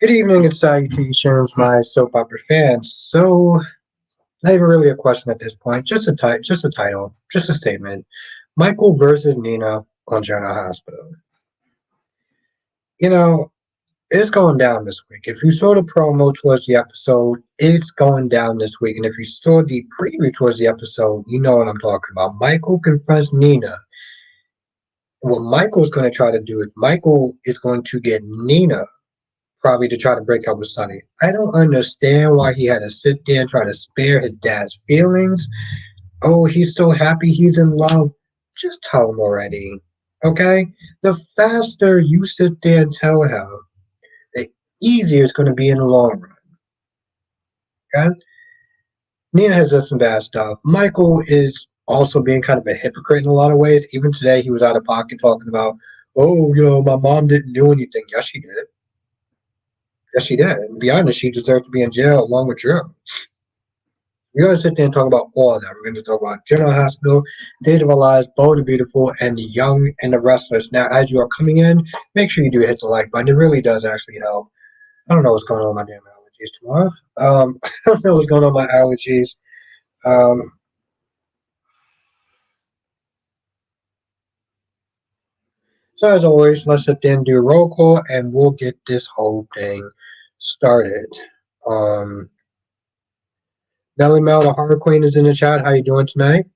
Good evening and salutations, my soap opera fans. So, not even really a question at this point, just a title, just a statement. Michael versus Nina on General Hospital. You know, it's going down this week. If you saw the promo towards the episode, it's going down this week. And if you saw the preview towards the episode, you know what I'm talking about. Michael confronts Nina. What Michael's going to try to do is Michael is going to get Nina probably to try to break up with Sonny. I don't understand why he had to sit there and try to spare his dad's feelings. Oh, he's so happy he's in love. Just tell him already. Okay? The faster you sit there and tell him, the easier it's going to be in the long run. Okay? Nina has done some bad stuff. Michael is also being kind of a hypocrite in a lot of ways. Even today, he was out of pocket talking about, oh, my mom didn't do anything. Yes, she did. Yes, she did. And to be honest, she deserves to be in jail along with Drew. We're going to sit there and talk about all of that. We're going to talk about General Hospital, Days of Our Lives, Bold and Beautiful, and The Young and the Restless. Now, as you are coming in, make sure you do hit the like button. It really does actually help. I don't know what's going on with my damn allergies tomorrow. I don't know what's going on with my allergies. Um, so, as always, let's sit there and do a roll call, and we'll get this whole thing started. Um, Nelly Mel, the Horror Queen, is in the chat. How you doing tonight?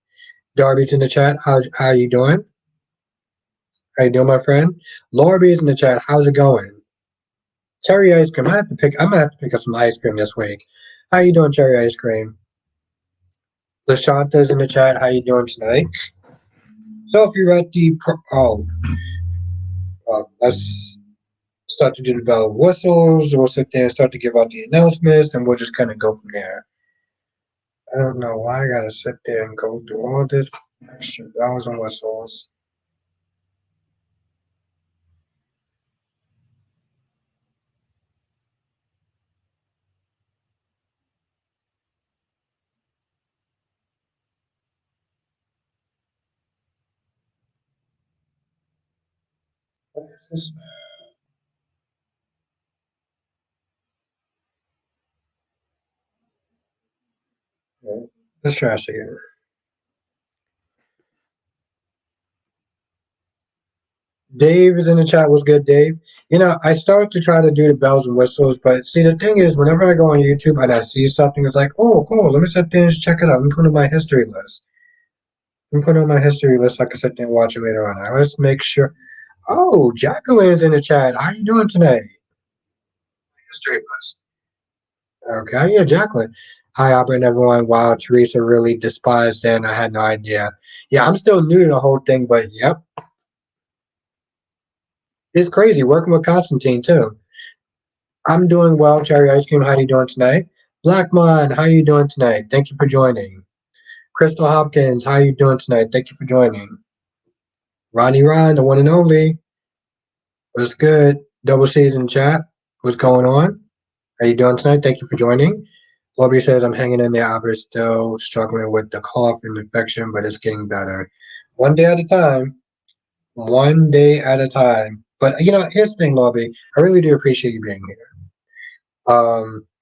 Darby's in the chat. How you doing? How you doing, my friend? Lorby is in the chat. How's it going? Cherry ice cream. I'm gonna have to pick up some ice cream this week. How you doing, cherry ice cream? Lashanta's in the chat. How you doing tonight? So if you're at the let's start to do the bell whistles. We'll sit there and start to give out the announcements, and we'll just kind of go from there. I don't know why I gotta sit there and go through all this extra bells and whistles. What is this? Let's try this again. Dave is in the chat. What's good, Dave? I started to try to do the bells and whistles, but see, the thing is, whenever I go on YouTube and I see something, it's like, oh, cool, let me sit there and check it out. Let me put it on my history list. Let me put it on my history list so I can sit there and watch it later on. Right, let's make sure. Oh, Jacqueline's in the chat. How are you doing tonight? History list. Okay, yeah, Jacqueline. Hi, Albert and everyone. Wow, Teresa really despised it, and I had no idea. Yeah, I'm still new to the whole thing, but yep. It's crazy working with Constantine, too. I'm doing well, Cherry Ice Cream. How you doing tonight? Blackmon, how you doing tonight? Thank you for joining. Crystal Hopkins, how you doing tonight? Thank you for joining. Ronnie Ron, the one and only. What's good? Double C's in chat. What's going on? How you doing tonight? Thank you for joining. Lobby says I'm hanging in there. Albert's still struggling with the cough and infection, but it's getting better. One day at a time. One day at a time. But here's the thing, Lobby. I really do appreciate you being here.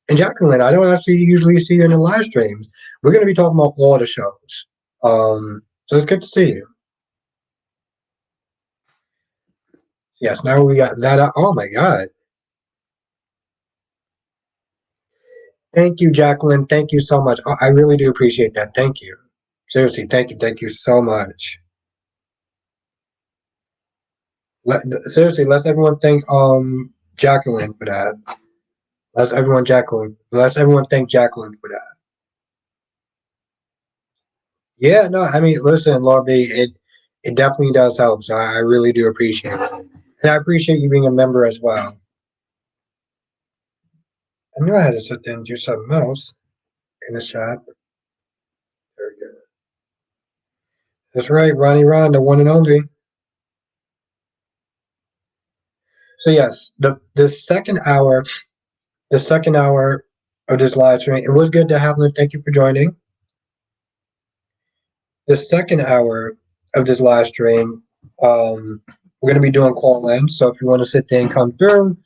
And Jacqueline, I don't actually usually see you in the live streams. We're going to be talking about all the shows. So it's good to see you. Yes, now we got that. Oh my God. Thank you, Jacqueline. Thank you so much. I really do appreciate that. Thank you. Seriously, thank you. Thank you so much. Seriously, let's everyone thank Jacqueline for that. Let's everyone thank Jacqueline for that. Yeah, no, I mean, listen, Lord B, it definitely does help. So I really do appreciate it, and I appreciate you being a member as well. I knew I had to sit there and do something else in the chat. Very good. That's right, Ronnie Ron, the one and only. So yes, the second hour of this live stream, it was good to have them. Thank you for joining. The second hour of this live stream, we're going to be doing call in. So if you want to sit there and come through,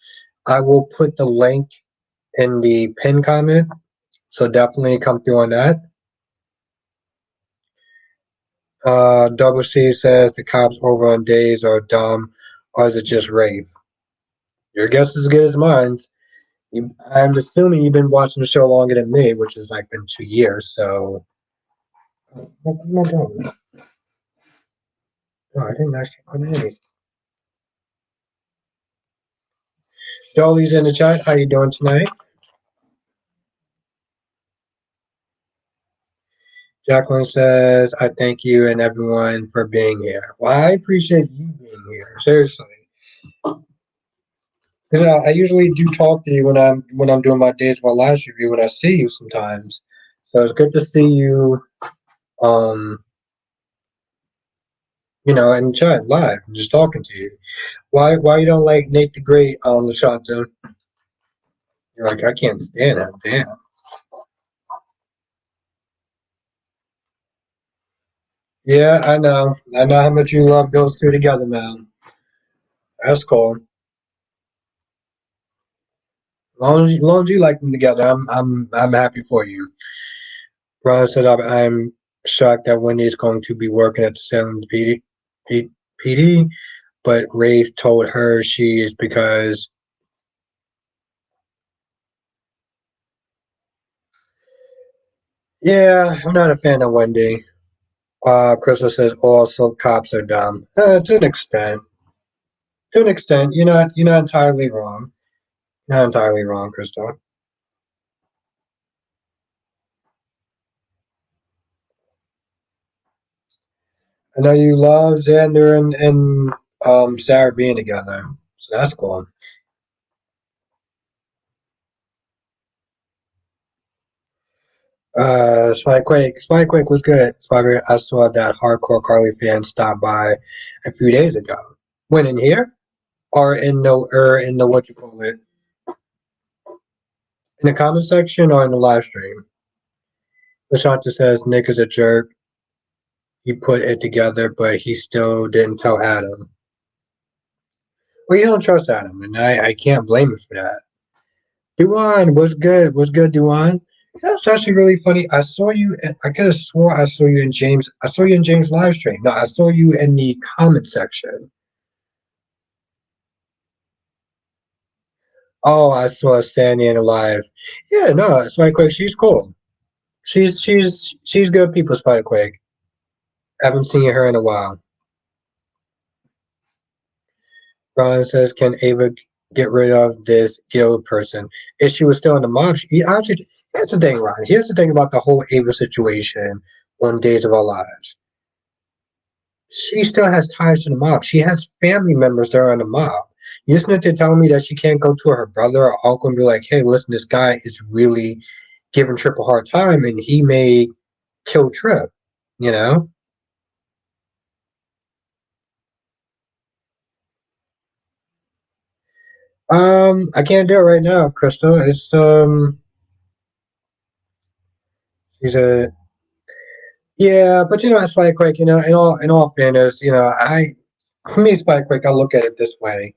I will put the link in the pin comment, so definitely come through on that. Double C says the cops over on days are dumb, or is it just Rafe? Your guess is as good as mine. I'm assuming you've been watching the show longer than me, which has like been 2 years. So, what am I doing? No, I didn't actually put any. Dolly's in the chat. How you doing tonight? Jacqueline says, "I thank you and everyone for being here." Well, I appreciate you being here. Seriously. You know, I usually do talk to you when I'm doing my Days of Our Lives review when I see you sometimes. So it's good to see you, um, in chat live and just talking to you. Why you don't like Nate the Great, Lashanta? You're like, I can't stand him. Damn. Yeah, I know. I know how much you love those two together, man. That's cool. Long as you like them together, I'm happy for you. Brian said, I'm shocked that Wendy is going to be working at the Salem PD, but Rafe told her she is because, yeah, I'm not a fan of Wendy. Crystal says all soap cops are dumb. To an extent. To an extent, you're not entirely wrong. Not entirely wrong, Crystal. I know you love Xander and Sarah being together, so that's cool. Spike Quake was good. Spike, I saw that hardcore Carly fan stop by a few days ago. When in here or in the what you call it in the comment section or in the live stream. Lashanta says Nick is a jerk. He put it together, but he still didn't tell Adam. Well, you don't trust Adam, and I can't blame him for that. Duan, what's good? What's good, Duan? That's actually really funny. I saw you. I could have swore I saw you in James. I saw you in James' live stream. No, I saw you in the comment section. Oh, I saw Sandy in live. Yeah, no, Spider Quake. She's cool. She's good people. Spider Quake. Haven't seen her in a while. Ron says, "Can Ava get rid of this guild person? If she was still in the mob, honestly, here's the thing, Ron. Here's the thing about the whole Ava situation on Days of Our Lives. She still has ties to the mob. She has family members that are in the mob. You just to tell me that she can't go to her brother or uncle and be like, hey, listen, this guy is really giving Trip a hard time and he may kill Trip, you know? I can't do it right now, Crystal. She's a yeah, but Spike Quick, in all fairness, for me, Spike Quick, I look at it this way.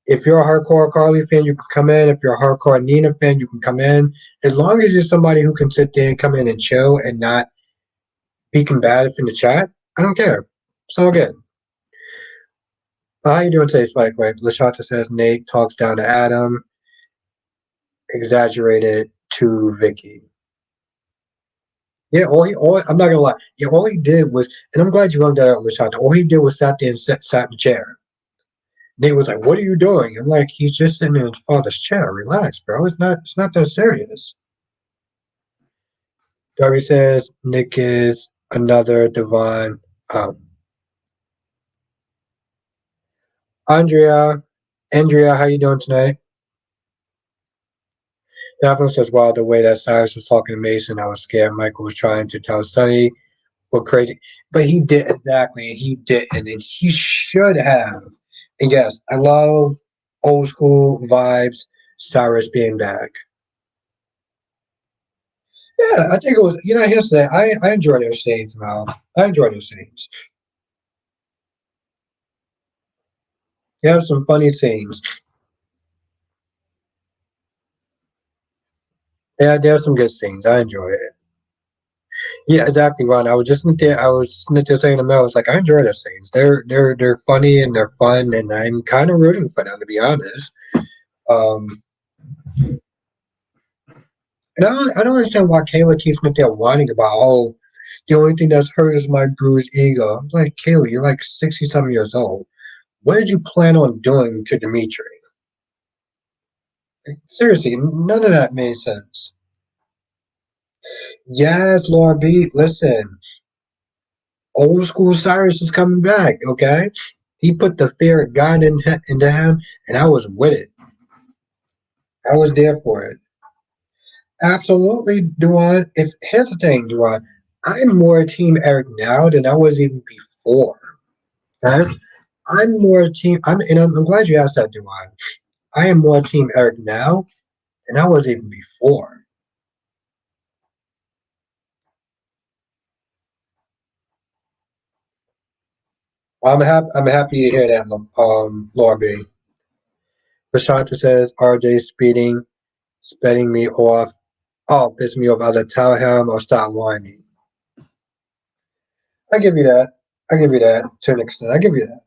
If you're a hardcore Carly fan, you can come in. If you're a hardcore Nina fan, you can come in. As long as you're somebody who can sit there and come in and chill and not be combative in the chat, I don't care. It's all good. How you doing today, Spike Quick? Lashata says Nate talks down to Adam, exaggerated to Vicky. Yeah, I'm not gonna lie. Yeah, all he did was, and I'm glad you wrote that out, Lashata. All he did was sat there and sat in the chair. Nate was like, "What are you doing?" I'm like, "He's just sitting in his father's chair. Relax, bro. It's not that serious." Darby says Nick is another Devon. Um, Andrea, Andrea, how you doing tonight? Daphne says, "Wow, the way that Cyrus was talking to Mason, I was scared. Michael was trying to tell Sonny what crazy, but he did exactly. He didn't, and he should have. And yes, I love old school vibes. Cyrus being back. Yeah, I think it was. Here's the thing. I enjoy those scenes, Mal. I enjoy those scenes. You have some funny scenes. Yeah, there's some good scenes. I enjoy it. Yeah, exactly, Ron. I was sitting there saying to Mel, it's like I enjoy their scenes. They're funny and they're fun, and I'm kind of rooting for them to be honest. Um, and I don't understand why Kayla keeps sitting there whining about, oh, the only thing that's hurt is my bruised ego. I'm like, Kayla, you're like 60 something years old. What did you plan on doing to Dimitri? Like, seriously, none of that made sense. Yes, Laura B, listen, old school Cyrus is coming back, okay? He put the fear of God into him, and I was with it. I was there for it. Absolutely, Duan. If here's the thing, Duan, I'm more Team Eric now than I was even before. Okay? I'm more team. I'm glad you asked that, Duan. I am more Team Eric now than I was even before. Well, I'm happy to hear that, Laura B. Prashanta says RJ spitting me off. Oh, piss me off. Either tell him or stop whining. I give you that. I give you that to an extent. I give you that.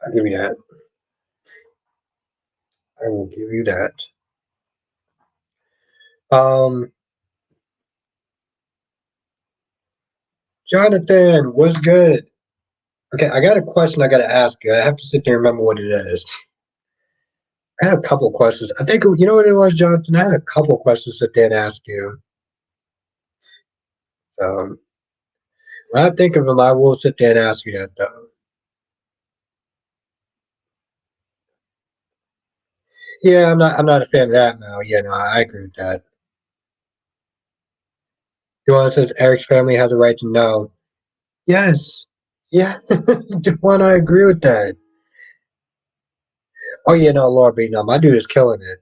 I give you that. I will give you that. Um, Jonathan, what's good? Okay, I got a question I got to ask you. I have to sit there and remember what it is. I had a couple of questions. I think you know what it was, Jonathan. I had a couple of questions to sit there and ask you. Um, when I think of them, I will sit there and ask you that though. Yeah, I'm not a fan of that now. Yeah, no, I agree with that. Duan says Eric's family has a right to know. Yes. Yeah. Duan, I agree with that. Oh yeah, no, Lord B, no, my dude is killing it.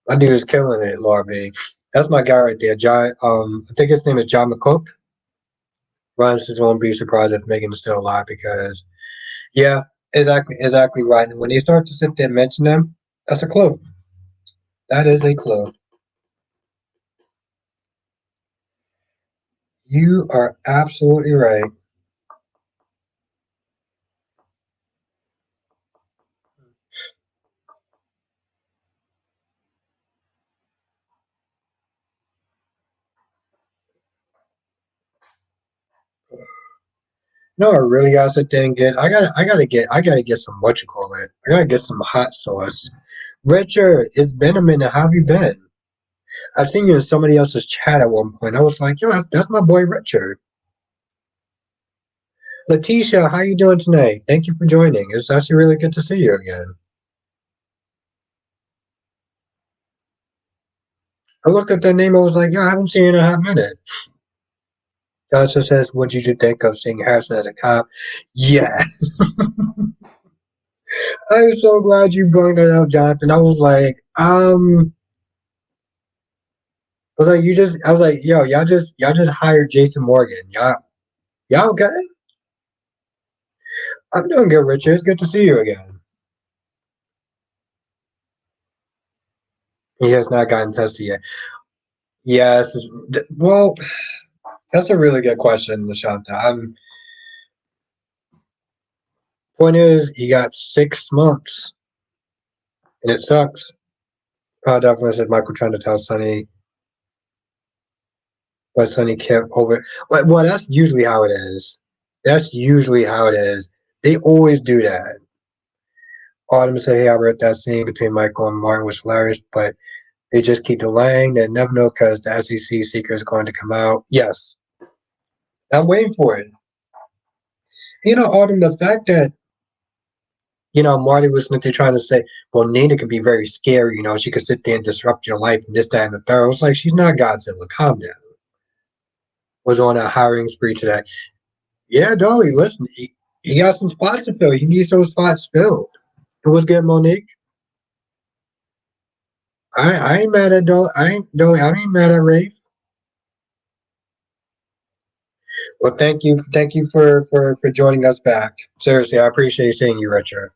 My dude is killing it, Lord B. That's my guy right there, John. I think his name is John McCook. Ron says won't be surprised if Megan is still alive because, yeah, exactly right. And when they start to sit there and mention them, that's a clue. That is a clue. You are absolutely right. No, I really gotta sit there and get. I gotta get some what you call it. I gotta get some hot sauce. Richard, it's been a minute. How have you been? I've seen you in somebody else's chat at one point. I was like, yo, that's my boy Richard. Letitia, how you doing tonight? Thank you for joining. It's actually really good to see you again. I looked at that name. I was like, yo, I haven't seen you in a hot minute. Johnson says, what did you think of seeing Harrison as a cop? Yeah, I'm so glad you brought that up, Jonathan. I was like, I was like, yo, y'all just hired Jason Morgan. Y'all okay? I'm doing good, Richard. It's good to see you again. He has not gotten tested yet. Yes. Well, that's a really good question, Lashanta. Point is, he got 6 months, and it sucks. Definitely said Michael trying to tell Sonny, but Sonny kept over. Well, that's usually how it is. That's usually how it is. They always do that. Autumn said, hey, I read that scene between Michael and Martin was hilarious, but they just keep delaying. They never know because the SEC secret is going to come out. Yes, I'm waiting for it. You know, Autumn, the fact that, Marty was literally trying to say, well, Nina could be very scary. She could sit there and disrupt your life and this, that, and the third. I was like, she's not Godzilla. Calm down. Was on a hiring spree today. Yeah, Dolly, listen, he got some spots to fill. He needs those spots filled. It was good, Monique. I ain't mad at Dolly. I ain't mad at Rafe. Well, thank you for joining us back. Seriously, I appreciate seeing you, Richard.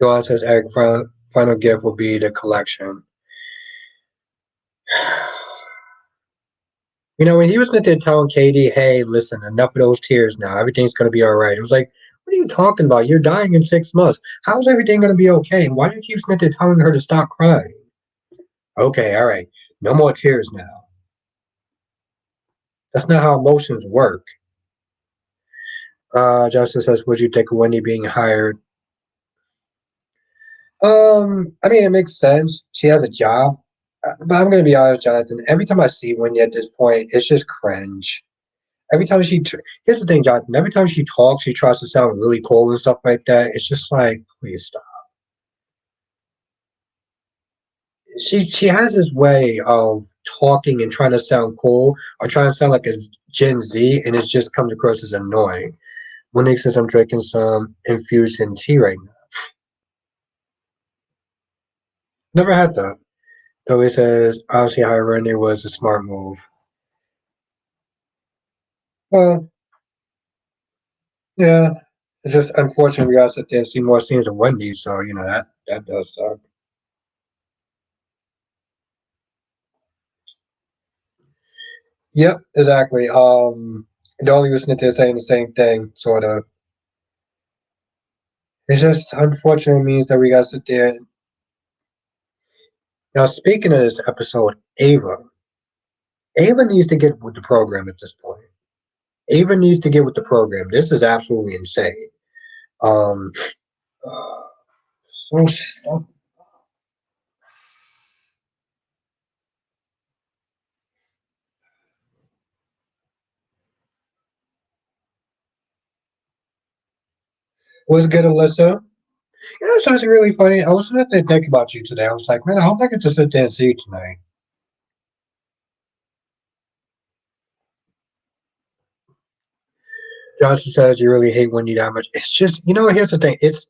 Joanne says Eric final gift will be the collection. You know, when he was sitting there telling Katie, hey, listen, enough of those tears now. Everything's going to be all right. It was like, what are you talking about? You're dying in 6 months. How's everything going to be okay? Why do you keep sitting there telling her to stop crying? Okay, all right. No more tears now. That's not how emotions work. Justin says, would you take Wendy being hired? I mean, it makes sense. She has a job. But I'm going to be honest, Jonathan. Every time I see Wendy at this point, it's just cringe. Every time here's the thing, Jonathan. Every time she talks, she tries to sound really cool and stuff like that. It's just like, please stop. She has this way of talking and trying to sound cool or trying to sound like a Gen Z, and it just comes across as annoying. Monique says I'm drinking some infusion tea right now. Never had that. Though he says obviously hiring it was a smart move. Well, yeah. It's just unfortunate we gotta sit there and see more scenes of Wendy, so you know that does suck. Yep, exactly. Dolly was sitting there saying the same thing, sort of. It's just unfortunate means that we gotta sit there. Now, speaking of this episode, Ava needs to get with the program at this point. Ava needs to get with the program. This is absolutely insane. Um, so was good, Alyssa. You know, it's actually really funny. I was sitting there thinking about you today. I was like, man, I hope I get to sit there and see you tonight. Johnson says you really hate Wendy that much. It's just, you know, here's the thing. It's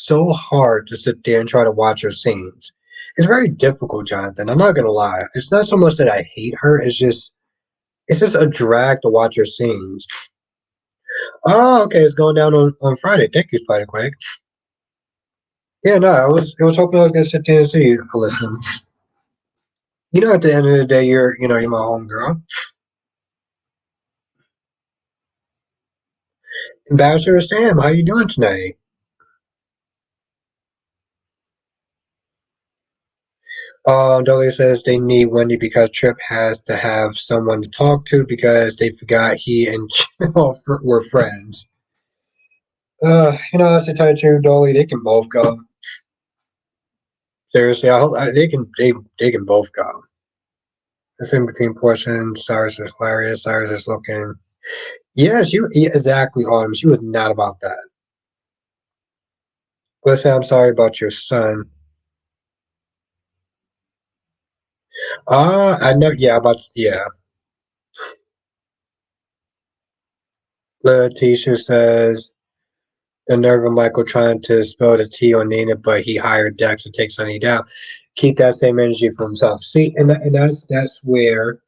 so hard to sit there and try to watch her scenes. It's very difficult, Jonathan. I'm not gonna lie. It's not so much that I hate her. It's just a drag to watch her scenes. Oh, okay. It's going down on Friday. Thank you, Spider Quake. Yeah, no, I was hoping I was gonna sit there and see you. Listen, you know, at the end of the day, you're my homegirl. Ambassador Sam, how you doing tonight? Dolly says they need Wendy because Trip has to have someone to talk to because they forgot he and Jill were friends. That's the tight truth, Dolly. They can both go. Seriously, I hope they can both go. The thing between Portia and Cyrus is hilarious. Cyrus is looking. Yeah, yeah, exactly, Autumn. She was not about that. Listen, I'm sorry about your son. I know. Yeah, yeah. Letitia says the nerve of Michael trying to spill the tea on Nina, but he hired Dex to take Sonny down. Keep that same energy for himself. See, and that's where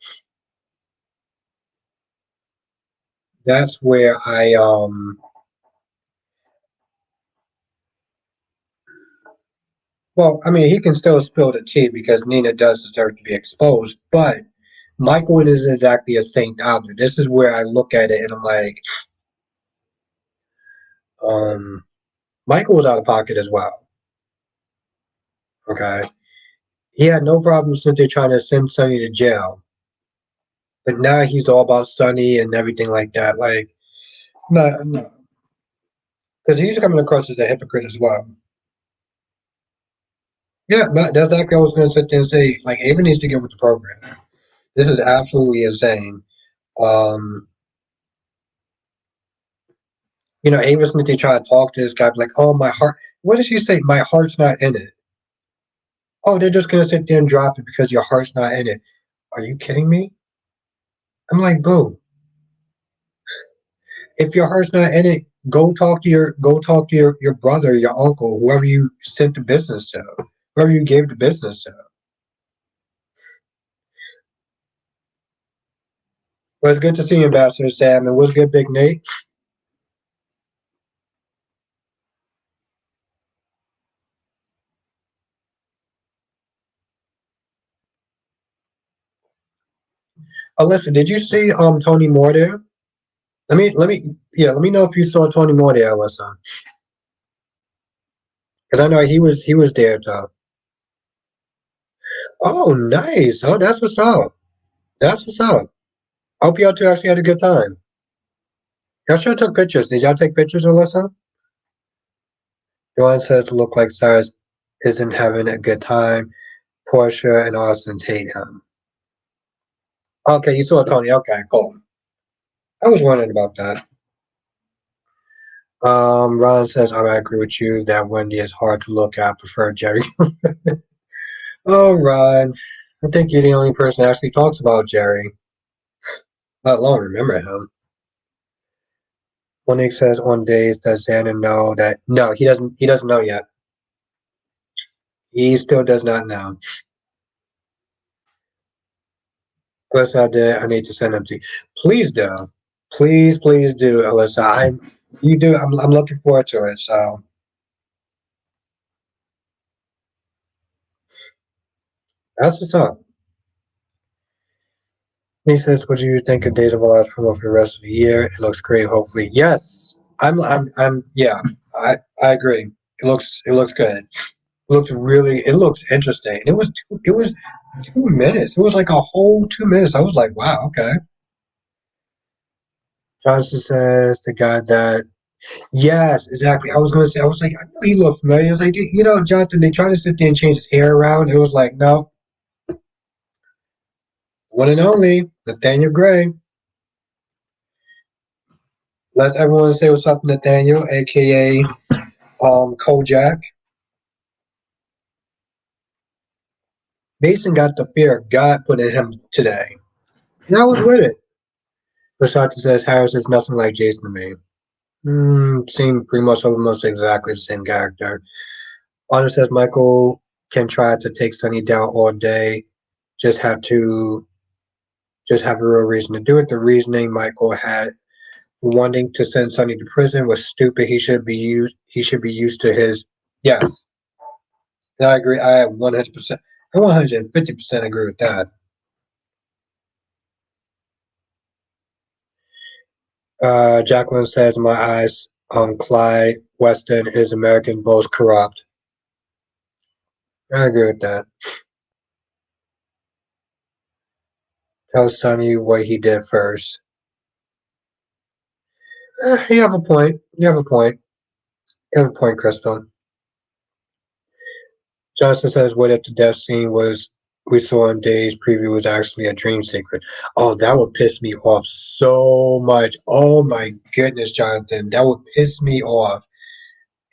I. Well, I mean, he can still spill the tea because Nina does deserve to be exposed, but Michael isn't exactly a saint either. This is where I look at it and I'm like, um, Michael was out of pocket as well. Okay, he had no problem since they're trying to send Sonny to jail, but now he's all about Sonny and everything like that. Like, no, because he's coming across as a hypocrite as well. Yeah, but that's exactly what I was going to sit there and say. Like, Ava needs to get with the program. This is absolutely insane. Um, Ava Smith, they try to talk to this guy, like, oh, my heart. What does she say? My heart's not in it. Oh, they're just going to sit there and drop it because your heart's not in it. Are you kidding me? I'm like, boo. If your heart's not in it, go talk to your brother, your uncle, whoever you sent the business to, whoever you gave the business to. Well, it's good to see you, Ambassador Sam. And what's good, Big Nate? Alyssa, did you see Tony Moore there? Let me know if you saw Tony Moore there, Alyssa. Because I know he was there too. Oh, nice. Oh, that's what's up. That's what's up. I hope y'all two actually had a good time. Y'all sure took pictures. Did y'all take pictures, Alyssa? Joanne says look like Cyrus isn't having a good time. Portia and Austin hate him. Okay, you saw Tony. Okay, cool. I was wondering about that. Ron says I agree with you that Wendy is hard to look at. I prefer Jerry. Oh, Ron. I think you're the only person that actually talks about Jerry, let alone remember him. Monique says on days does Xander know that no, he doesn't know yet. He still does not know. Alyssa, I need to send them to you. Please do. Please do, Alyssa. I'm looking forward to it. So that's what's up. He says, "What do you think of Days of Our Lives promo for the rest of the year? It looks great. Hopefully, yes. Yeah. I agree. It looks good. It looks interesting. It was 2 minutes. It was like a whole 2 minutes. I was like, wow, okay. Johnson says the guy that yes, exactly. I was gonna say I was like, I know he looked familiar. I was like, Jonathan, they tried to sit there and change his hair around. It was like, no, one and only, Nathaniel Gray. Let's everyone say what's up, Nathaniel, aka Kojak. Mason got the fear of God put in him today. And I was with it. Versace says Harris is nothing like Jason to me. Seem pretty much almost exactly the same character. Honor says Michael can try to take Sunny down all day. Just have to just have a real reason to do it. The reasoning Michael had wanting to send Sunny to prison was stupid. He should be used to his yes. And I agree. I 100%. I 150% agree with that. Jacqueline says, "In my eyes, Clyde Weston is American most corrupt." I agree with that. Tell Sonny what he did first. You have a point. You have a point. You have a point, Crystal. Johnson says, "What if the death scene was we saw in Days preview was actually a dream secret?" Oh, that would piss me off so much. Oh my goodness, Jonathan, that would piss me off.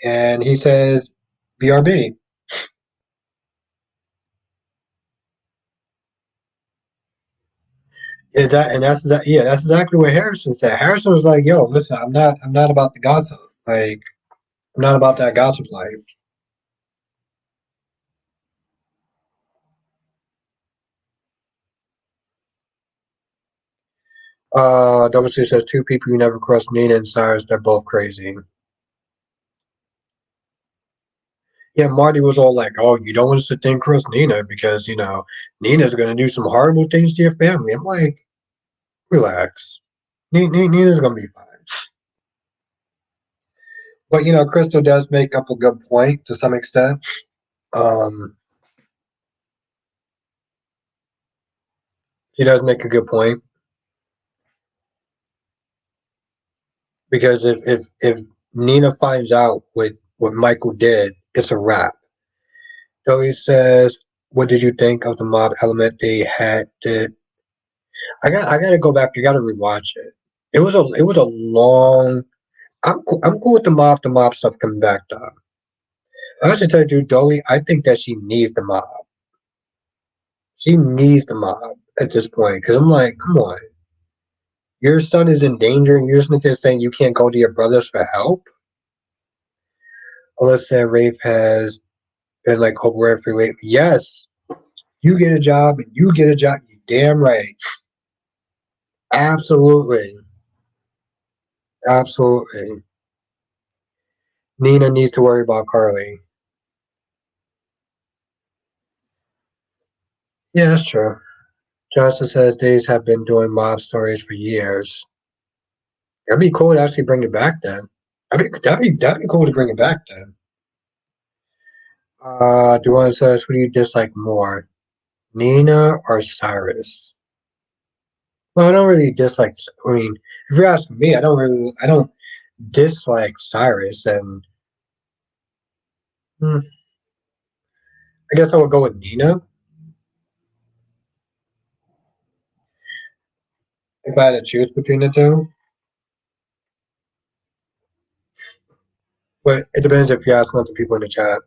And he says, "BRB." Is that and that's that? Yeah, that's exactly what Harrison said. Harrison was like, "Yo, listen, I'm not about the gossip. Like, I'm not about that gossip life." Double C says two people you never cross, Nina and Cyrus. They're both crazy. Yeah, Marty was all like, "Oh, you don't want to sit there and cross Nina because Nina's gonna do some horrible things to your family." I'm like, relax. Nina's gonna be fine. But Crystal does make up a good point to some extent. Um, she does make a good point because if Nina finds out what Michael did, it's a wrap. Joey says, "What did you think of the mob element they had? I gotta go back. I gotta rewatch it. It was a long. I'm cool with the mob stuff coming back though. I should tell you, Dolly, I think that she needs the mob. She needs the mob at this point because I'm like, come on, your son is in danger and you're just there saying you can't go to your brothers for help. Alyssa Rafe has been like Oprah Winfrey lately. Yes, you get a job and you get a job. You damn right. Absolutely, absolutely. Nina needs to worry about Carly. Yeah, that's true. Johnson says Days have been doing mob stories for years. That'd be cool to actually bring it back then. That'd be cool to bring it back then. Duane says, who do you dislike more, Nina or Cyrus? Well, I don't really dislike. I mean, if you're asking me, I don't dislike Cyrus, and I guess I would go with Nina if I had to choose between the two. But it depends if you ask other people in the chat.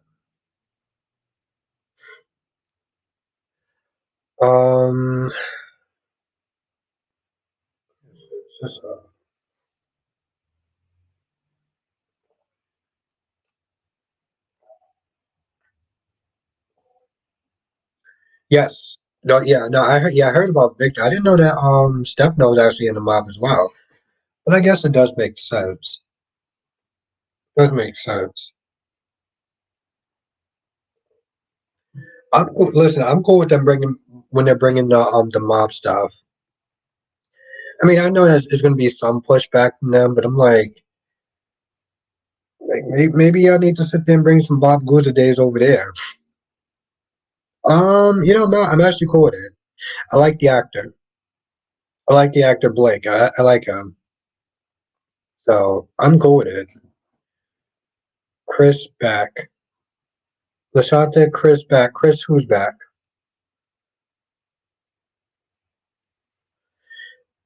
Um, just, yes, no, yeah, no, I heard about Victor. I didn't know that Stefano was actually in the mob as well. But I guess it does make sense. It does make sense. Listen, I'm cool with them bringing when they're bringing the mob stuff. I mean, I know there's going to be some pushback from them, but I'm like maybe I need to sit there and bring some Bob Guza days over there. I'm actually cool with it. I like the actor. I like the actor Blake. I like him, so I'm cool with it. Chris back. Lashante, Chris back. Chris, who's back?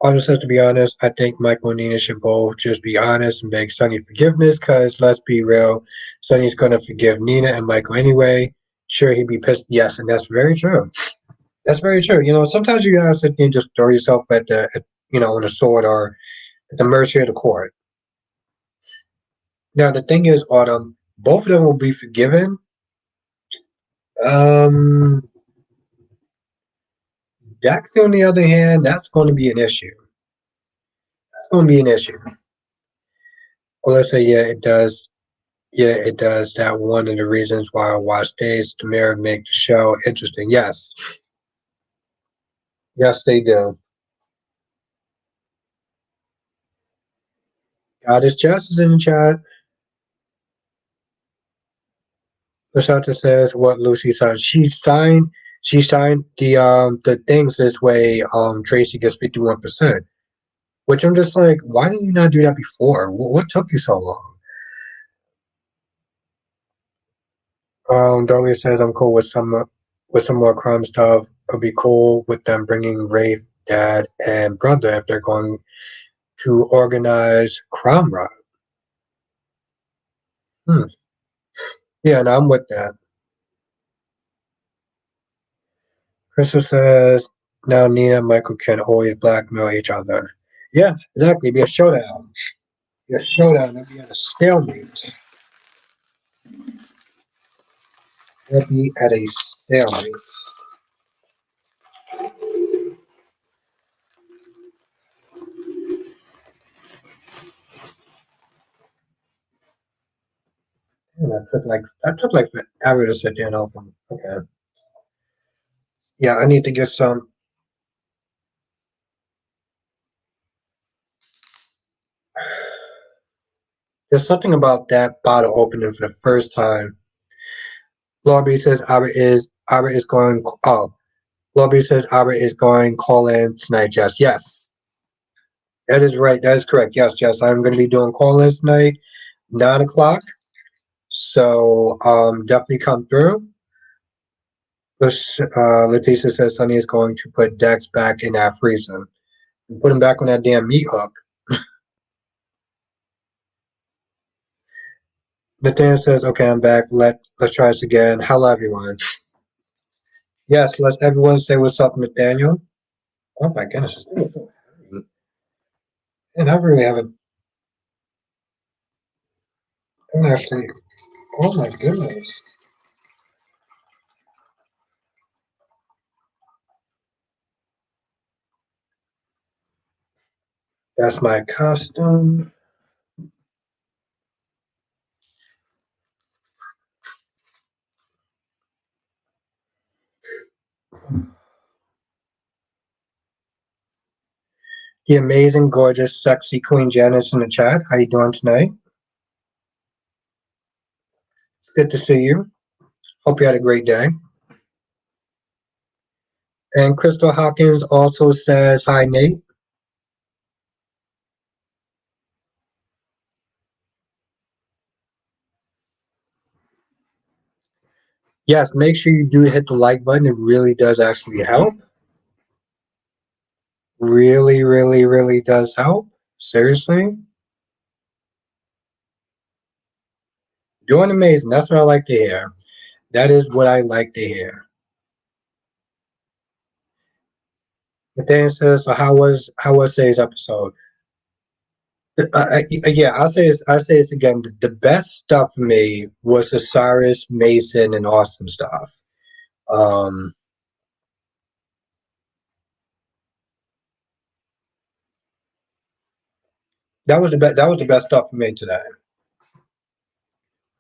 Honest, to be honest, I think Michael and Nina should both just be honest and beg Sonny forgiveness. Because let's be real, Sonny's gonna forgive Nina and Michael anyway. Sure, he'd be pissed. Yes, and that's very true. That's very true. Sometimes you gotta sit there and just throw yourself on the sword or at the mercy of the court. Now the thing is, Autumn, both of them will be forgiven. Um, Dax, on the other hand, that's going to be an issue. That's going to be an issue. Well, let's say, yeah, it does. Yeah, it does. That one of the reasons why I watch Days the Mirror make the show interesting. Yes, yes, they do. Goddess Jess is in the chat. Lashanta says what Lucy signed. She signed the things this way. Tracy gets 51%. Which I'm just like, why did you not do that before? What took you so long? Darlia says I'm cool with some more crime stuff. It'll be cool with them bringing Rafe, dad, and brother if they're going to organize crime ride. Hmm. Yeah, and I'm with that. Crystal says now Nina and Michael can always blackmail each other. Yeah, exactly. Be a showdown. Be a showdown. It'd be at a stalemate. It'd be at a stalemate. And that took like forever to sit there and open. Okay. Yeah, I need to get some. There's something about that bottle opening for the first time. Lobby says Albert is going. Oh, Lobby says Albert is going call in tonight. Yes, that is right. That is correct. Yes. I'm going to be doing call in tonight, 9 o'clock. So definitely come through. Leticia says Sunny is going to put Dex back in that freezer and put him back on that damn meat hook. Nathaniel says, "Okay, I'm back. Let's try this again. Hello, everyone. Yes, let's everyone say what's up, Nathaniel. Oh my goodness, this thing is so heavy. And I really haven't. I'm actually. Oh my goodness. That's my costume. The amazing, gorgeous, sexy Queen Janice in the chat. How you doing tonight? It's good to see you. Hope you had a great day. And Crystal Hawkins also says, hi, Nate. Yes, make sure you do hit the like button. It really does actually help. Really, really, really does help. Seriously. Doing amazing. That's what I like to hear. That is what I like to hear. Nathaniel says, so how was today's episode? Yeah, I'll say this again. The best stuff for me was the Cyrus, Mason, and Austin stuff. Um, that was the best. That was the best stuff for me today.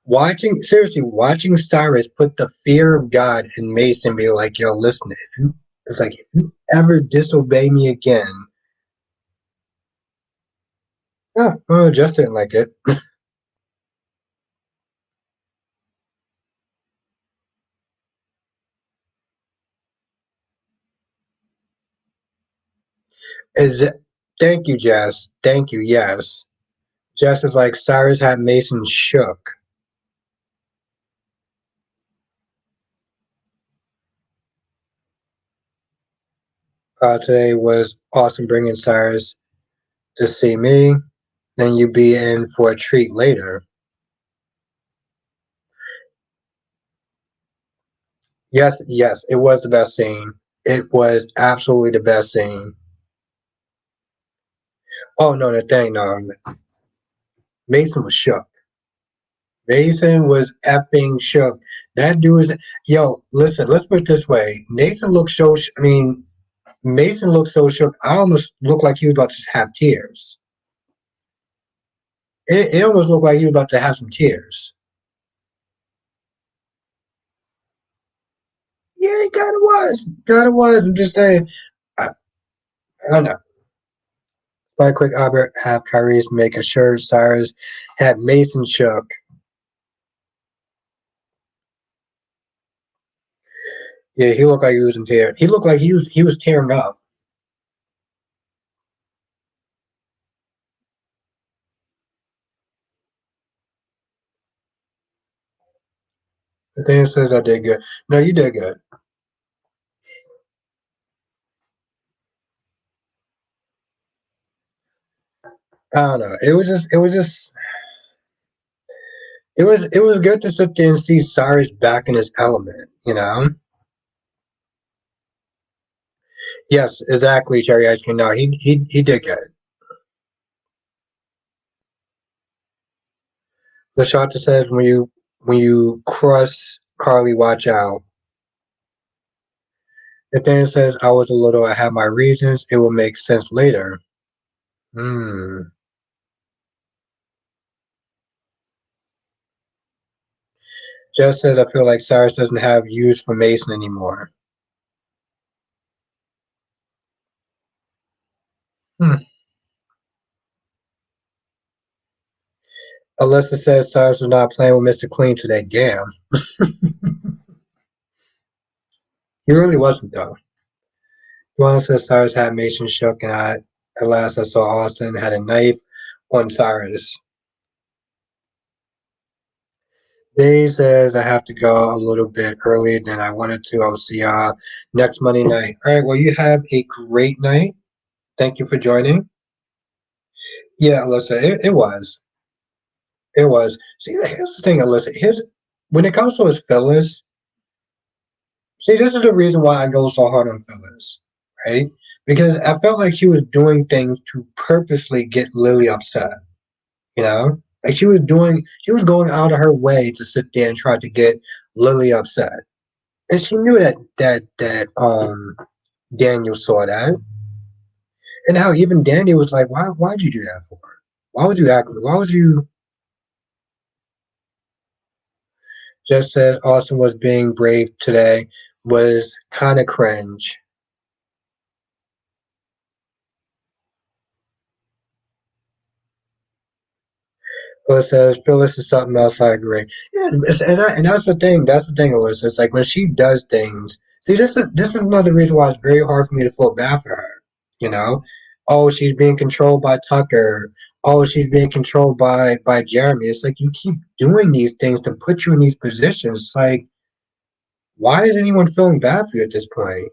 Watching Cyrus put the fear of God in Mason, be like, "Yo, listen, if you ever disobey me again, yeah, well, just didn't like it. Is it, thank you, Jess. Thank you. Yes, Jess is like Cyrus had Mason shook. Today was awesome bringing Cyrus to see me. Then you be in for a treat later. Yes, yes, it was the best scene. It was absolutely the best scene. Oh no, the thing, no, Mason was shook. Mason was effing shook. That dude is, yo, listen, let's put it this way. Nathan looked so, I mean, Mason looked so shook. I almost looked like he was about to have tears. It almost looked like he was about to have some tears. Yeah, it kind of was. Kind of was. I'm just saying. I, I don't know. Right quick, Albert have Kyrie's make a sure Cyrus had Mason shook. Yeah, he looked like he was in tears. He looked like he was tearing up. The thing says I did good. No, you did good. I don't know. It was good to sit there and see Cyrus back in his element. Yes, exactly, Cherry Ice Cream. No, he did good. Lashanta says when you cross Carly, watch out. Nathaniel says I was a little, I have my reasons, it will make sense later. Hmm. Jess says I feel like Cyrus doesn't have use for Mason anymore. Hmm. Alyssa says Cyrus was not playing with Mr. Clean today. Damn. He really wasn't though. Dwayne says Cyrus had Mason shook and at last I saw Austin had a knife on Cyrus. Dave says I have to go a little bit earlier than I wanted to. I'll see y'all next Monday night. All right, well you have a great night. Thank you for joining. Yeah, Alyssa, it was. It was. See, here's the thing, Alyssa. Here's when it comes to his fillers. See, this is the reason why I go so hard on fillers, right? Because I felt like she was doing things to purposely get Lily upset. Like she was going out of her way to sit there and try to get Lily upset, and she knew that Daniel saw that, and how even Daniel was like, why'd you do that for? Why would you act? Why would you just said Austin was being brave today was kind of cringe. But says Phyllis is something else. I agree. Yeah, and that's the thing. That's the thing, Alyssa. It's like when she does things. See, this is another reason why it's very hard for me to feel bad for her. You know, oh, she's being controlled by Tucker. Oh, she's being controlled by Jeremy. It's like you keep doing these things to put you in these positions. It's like, why is anyone feeling bad for you at this point?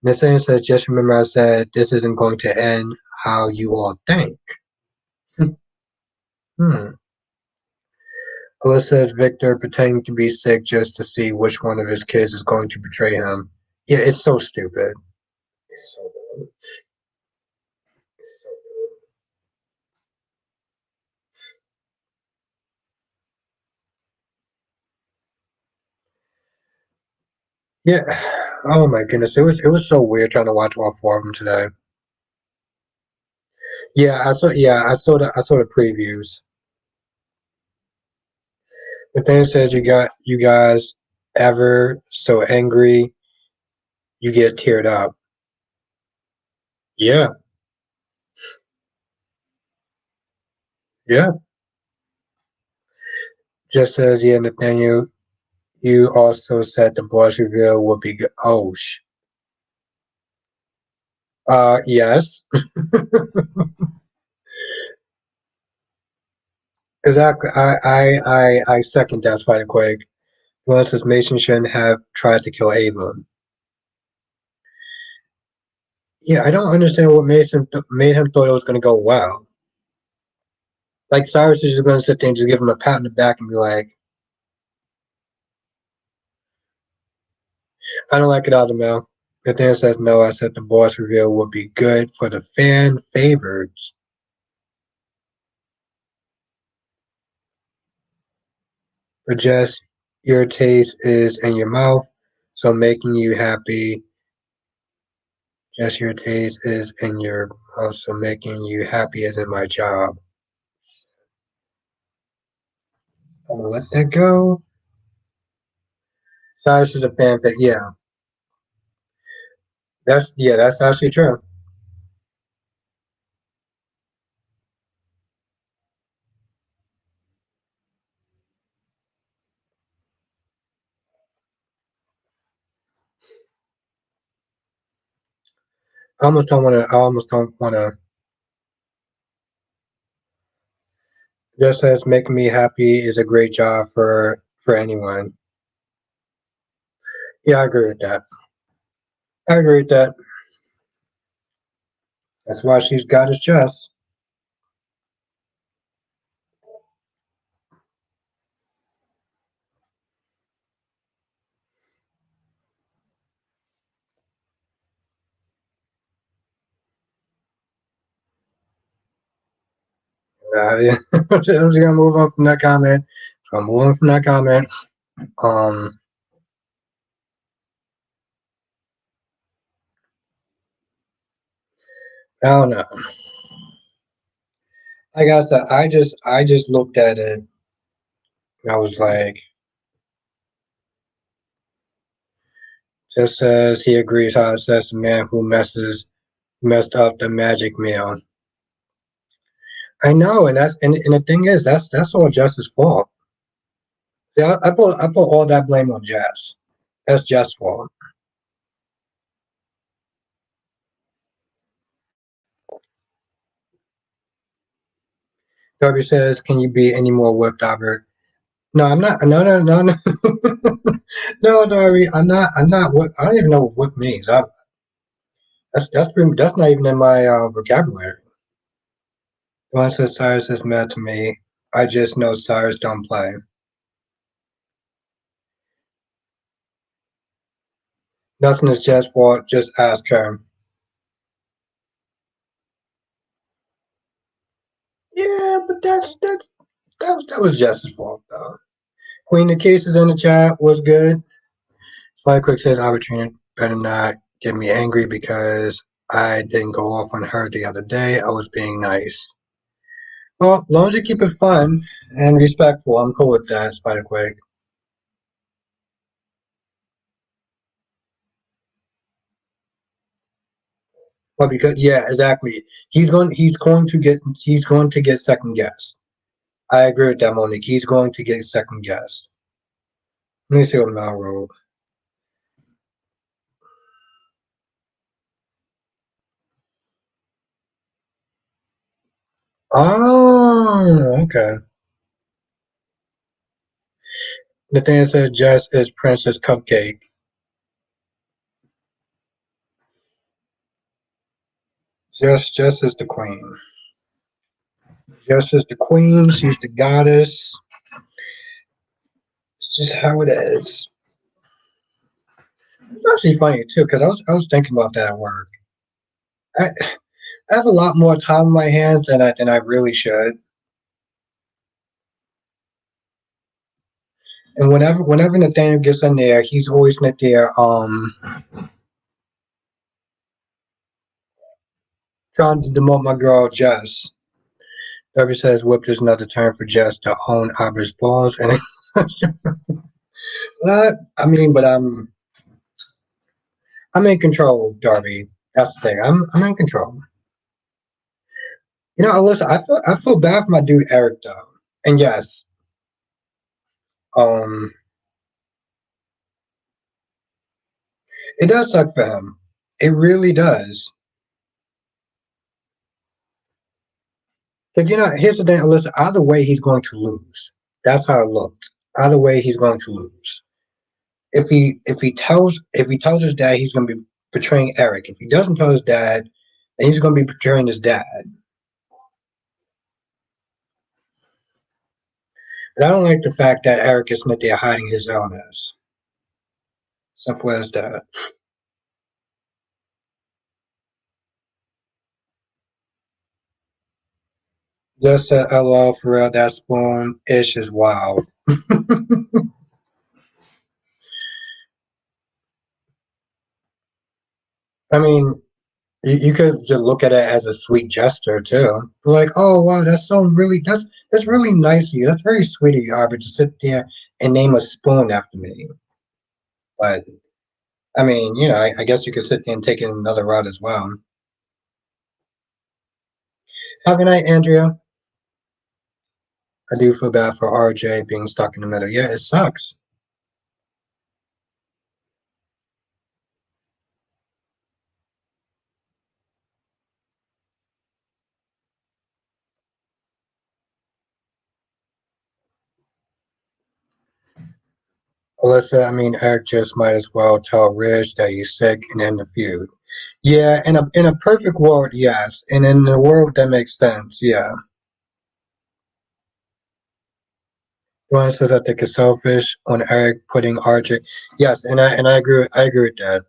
Nathaniel says, just remember I said this isn't going to end how you all think. Hmm. Alyssa says Victor pretending to be sick just to see which one of his kids is going to betray him. Yeah, it's so stupid. It's so dumb. It's so dumb. Yeah. Oh my goodness. It was so weird trying to watch all four of them today. Yeah, I saw the previews. The thing says you guys ever so angry you get teared up. Yeah, yeah. Just says yeah, Nathaniel. You also said the boss reveal would be good. Oh, yes, exactly. I second that, Spider Quake. Well, says Mason shouldn't have tried to kill Ava. Yeah, I don't understand what made him thought it was going to go well. Like Cyrus is just going to sit there and just give him a pat on the back and be like, "I don't like it either, Mel." Nathaniel says no. I said the boss reveal would be good for the fan favorites. But just your taste is in your mouth, so making you happy. Just your taste is in your mouth, so making you happy is in my job. I'm gonna let that go. Cyrus is a fanfic. Yeah, that's actually true. I almost don't want to. I almost don't want to. Just as making me happy is a great job for anyone. Yeah, I agree with that. I agree with that. That's why she's got his chest. Yeah. I'm just gonna move on from that comment. I'm moving from that comment. Um, I don't know. Like I said, I just looked at it and I was like, just says he agrees how it says the man who messed up the magic meal. I know, and the thing is that's all Jess's fault. See, I put all that blame on Jess. That's Jess' fault. Darby says, "Can you be any more whipped, Albert?" No, I'm not. No, no, no, no, no, Darby. I'm not. What I don't even know what whip means. That's not even in my vocabulary. One says Cyrus is mad to me. I just know Cyrus don't play. Nothing is Jess' fault. Just ask her. Yeah, but that was Jess's fault though. Queen of Cases in the chat was good. Spy Quick says Arbitrator better not get me angry because I didn't go off on her the other day. I was being nice. Well, as long as you keep it fun and respectful, I'm cool with that, Spider Quake. Well, because yeah, exactly. He's going to get second guessed. I agree with that, Monique. He's going to get second guessed. Let me see what Mal wrote. Oh, okay. Nathaniel said Jess is Princess Cupcake. Jess is the queen. Jess is the queen. She's the goddess. It's just how it is. It's actually funny too, because I was thinking about that at work. I, I have a lot more time on my hands than I really should. And whenever Nathaniel gets in there, he's always in there trying to demote my girl Jess. Darby says whipped is another term for Jess to own Aubrey's balls and but I'm in control, Darby. That's the thing. I'm in control. You know, Alyssa, I feel bad for my dude Eric though. And yes, um, it does suck for him. It really does. Because you know, here's the thing, Alyssa. Either way, he's going to lose. That's how it looked. Either way, he's going to lose. If he tells his dad, he's going to be betraying Eric. If he doesn't tell his dad, then he's going to be betraying his dad. But I don't like the fact that Eric is not there hiding his illness. Simple as that. Just said LOL for real. That spoon ish is wild. I mean, you could just look at it as a sweet gesture too. Like, oh wow, that's really nice of you. That's very sweet of you, Albert, to sit there and name a spoon after me. But I mean, you know, I guess you could sit there and take it another route as well. Have a good night, Andrea. I do feel bad for RJ being stuck in the middle. Yeah, it sucks. Alyssa, I mean, Eric just might as well tell Ridge that he's sick and end the feud. Yeah, in a perfect world, yes, and in a world that makes sense, yeah. Ryan says I think it's selfish on Eric putting RJ. Yes, and I agree. I agree with that.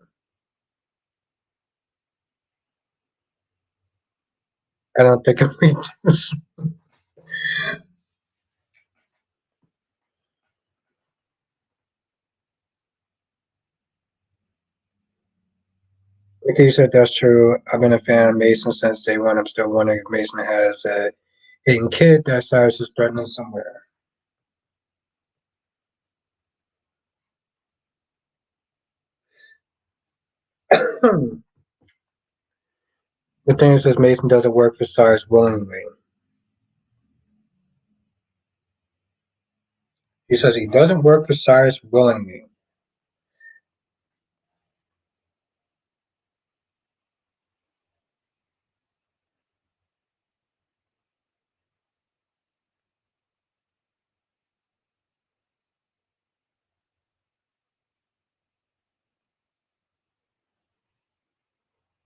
I don't think we. Okay, you said that's true. I've been a fan of Mason since day one. I'm still wondering if Mason has a hidden kid that Cyrus is threatening somewhere. The thing is, Mason doesn't work for Cyrus willingly. He says he doesn't work for Cyrus willingly.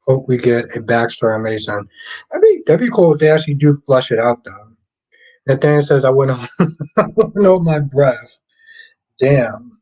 Hope we get a backstory on Mason. That'd be cool if they actually do flush it out though. Nathaniel says I wouldn't, I wouldn't hold my breath. Damn.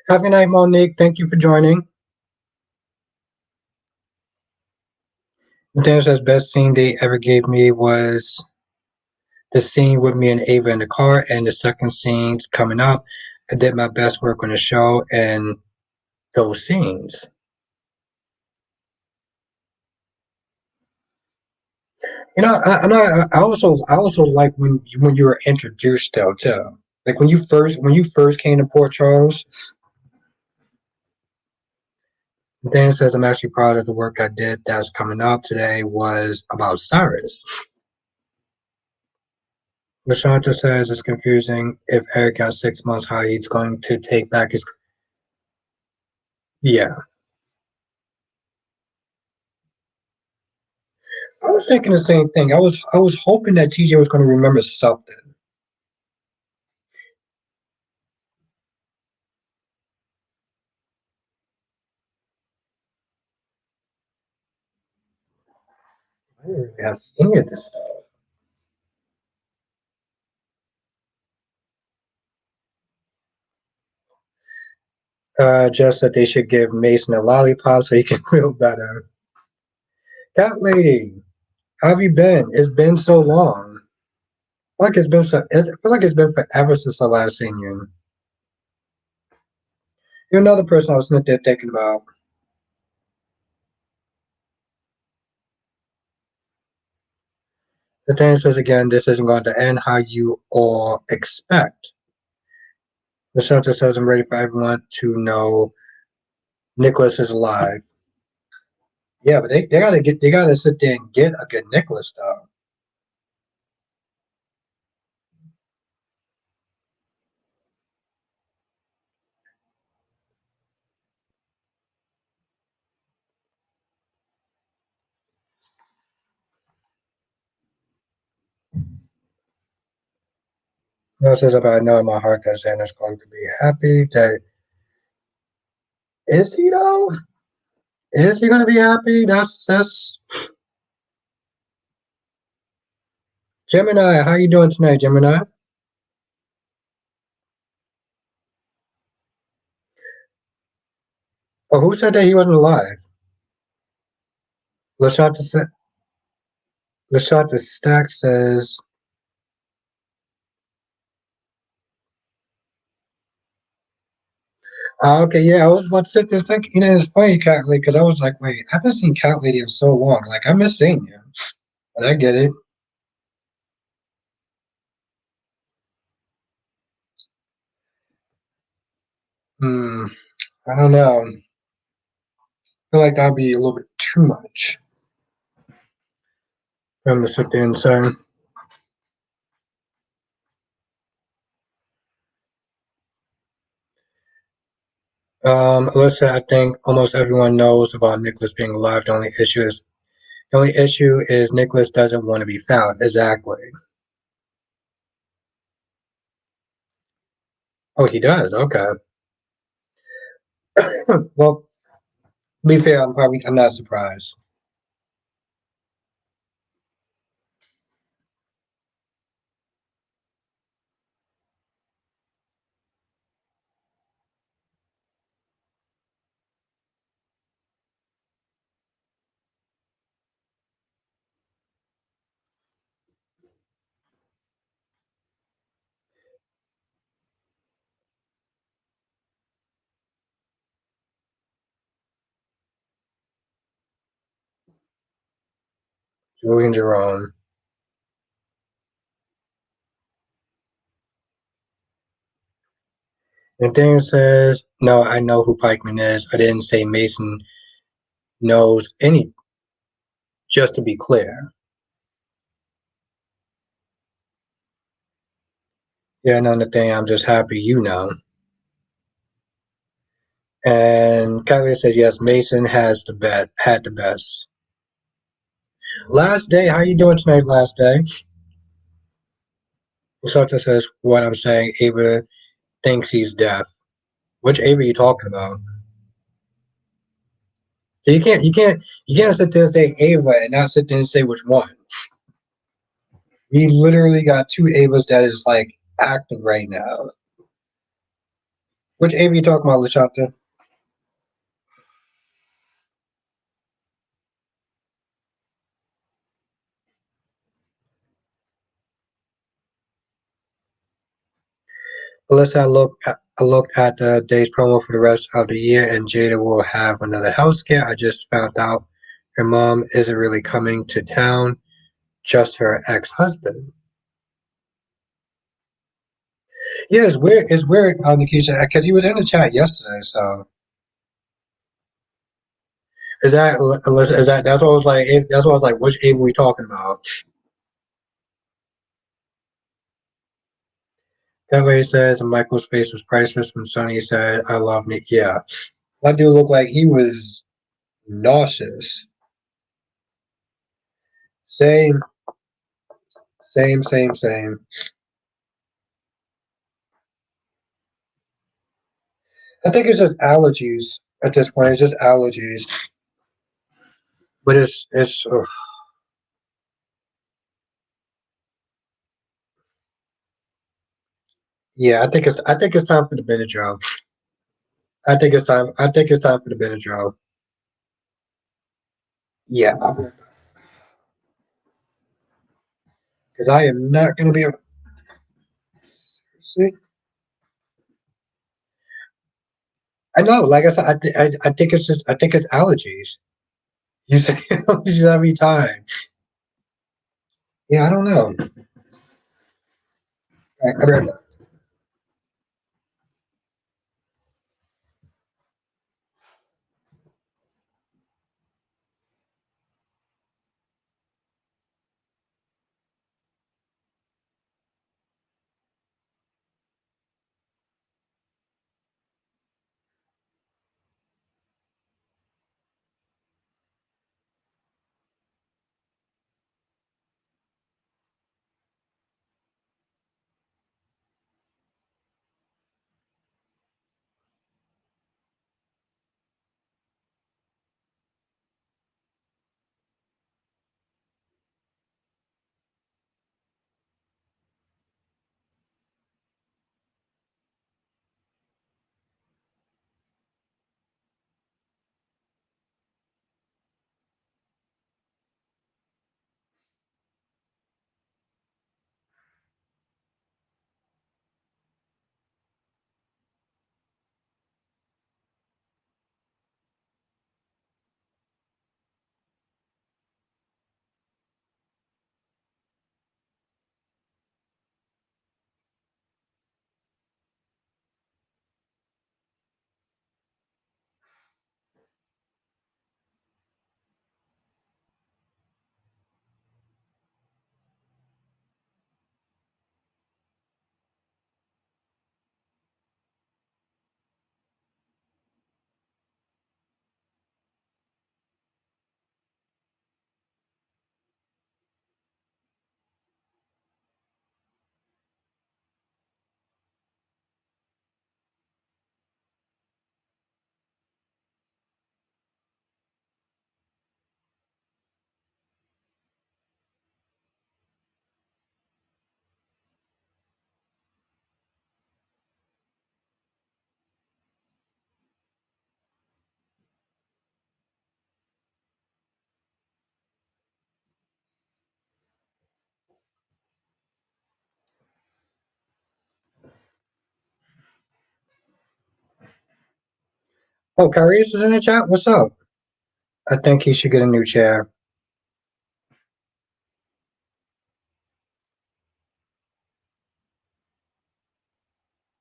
Have a good night, Monique. Thank you for joining. Dan says best scene they ever gave me was the scene with me and Ava in the car, and the second scene's coming up. I did my best work on the show and those scenes. I also like when you were introduced though too. Like when you first came to Port Charles. Dan says I'm actually proud of the work I did. That's coming up today was about Cyrus. Lashanta says it's confusing if Eric got 6 months, how he's going to take back his. Yeah, I was thinking the same thing. I was hoping that TJ was going to remember something. I didn't really have any of this stuff. Just that they should give Mason a lollipop so he can feel better. Cat lady, how have you been? It's been so long. I feel like it's been forever since I last seen you. You're another person I was sitting there thinking about. The thing says again, this isn't going to end how you all expect. The shelter says I'm ready for everyone to know Nicholas is alive. Yeah, but they gotta sit there and get a good Nicholas though. No, it says about I know in my heart that Xander's going to be happy. That is he though? Is he gonna be happy? That's Gemini. How you doing tonight, Gemini? Oh, who said that he wasn't alive? Lashonda said Lashonda Stack says, okay, yeah, I was about to sit there thinking, it's funny, Cat Lady, because I was like, wait, I haven't seen Cat Lady in so long. Like, I miss seeing you. But I get it. Hmm, I don't know. I feel like that'd be a little bit too much for him to sit there and say. Alyssa, I think almost everyone knows about Nicholas being alive. The only issue is Nicholas doesn't want to be found. Exactly. Oh, he does. Okay. Well, to be fair, I'm not surprised. Julian Jerome. And Daniel says, "No, I know who Pikeman is. I didn't say Mason knows any. Just to be clear." Yeah, another thing. I'm just happy you know. And Kylie says, "Yes, Mason has the bet. Had the best." Last day. How you doing tonight? Last day. Sota says, "What I'm saying. Ava thinks he's deaf. Which Ava are you talking about?" So you can't sit there and say Ava and not sit there and say which one. We literally got two Avas that is like active right now. Which AV you talking about, Lashanta? Alyssa, I looked at the day's promo for the rest of the year, and Jada will have another health scare. I just found out her mom isn't really coming to town, just her ex-husband. Yeah, it's weird. It's weird, Nikisha, because he was in the chat yesterday. So is that Alyssa? Is that that's what I was like? That's what I was like. Which Ava we talking about? That way says Michael's face was priceless when Sonny said, "I love Nick." Yeah, that dude looked like he was nauseous. Same, same. I think it's just allergies at this point. It's just allergies, but it's yeah. I think it's time for the Benadryl. I think it's time. I think it's time for the Benadryl. Yeah, because I am not going to be able. See, I know. Like I said, I think it's just. I think it's allergies. You say allergies every time. Yeah, I don't know. I, oh, Carius is in the chat. What's up? I think he should get a new chair.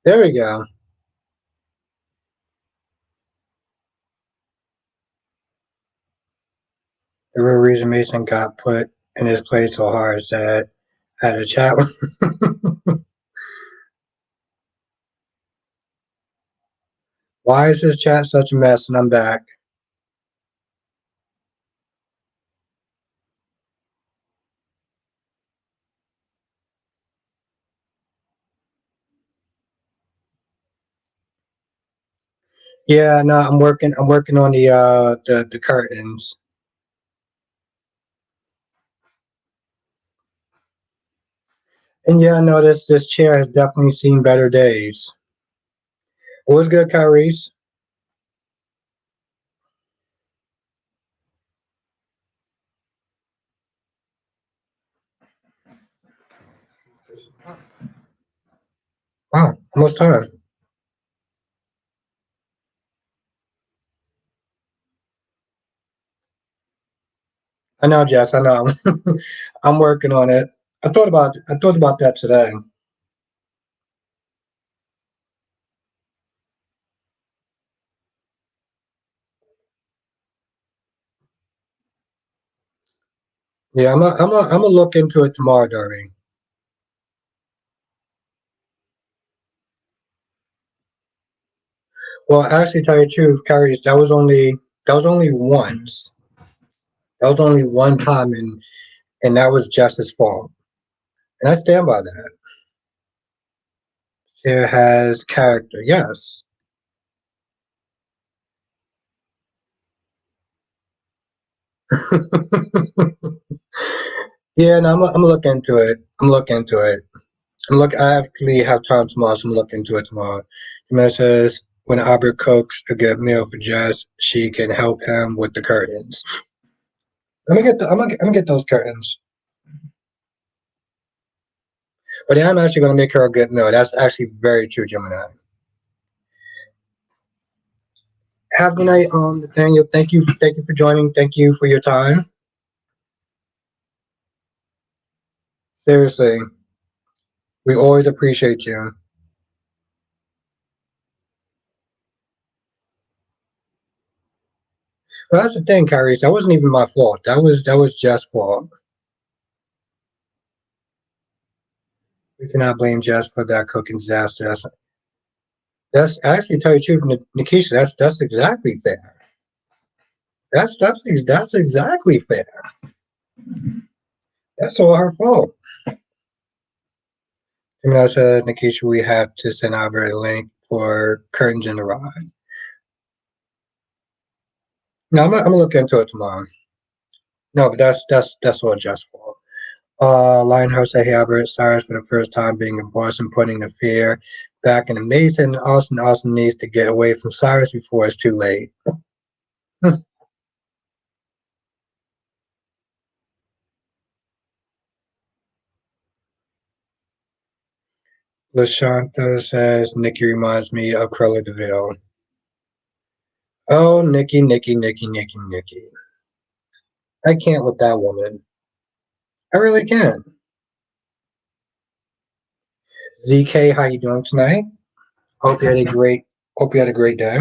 There we go. The real reason Mason got put in his place so hard is that I had a chat with. Why is this chat such a mess? And I'm back. Yeah, no, I'm working. I'm working on the curtains. And yeah, no, this chair has definitely seen better days. What's good, Kyrie's? Wow, almost time. I know, Jess. I know. I'm working on it. I thought about that today. Yeah, I'm gonna look into it tomorrow, Darby. Well, actually, tell you the truth, Kyrie's, that was only once. That was only one time, and that was Jess's fault, and I stand by that. It has character, yes. Yeah, no, I'm gonna look into it. I'm gonna look into it. I actually have time tomorrow, so I'm gonna look into it tomorrow. The man says when Albert cooks a good meal for Jess, she can help him with the curtains. I'm gonna get those curtains. But yeah, I'm actually gonna make her a good meal. That's actually very true, Gemini. Have a good night, Nathaniel. Thank you for joining. Thank you for your time. Seriously, we always appreciate you. But that's the thing, Kyrie. That wasn't even my fault. That was Jess' fault. We cannot blame Jess for that cooking disaster. That's actually tell you the truth, Nikisha. That's exactly fair. That's exactly fair. That's all her fault. I mean, I said, Nikisha, we have to send Albert a link for curtains in the ride. No, I'm gonna look into it tomorrow. No, but that's all Jess' fault. Lionheart said, "Hey Albert, Cyrus for the first time being in Boston, putting the fear back in the Mason. Austin. Austin needs to get away from Cyrus before it's too late." Lashanta says, "Nikki reminds me of Cruella Deville." Oh, Nikki, Nikki, Nikki, Nikki, Nikki. I can't with that woman. I really can't. ZK, how you doing tonight? Hope you had a great hope you had a great day.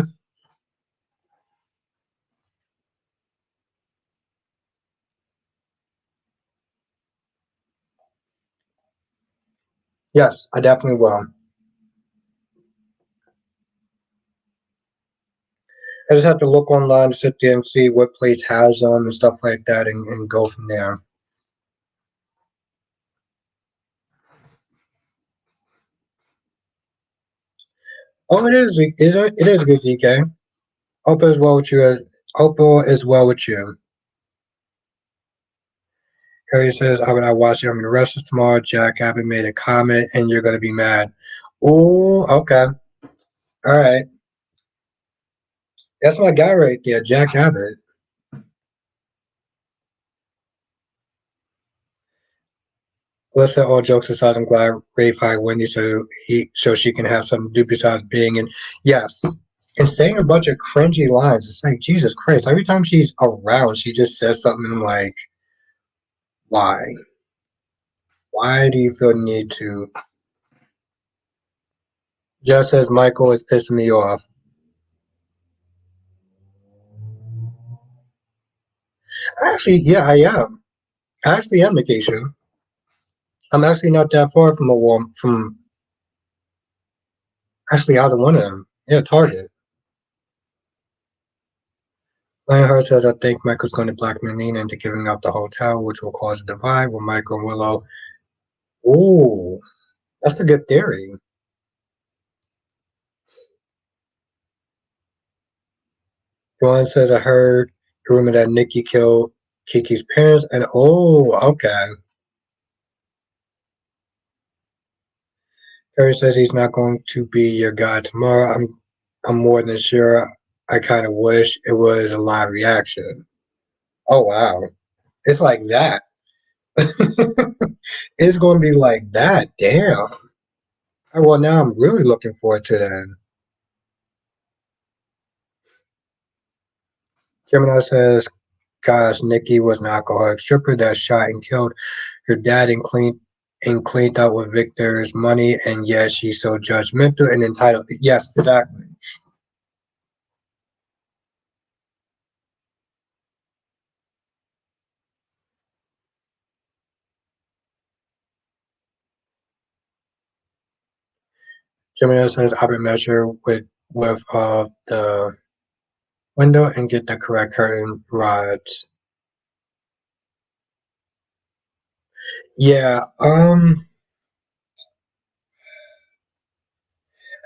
Yes, I definitely will. I just have to look online to sit there and see what place has them and stuff like that and go from there. Oh, it is good, ZK. Hope it is well with you. Hope all is well with you. Harry says, "I will not watch it. I'm gonna rest this tomorrow." Jack Abbott made a comment, and you're gonna be mad. Oh, okay, all right. That's my guy right there, Jack Abbott. Let's say all jokes aside, I'm glad Rafe hired Wendy so she can have some do besides being in. Yes, and saying a bunch of cringy lines. It's like Jesus Christ. Every time she's around, she just says something. And I'm like, why? Why do you feel the need to? Just as Michael is pissing me off. Actually, yeah, I am. I actually am vacation. I'm actually not that far from a warm from actually either one of them. Yeah, Target. Lionheart says, I think Michael's going to blackmail Nina into giving up the hotel, which will cause a divide with Michael and Willow. Ooh, that's a good theory. Joanne says, I heard the rumor that Nikki killed Kiki's parents, and okay. Terry says he's not going to be your guy tomorrow. I'm more than sure. I kind of wish it was a live reaction. Oh wow, it's like that. It's going to be like that. Damn. Well, now I'm really looking forward to that. Gemini says, "Gosh, Nikki was an alcoholic stripper that shot and killed her dad and cleaned out with Victor's money, and yet she's so judgmental and entitled." Yes, exactly. Gemini says, "I would measure with the window and get the correct curtain rods." Yeah.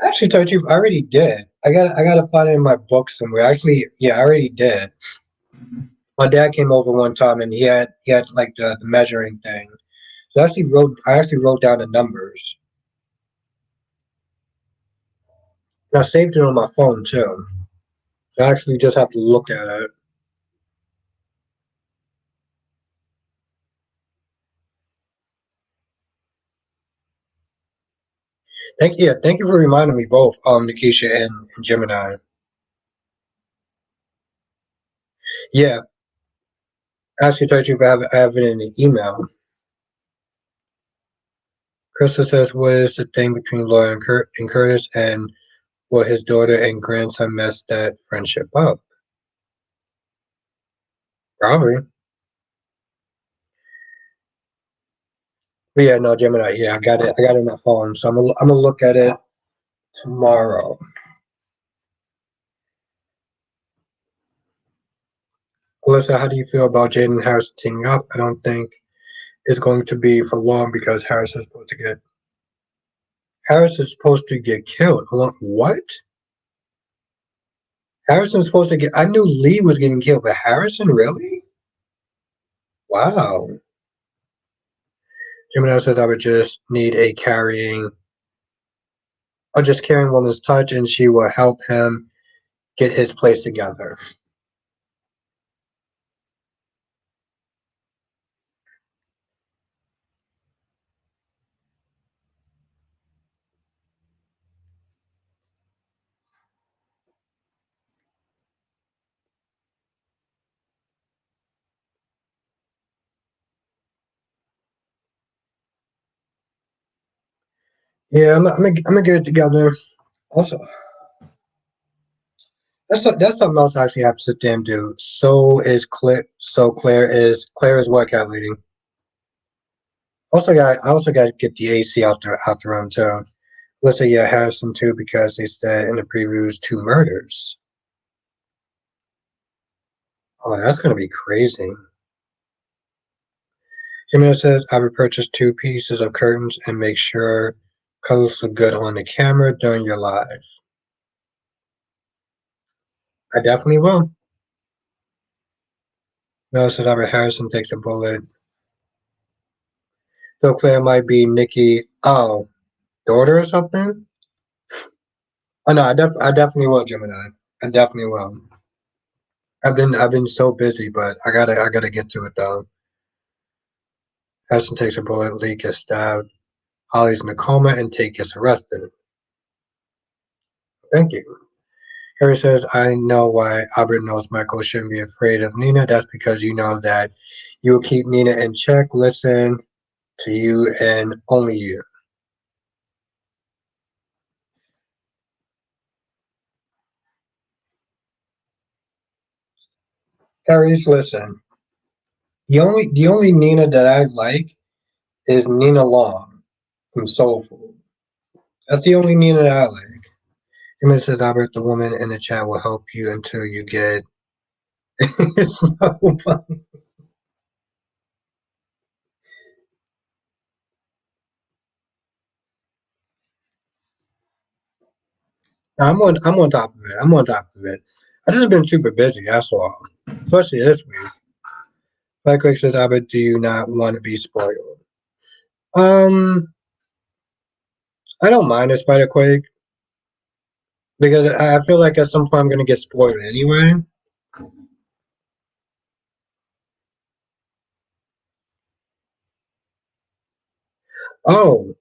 Actually, told you I already did. I gotta find it in my book somewhere. Actually, yeah, I already did. My dad came over one time and he had like the measuring thing. So I actually wrote down the numbers. And I saved it on my phone too. So I actually just have to look at it. Thank you for reminding me both, Nikisha and Gemini. Yeah, I actually told you if I have it in an email. Crystal says, "What is the thing between Laura and Curtis, and will his daughter and grandson mess that friendship up?" Probably. But yeah, no, Gemini. Yeah, I got it. I got it on my phone, so I'm gonna look at it tomorrow. Alyssa, how do you feel about Jaden Harris teaming up? I don't think it's going to be for long because Harris is supposed to get killed. What? Harrison's supposed to get. I knew Lee was getting killed, but Harrison really? Wow. Gemini says I would just need a carrying, or just carrying woman's touch, and she will help him get his place together. Yeah, I'm gonna get it together. Also, that's something else I actually have to sit there and do. So is Claire. So Claire is what cat lady. I also got to get the AC out the room too. Let's say yeah, Harrison too because they said in the previews two murders. Oh, that's gonna be crazy. Jamil says I would purchase two pieces of curtains and make sure colors look good on the camera during your live. I definitely will. Mel says Albert Harrison takes a bullet. So Claire might be Nikki. Oh, daughter or something? Oh no, I definitely will, Gemini. I definitely will. I've been so busy, but I gotta get to it though. Harrison takes a bullet, Lee gets stabbed, Holly's in a coma, and Tate gets arrested. Thank you. Harry says, I know why Albert knows Michael shouldn't be afraid of Nina. That's because you know that you will keep Nina in check, listen to you, and only you. Harry's listen. The only Nina that I like is Nina Long from Soul Food. That's the only Nina that I like. Him says Albert, the woman in the chat will help you until you get it's so funny. I'm on top of it. I'm on top of it. I just been super busy, that's all. Especially this week. Like Quick says, Albert, do you not want to be spoiled? Um, I don't mind a Spider Quake. because I feel like at some point I'm gonna get spoiled anyway. Oh,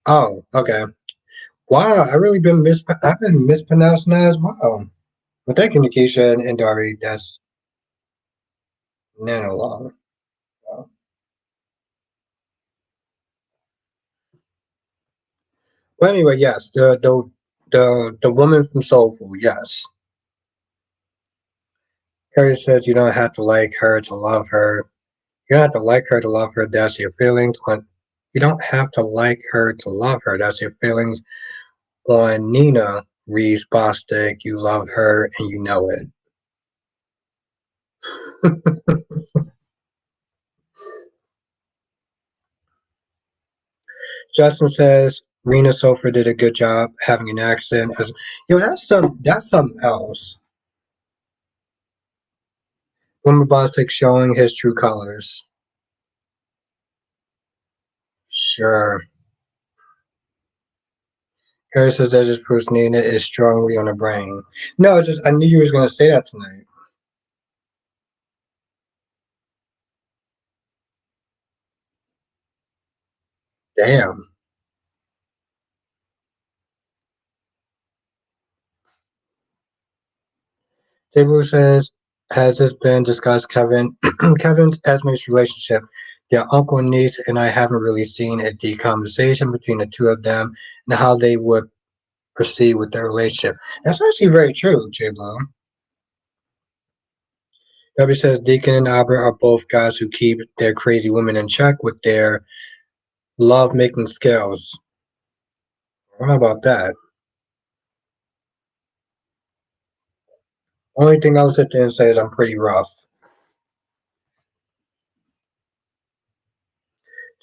oh, okay. Wow, I've been mispronouncing that as well. Well, thank you, Nikisha and Dari. That's Nanolong. Wow. Well, anyway, yes, the woman from Soul Food, yes. Carrie says you don't have to like her to love her. You don't have to like her to love her. That's your feelings. You don't have to like her to love her. That's your feelings. On Nina Reeves Bostic, you love her and you know it. Justin says Rena Sofer did a good job having an accent. As that's something else. Woman Bostic showing his true colors. Sure. Harry says that just proves Nina is strongly on the brain. No, just I knew you was gonna say that tonight. Damn. J Blue says, has this been discussed, Kevin? Kevin's Esme's relationship. Their uncle and niece and I haven't really seen a deep conversation between the two of them and how they would proceed with their relationship. That's actually very true, J Blue. Debbie says Deacon and Albert are both guys who keep their crazy women in check with their love making skills. How about that? Only thing I'll sit there and say is I'm pretty rough.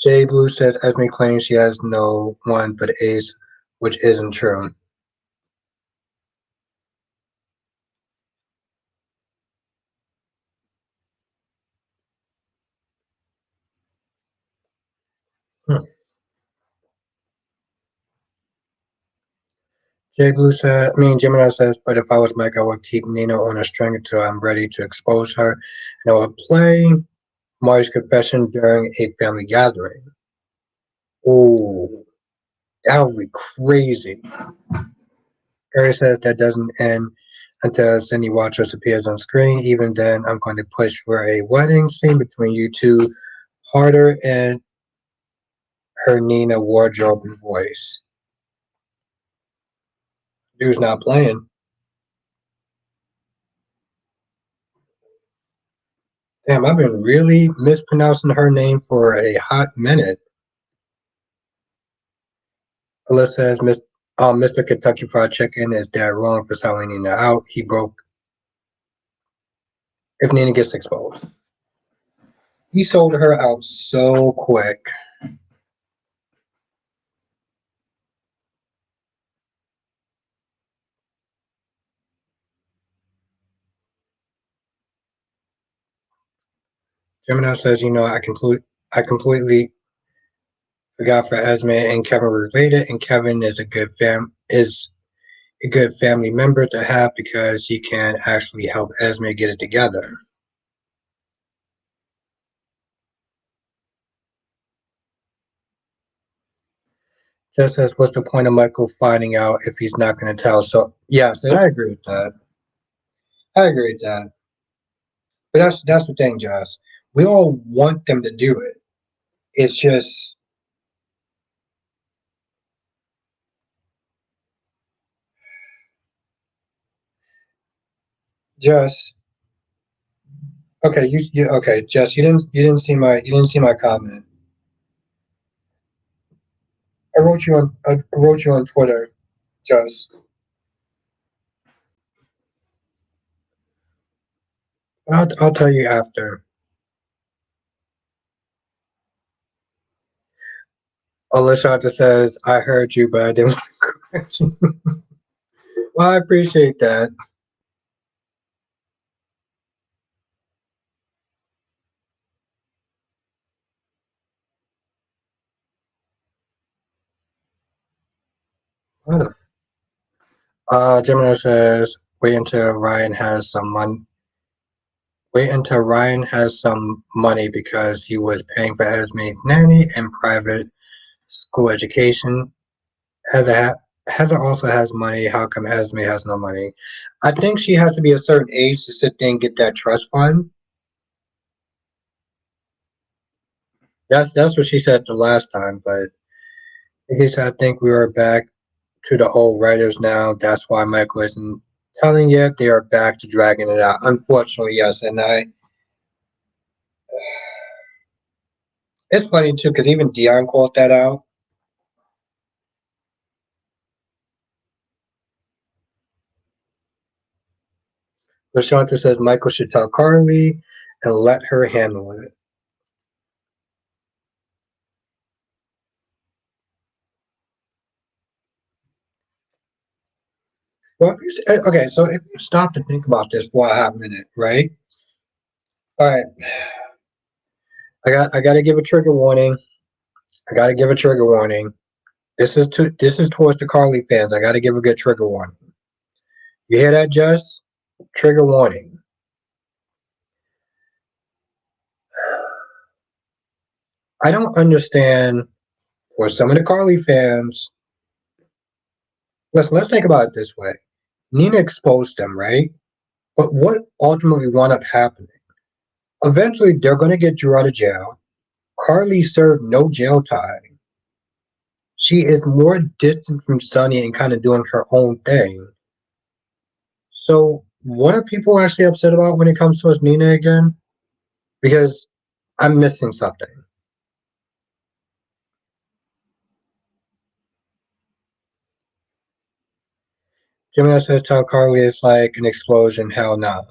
Jay Blue says Esme claims she has no one but Ace, which isn't true. Hmm. Jay Blue said, Gemini says, but if I was Mike, I would keep Nina on a string until I'm ready to expose her. And I would play Marty's confession during a family gathering. Ooh, that would be crazy. Harry says that doesn't end until Cindy Watros appears on screen. Even then, I'm going to push for a wedding scene between you two harder and her Nina wardrobe and voice. Dude's not playing. Damn, I've been really mispronouncing her name for a hot minute. Alyssa says, Mr. Kentucky Fried Chicken is dead wrong for selling Nina out. He broke if Nina gets exposed. He sold her out so quick. Gemini says, I completely forgot for Esme and Kevin were related, and Kevin is a good family member to have because he can actually help Esme get it together. Just says, what's the point of Michael finding out if he's not going to tell? So, yes, and I agree with that. I agree with that. But that's the thing, Josh. We all want them to do it. It's just okay. You okay, Jess? You didn't see my comment. I wrote you on Twitter, Jess. I'll tell you after. Alishanta says, "I heard you, but I didn't." Well, I appreciate that. What the Gemini says, wait until Ryan has some money. Wait until Ryan has some money because he was paying for Esme's nanny and private school education. Heather also has money. How come Esme has no money? I think she has to be a certain age to sit there and get that trust fund. That's what she said the last time, but I guess I think we are back to the old writers now. That's why Michael isn't telling yet. They are back to dragging it out. Unfortunately, yes. And it's funny too because even Dion called that out. LaShanta says Michael should tell Carly and let her handle it. Well, okay, so if you stop to think about this for a half minute, right? All right, I got to give a trigger warning. I got to give a trigger warning. This is towards the Carly fans. I got to give a good trigger warning. You hear that, Jess? Trigger warning. I don't understand for some of the Carly fans. Let's think about it this way. Nina exposed them, right? But what ultimately wound up happening? Eventually, they're going to get Drew out of jail. Carly served no jail time. She is more distant from Sonny and kind of doing her own thing. So, what are people actually upset about when it comes to us, Nina, again? Because I'm missing something. Gemini says, tell Carly it's like an explosion. Hell no.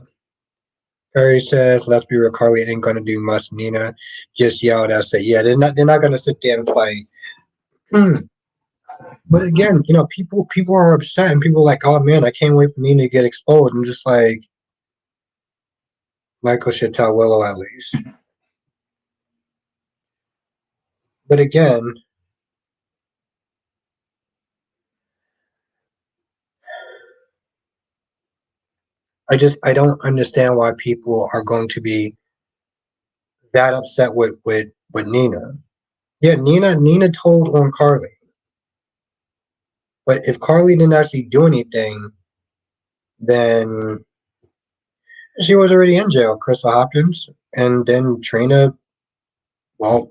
Perry says, let's be real, Carly ain't gonna do much. Nina just yelled at say, yeah, they're not gonna sit there and fight. Hmm. But again, people are upset and people are like, oh man, I can't wait for Nina to get exposed. I'm just like, Michael should tell Willow at least. But again, I don't understand why people are going to be that upset with Nina. Yeah, Nina told on Carly. But if Carly didn't actually do anything, then she was already in jail, Crystal Hopkins. And then Trina, well,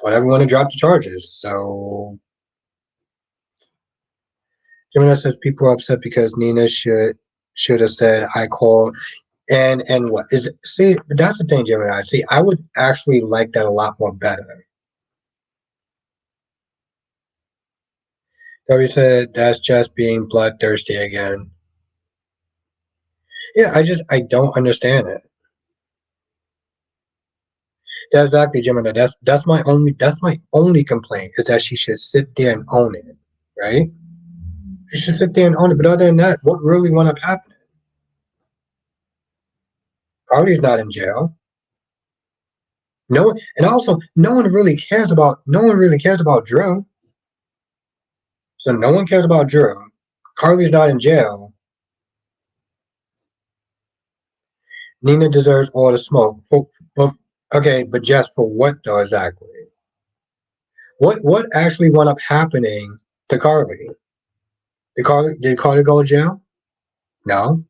told everyone to drop the charges. So Gemini says people are upset because Nina should have said I called and what is it? See, that's the thing, Gemini. See, I would actually like that a lot more better. Debbie said that's just being bloodthirsty again. Yeah, I don't understand it. That's exactly, Gemini. That's my only complaint is that she should sit there and own it, right? She should sit there and own it. But other than that, what really wound up happening? Carly's not in jail. No one, and also no one really cares about Drew. So no one cares about Drew. Carly's not in jail. Nina deserves all the smoke. Okay, but just for what though exactly? What actually wound up happening to Carly? Did Carly go to jail? No.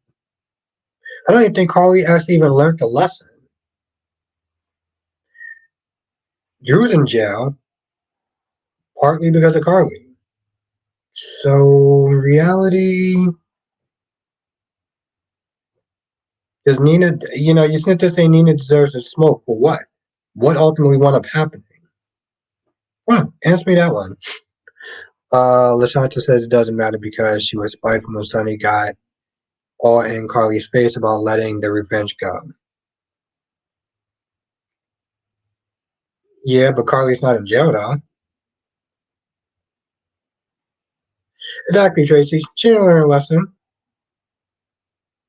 I don't even think Carly actually even learned the lesson. Drew's in jail partly because of Carly. So in reality, does Nina? You sit there saying Nina deserves the smoke for what? What ultimately wound up happening? Come on, answer me that one. Lashanta says it doesn't matter because she was spiteful when Sonny got all in Carly's face about letting the revenge go. Yeah, but Carly's not in jail though. Exactly, Tracy. She didn't learn a lesson.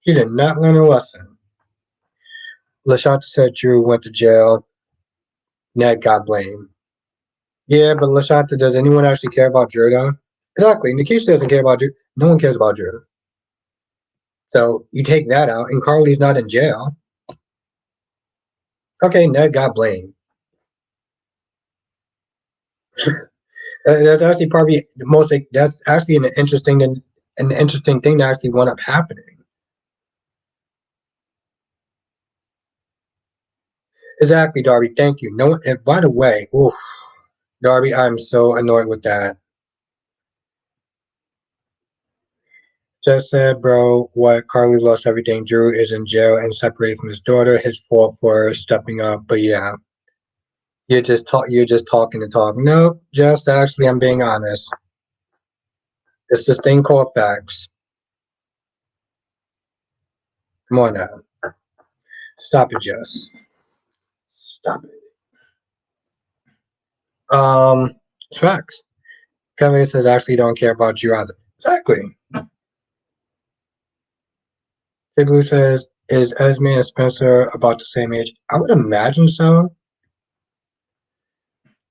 She did not learn a lesson. Lashanta said Drew went to jail. Ned got blamed. Yeah, but Lashanta, does anyone actually care about Drew though? Exactly. Nikisha doesn't care about Drew. No one cares about Drew. So you take that out, and Carly's not in jail. Okay, Ned got blamed. That's actually probably the most. That's actually an interesting thing to actually wind up happening. Exactly, Darby. Thank you. No, and by the way, oof, Darby, I'm so annoyed with that. Just said, bro, what? Carly lost everything. Drew is in jail and separated from his daughter. His fault for stepping up. But yeah, you're just talk. You're just talking to talk. No, just actually, I'm being honest. It's this thing called facts. Come on now, stop it, Jess. Stop it. Um, it's facts. Kevin says actually don't care about you either. Exactly. Big Blue says, is Esme and Spencer about the same age? I would imagine so.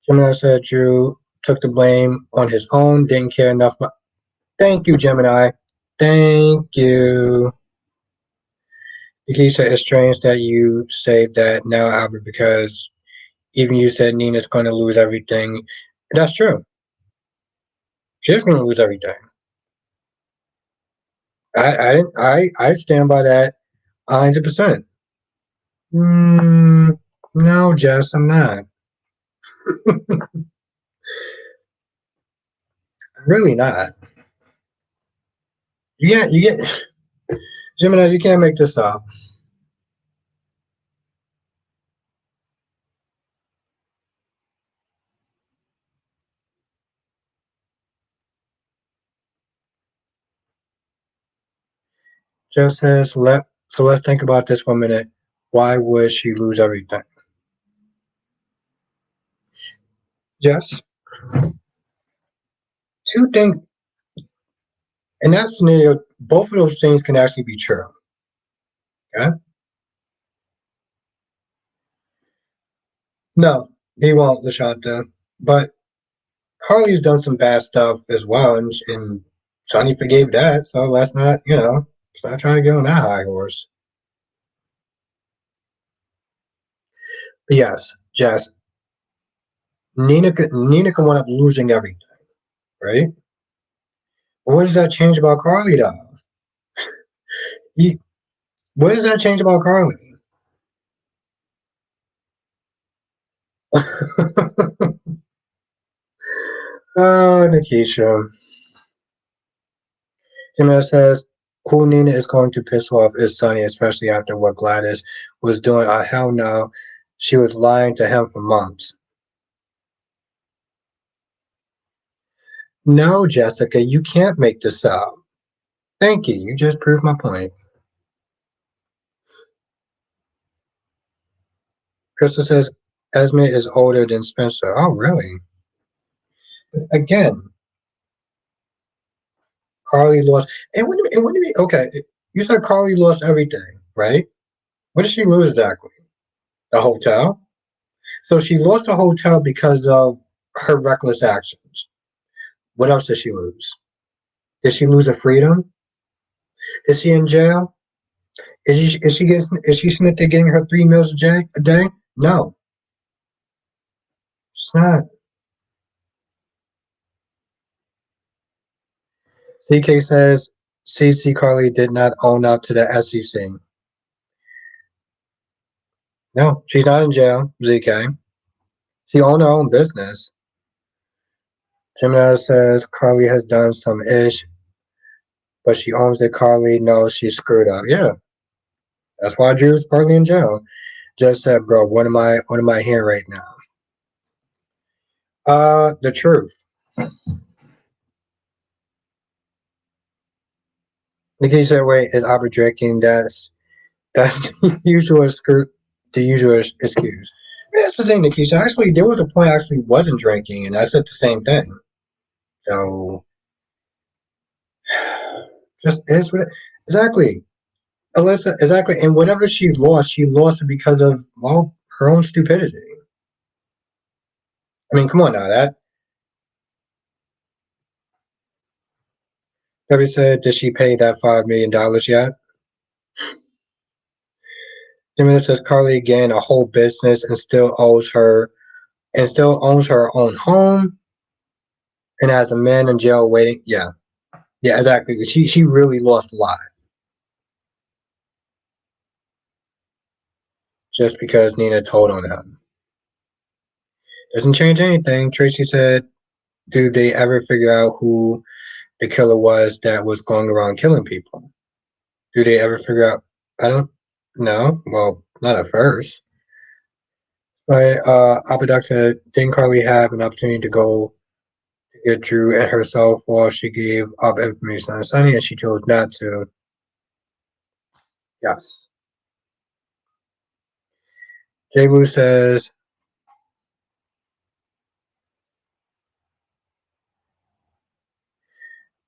Gemini said Drew took the blame on his own, didn't care enough. But thank you, Gemini. Thank you. Nikki said it's strange that you say that now, Albert, because even you said Nina's going to lose everything. That's true. She's going to lose everything. I stand by that 100%. No, Jess, I'm not. Really not. You get, Gemini, you can't make this up. Just says, let's think about this for a minute. Why would she lose everything? Yes, two things in that scenario. Both of those things can actually be true. Okay, no, he won't, Lashanta. But Harley's done some bad stuff as well, and Sonny forgave that. So let's not, let's not try to get on that high horse. But yes, Jess, Nina can wind up losing everything, right? But what does that change about Carly, though? He, what does that change about Carly? Oh, Nikisha. Jimenez says, who Nina is going to piss off is Sonny, especially after what Gladys was doing. Hell no. She was lying to him for months. No, Jessica, you can't make this up. Thank you. You just proved my point. Crystal says, Esme is older than Spencer. Oh, really? Again, Carly lost. And when did okay, you said Carly lost everything, right? What did she lose exactly? The hotel? So she lost the hotel because of her reckless actions. What else did she lose? Did she lose her freedom? Is she in jail? Is she sitting there getting her 3 meals a day? No, she's not. CK says CC Carly did not own up to the SEC. No, she's not in jail. ZK. She owned her own business. Gemini says Carly has done some ish, but she owns it. Carly knows she screwed up. Yeah, that's why Drew's partly in jail. Just said, bro, what am I hearing right now? The truth. Nikki said, wait, is Albert drinking? That's the usual excuse. That's the thing, Nikisha. Actually, there was a point I actually wasn't drinking, and I said the same thing. So, just is what exactly, Alyssa. Exactly, and whatever she lost it because of her own stupidity. I mean, come on now, that Debbie said, did she pay that $5 million yet? Jimmy says Carly gained a whole business and still owns her own home and has a man in jail waiting. Yeah. Yeah, exactly. She really lost a lot just because Nina told on him. Doesn't change anything. Tracy said, do they ever figure out who the killer was that was going around killing people? Do they ever figure out? I don't know. Well, not at first. But Apodax said, didn't Carly have an opportunity to go to get Drew and herself while she gave up information on Sunny and she chose not to? Yes. Jay Blue says,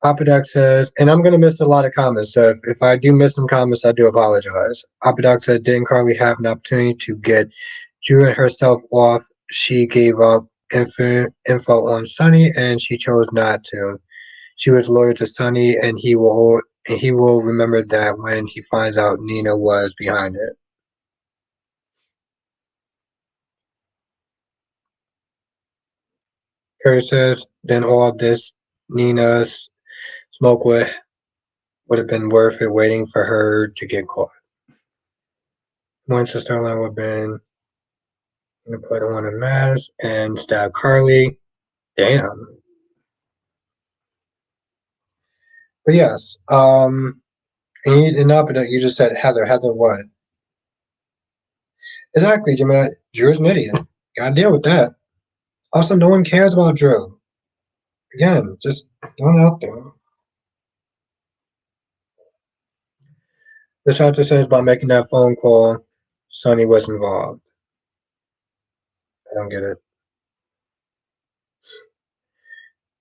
Apodax says, and I'm going to miss a lot of comments, so if I do miss some comments, I do apologize. Apodax said, didn't Carly have an opportunity to get Drew and herself off? She gave up info on Sunny and she chose not to. She was loyal to Sonny, and he will remember that when he finds out Nina was behind it. Harry says, then all this Nina's smoke would have been worth it waiting for her to get caught. Once the storyline would have been gonna put on a mask and stab Carly. Damn. But yes, and up you just said Heather. Heather what? Exactly, Jimmy. Drew's an idiot. Gotta deal with that. Also, no one cares about Drew. Again, just don't out there. The chapter says by making that phone call, Sonny was involved. I don't get it.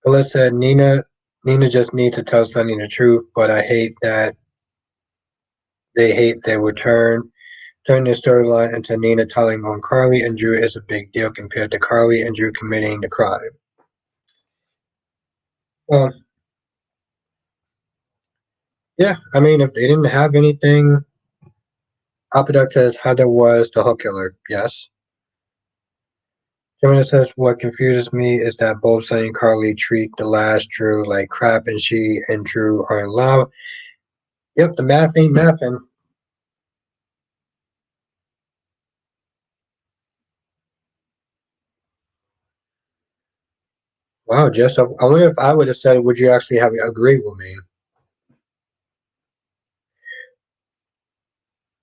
Phyllis said Nina just needs to tell Sonny the truth, but I hate that they would turn the storyline into Nina telling on Carly and Drew is a big deal compared to Carly and Drew committing the crime. Well, yeah, I mean if they didn't have anything, Apodax says Heather was the hook killer. Yes. Gemini says what confuses me is that both Sonny and Carly treat the last Drew like crap and she and Drew are in love. Yep, the math ain't mathing. Wow, Jess, I wonder if I would have said, would you actually have agreed with me?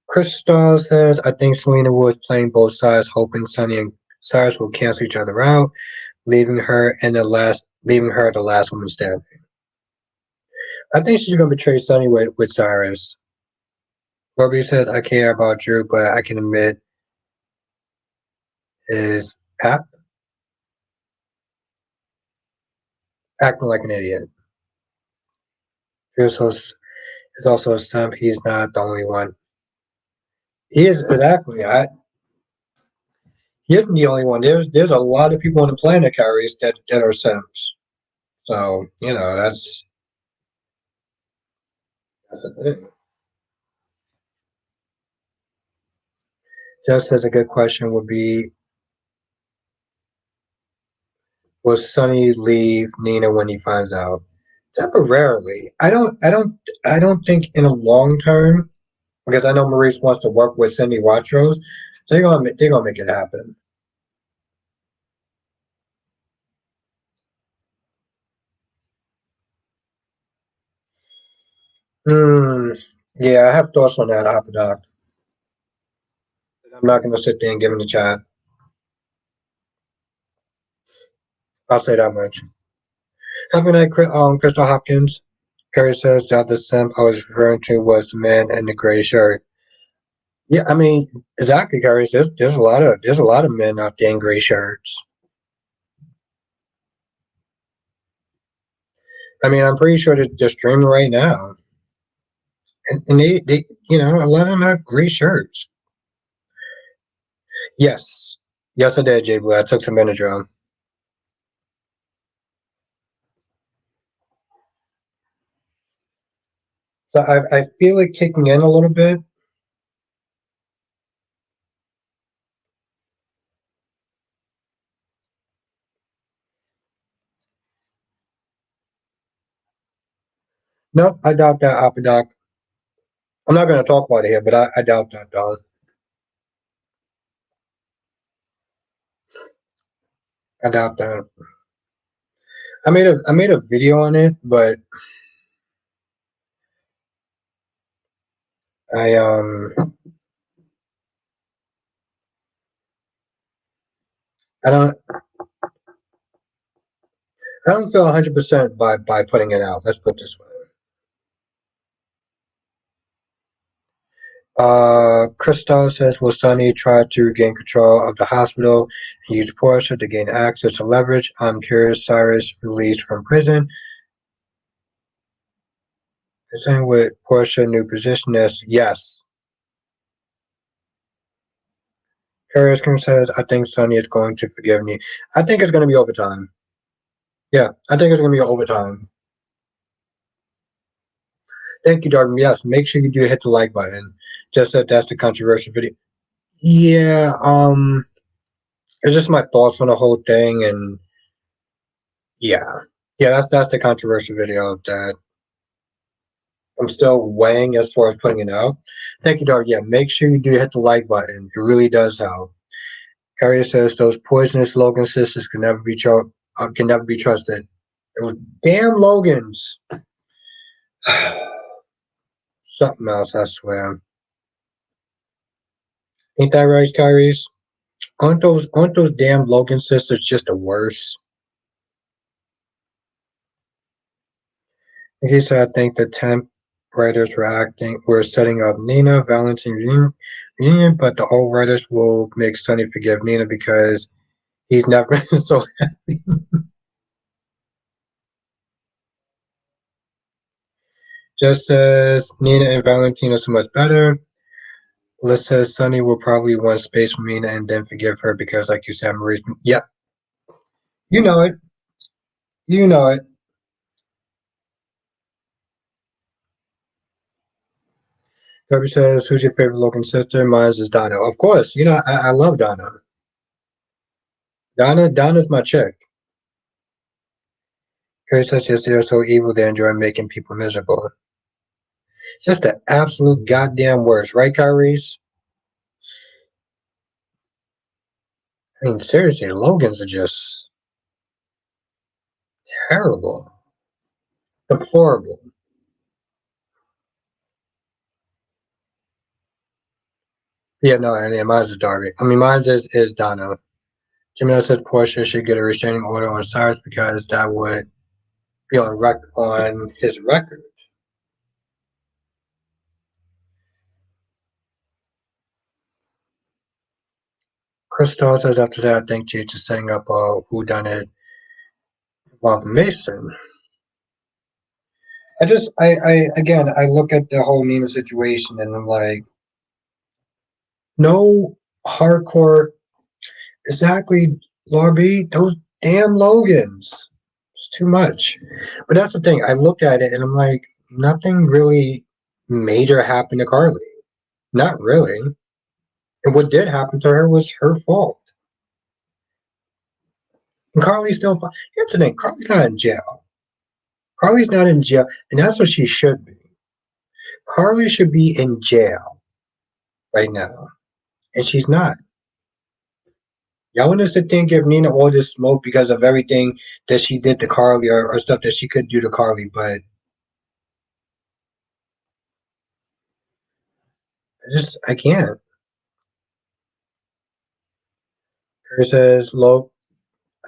Crystal says, I think Selena was playing both sides, hoping Sonny and Cyrus will cancel each other out, leaving her the last woman standing. I think she's gonna betray Sonny with Cyrus. Robbie says, I care about Drew, but I can admit is acting like an idiot. Drew is also a simp. He's not the only one. He is exactly. He isn't the only one. There's a lot of people on the planet carries that are simps. So that's the thing. Just as a good question would be, will Sonny leave Nina when he finds out? Temporarily. I don't think in a long term because I know Maurice wants to work with Cindy Watros. They're gonna make it happen. Hmm. Yeah, I have thoughts on that, Apodoc. I'm not gonna sit there and give him the chat. I'll say that much. Have a night, Crystal Hopkins. Harry says that the simp I was referring to was the man in the gray shirt. Yeah, I mean, exactly, Gary. There's a lot of men out there in gray shirts. I mean, I'm pretty sure they're streaming right now, and they a lot of them have gray shirts. Yes, yes, I did, Jay Blue. I took some Benadryl. So I feel it kicking in a little bit. Nope, I doubt that, Apodoc. I'm not going to talk about it here, but I doubt that, dog. I doubt that. I made a video on it, but I I don't I don't feel 100% by putting it out. Let's put it this way. Crystal says, will Sonny try to regain control of the hospital and use Portia to gain access to leverage? I'm curious. Cyrus released from prison. Is saying with Portia new position as yes. Harry says, I think Sonny is going to forgive me. I think it's going to be overtime. Yeah, I think it's going to be overtime. Thank you, Darby. Yes, make sure you do hit the like button. Just that that's the controversial video. Yeah, it's just my thoughts on the whole thing, and yeah, yeah, that's the controversial video that I'm still weighing as far as putting it out. Thank you, Darby. Yeah, make sure you do hit the like button. It really does help. Carrier says those poisonous Logan sisters can never be trusted. It was damn Logans. Something else, I swear. Ain't that right, Kyrie's? Aren't those damn Logan sisters just the worst? He said, I think the temp writers were setting up Nina Valentine reunion, but the old writers will make Sonny forgive Nina because he's never been so happy. Just says Nina and Valentine are so much better. Liz says Sonny will probably want space from Nina and then forgive her because, like you said, Marie's. Yep, you know it. You know it. Kirby says, who's your favorite Logan sister? Mine is Donna. Of course, I love Donna. Donna's my chick. Kirby says, yes, they're so evil they enjoy making people miserable. Just the absolute goddamn worst, right, Kyrie's? I mean, seriously, the Logans are just terrible. Deplorable. Yeah, no, and mine's is Darby. I mean, mine's is Donna. Jimmy says Portia should get a restraining order on Cyrus because that would be on his record. Crystal says after that, I think she's just setting up a whodunit involving Mason. I look at the whole Nina situation and I'm like, no hardcore, exactly, Larby, those damn Logans. It's too much. But that's the thing. I look at it and I'm like, nothing really major happened to Carly. Not really. And what did happen to her was her fault. And Carly's still fine. Here's the thing. Carly's not in jail. Carly's not in jail, and that's what she should be. Carly should be in jail right now, and she's not. Y'all want us to think give Nina all this smoke because of everything that she did to Carly or stuff that she could do to Carly, but I can't. Her says,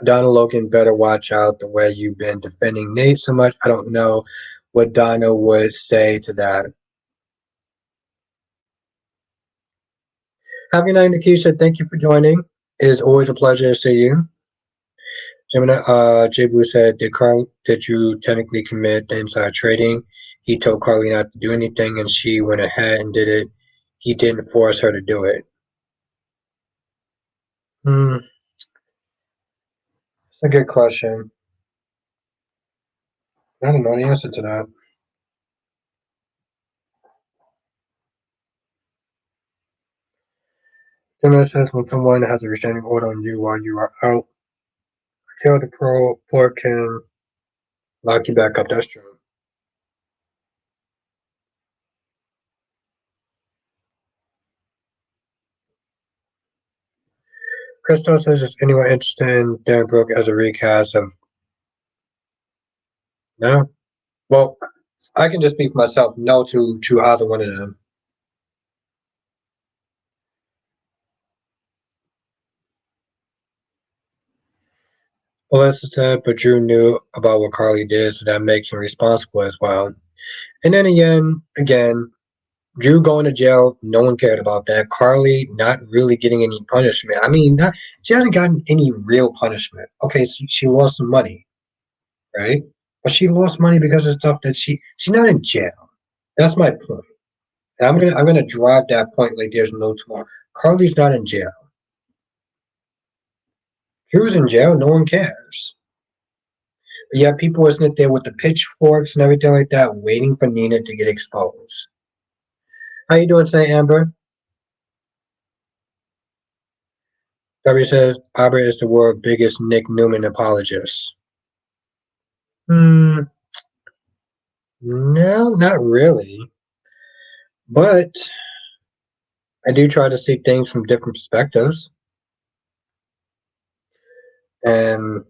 Donna Logan better watch out the way you've been defending Nate so much. I don't know what Donna would say to that. Happy night, Nikisha. Thank you for joining. It is always a pleasure to see you. Gemini, Jay Blue said, did you technically commit the inside trading? He told Carly not to do anything and she went ahead and did it. He didn't force her to do it. Hmm, that's a good question. I don't know the answer to that. Gemini says when someone has a restraining order on you while you are out, kill the poor can lock you back up. That's true. Crystal says, is anyone interested in Darren Brooke as a recast of no? Well, I can just speak for myself. No to either one of them. Melissa said, but Drew knew about what Carly did, so that makes him responsible as well. And then again, Drew going to jail, no one cared about that. Carly not really getting any punishment. I mean, she hasn't gotten any real punishment. Okay, so she lost some money, right? But she lost money because of stuff that she's not in jail. That's my point. And I'm gonna drive that point like there's no tomorrow. Carly's not in jail. Drew's in jail. No one cares. But you have people sitting there with the pitchforks and everything like that, waiting for Nina to get exposed. How you doing today, Amber? W says Amber is the world's biggest Nick Newman apologist. Hmm. No, not really. But I do try to see things from different perspectives. And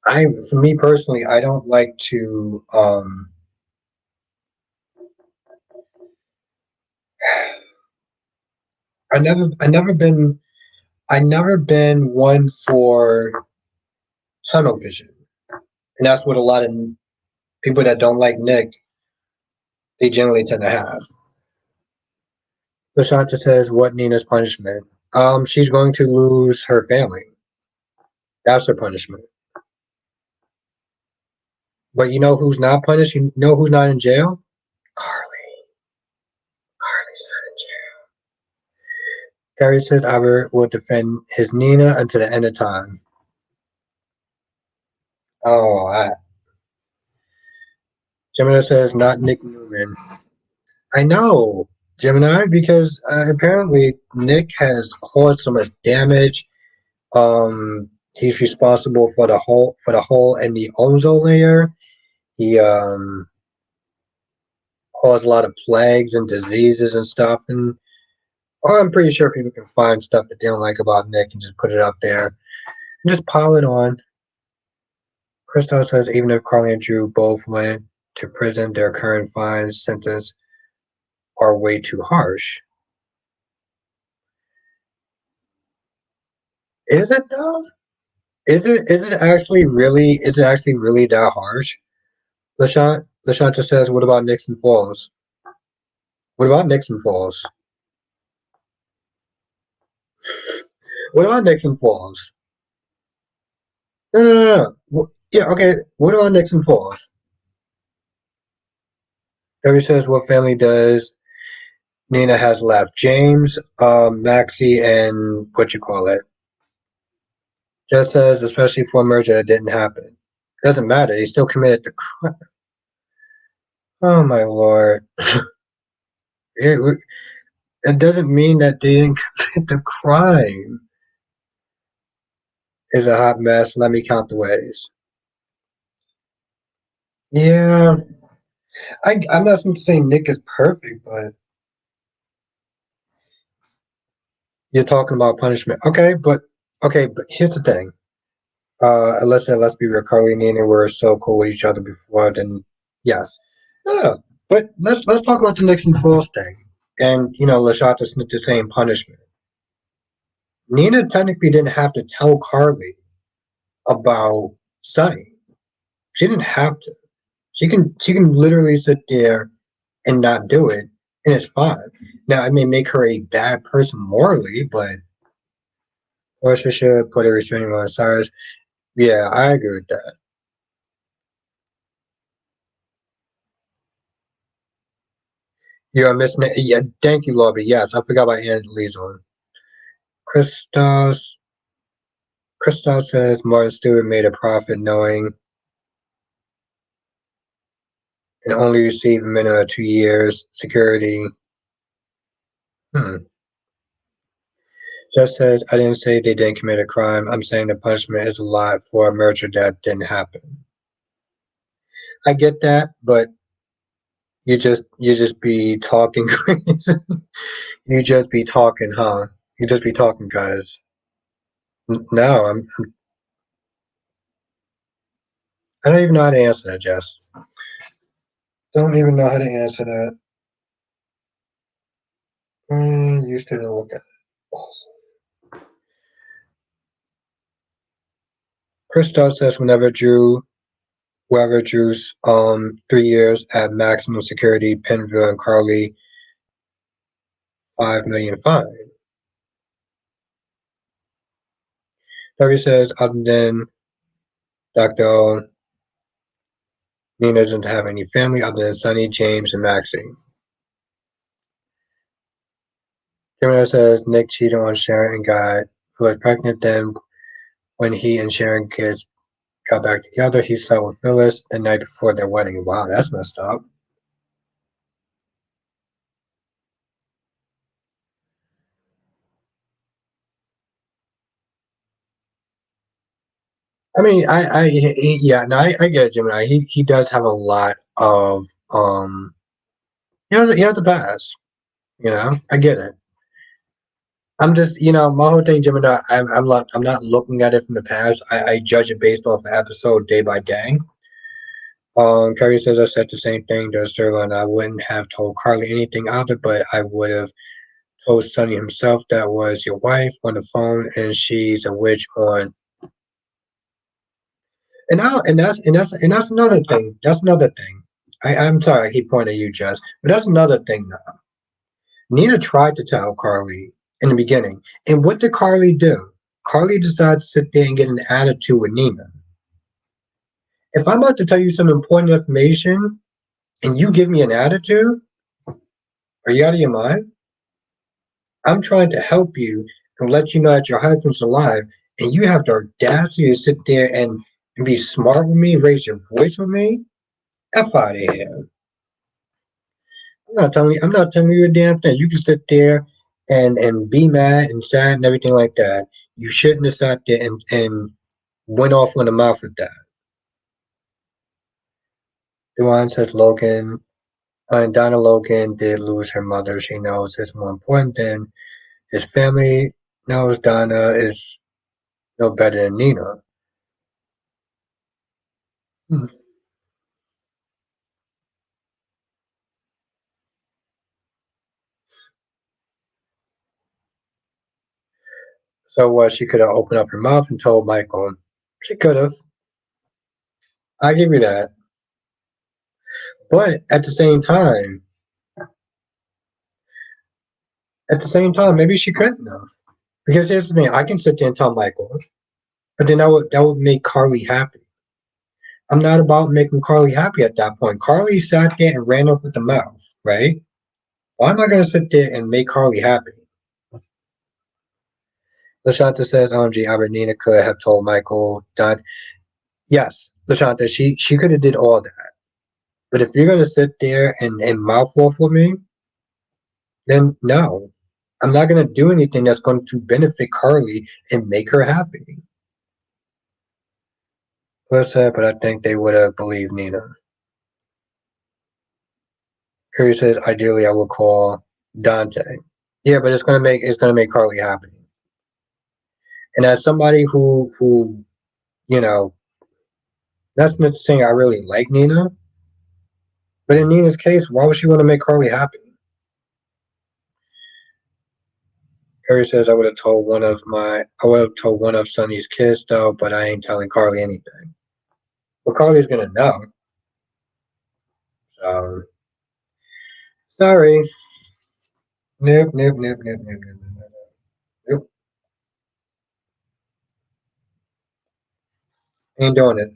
for me personally, I don't like to. I never been one for tunnel vision, and that's what a lot of people that don't like Nick they generally tend to have. Lashanta says, "What Nina's punishment? She's going to lose her family. That's her punishment. But you know who's not punished? You know who's not in jail? Carly. Carly's not in jail. Gary says Albert will defend his Nina until the end of time. Oh, Gemini says not Nick Newman. I know, Gemini, because apparently Nick has caused so much damage. He's responsible for the hole in the ozone layer. He caused a lot of plagues and diseases and stuff. And I'm pretty sure people can find stuff that they don't like about Nick and just put it up there and just pile it on. Christos says even if Carly and Drew both went to prison, their current fine sentence are way too harsh. Is it though? Is it actually really that harsh? Lashanta says, what about Nixon Falls? What about Nixon Falls? What about Nixon Falls? No, no, no, no. Yeah, okay. What about Nixon Falls? Debbie says, what family does Nina has left? James, Maxie, and what you call it? Just says, especially for a merger that didn't happen. Doesn't matter. He still committed the crime. Oh my lord. It, it doesn't mean that they didn't commit the crime. Is a hot mess. Let me count the ways. Yeah, I'm not saying Nick is perfect, but you're talking about punishment. Okay, but here's the thing. Let's be real. Carly and Nina were so cool with each other before. Then yes, no. But let's talk about the Nixon Falls thing. And Lashata Smith the same punishment. Nina technically didn't have to tell Carly about Sonny. She didn't have to. She can literally sit there and not do it, and it's fine. Now it may make her a bad person morally, but Portia should put a restraining order on Cyrus. Yeah, I agree with that. You're missing it. Yeah, thank you, Lobby. Yes, I forgot about Angeli's one. Christos Christos says Martin Stewart made a profit knowing and only received a minimum of 2 years security. Hmm. Just says, I didn't say they didn't commit a crime. I'm saying the punishment is a lot for a murder that didn't happen. I get that, but you just be talking crazy. You just be talking, huh? You just be talking, guys. No, I don't even know how to answer that, Jess. Don't even know how to answer that. You still didn't look at it. Christoph says whoever drews 3 years at maximum security, Penville and Carly, 5 million fine. Debbie says, other than Dr. O, Nina doesn't have any family other than Sonny, James, and Maxie. Kimura says Nick cheated on Sharon and got who was pregnant. Then when he and Sharon got back together, he slept with Phyllis the night before their wedding. Wow, that's messed up. I mean, yeah, no, I get it, Gemini. He does have a lot of he has a past. I get it. I'm just, my whole thing, Gemini. I'm not looking at it from the past. I judge it based off the episode day by day. Carrie says I said the same thing to Sterling. I wouldn't have told Carly anything either, but I would have told Sonny himself that was your wife on the phone, and she's a witch on. And that's another thing. That's another thing. I'm sorry, I keep pointing at you, Jess, but that's another thing now. Nina tried to tell Carly in the beginning, and what did Carly do? Carly decided to sit there and get an attitude with Nina. If I'm about to tell you some important information and you give me an attitude, are you out of your mind? I'm trying to help you and let you know that your husband's alive, and you have the audacity to sit there and be smart with me, raise your voice with me. F out of here. I'm not telling you a damn thing. You can sit there and be mad and sad and everything like that. You shouldn't have sat there and went off on the mouth with that. Duane says Logan and Donna Logan did lose her mother. She knows it's more important than his family knows Donna is no better than Nina. Hmm. So what? She could have opened up her mouth and told Michael. She could have. I give you that. But at the same time, maybe she couldn't have. Because here's the thing: I can sit there and tell Michael, but then that would make Carly happy. I'm not about making Carly happy at that point. Carly sat there and ran off with the mouth, right? Why am I going to sit there and make Carly happy? Lashanta says, OMG, Albert Nina could have told Michael that. Yes, Lashanta, she could have did all that. But if you're going to sit there and mouth off with me, then no. I'm not going to do anything that's going to benefit Carly and make her happy. But I think they would have believed Nina. Harry says, ideally, I would call Dante. Yeah, but it's gonna make Carly happy. And as somebody who you know, that's not saying I really like Nina, but in Nina's case, why would she want to make Carly happy? Harry says I would have told one of Sonny's kids though, but I ain't telling Carly anything. Well, Carly's gonna know. So sorry. Nope, nope, nope, nope, nope, nope, nope, nope. Ain't doing it.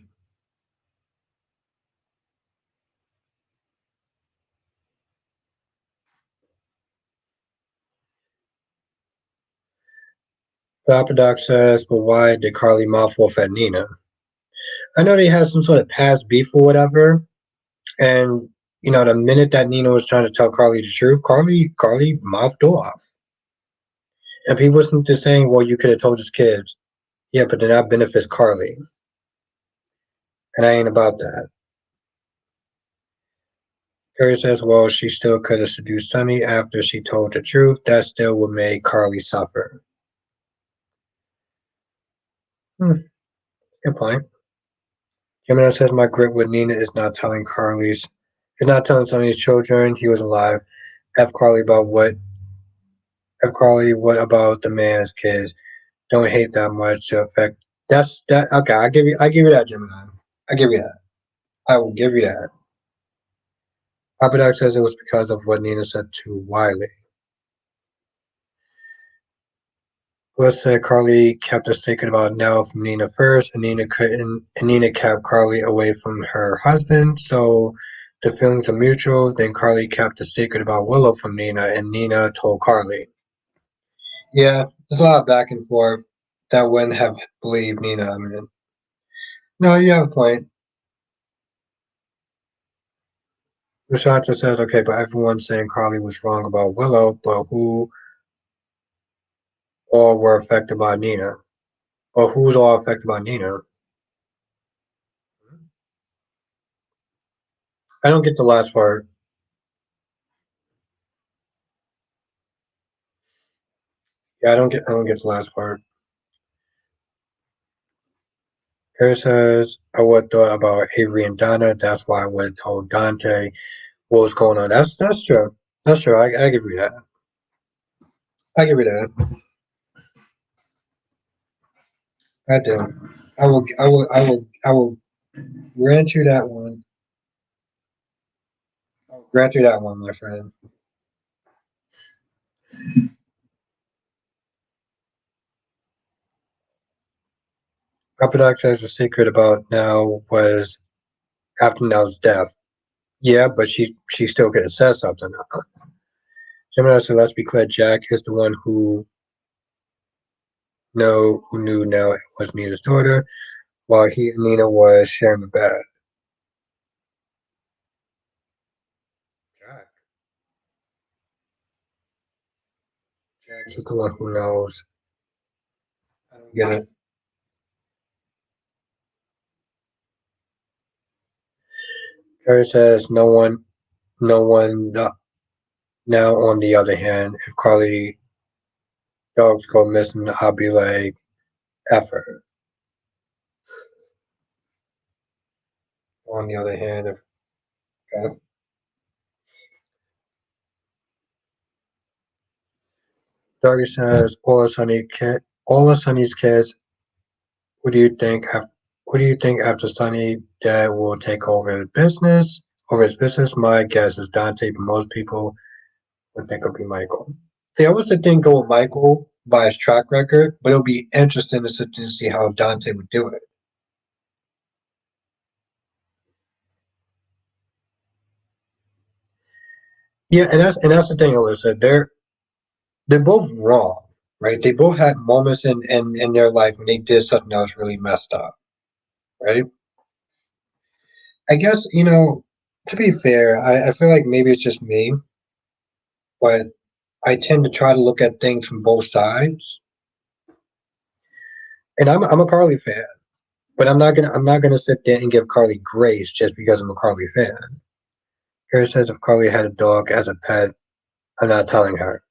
Papa Doc says, but why did Carly mouth off at Nina? I know they had some sort of past beef or whatever, and the minute that Nina was trying to tell Carly the truth, Carly mouthed off. And people wasn't just saying, well, you could have told his kids. Yeah, but then that benefits Carly. And I ain't about that. Carrie says, well, she still could have seduced Sonny after she told the truth. That still would make Carly suffer. Good point. Gemini says, my grip with Nina is not telling Sonny's children he was alive. F Carly about what F Carly, what about the man's kids? Don't hate that much to affect. That's that. Okay, I give you that, Gemini. I give you that. I will give you that. Papa Doc says it was because of what Nina said to Wiley. Let's say Carly kept a secret about Nell from Nina first, and Nina couldn't, and Nina kept Carly away from her husband. So the feelings are mutual. Then Carly kept a secret about Willow from Nina, and Nina told Carly. Yeah, there's a lot of back and forth that wouldn't have believed Nina. I mean, no, you have a point. Rashanta says, okay, but everyone's saying Carly was wrong about Willow, but who all were affected by Nina? Or who's all affected by Nina? I don't get the last part. Yeah, I don't get the last part. Harry says, I would have thought about Avery and Donna. That's why I would have told Dante what was going on. That's true. That's true. I give you that. I give you that. I do. I will grant you that one. I'll grant you that one, my friend. Upper says the secret about Now was after Nell's death. Yeah, but she still could have said something. Gemini said, let's be clear, Jack is the one who knew Nell was Nina's daughter, while he and Nina was sharing the bed. Jack. Jack is the one who knows. I don't get it. Carrie says no one. Now, on the other hand, if Carly dogs go missing, I'll be like, effort. On the other hand, if okay. Doggy says all of Sunny's kids. What do you think? What do you think after Sunny dad will take over the business? Over his business, my guess is Dante, but most people would think it'll be Michael. See, I was thinking go with Michael by his track record, but it'll be interesting to see how Dante would do it. Yeah, and that's the thing, Alyssa. They're both wrong, right? They both had moments in their life when they did something that was really messed up, right? I guess, to be fair, I feel like maybe it's just me, but I tend to try to look at things from both sides. And I'm a Carly fan, but I'm not gonna sit there and give Carly grace just because I'm a Carly fan. Here says if Carly had a dog as a pet, I'm not telling her.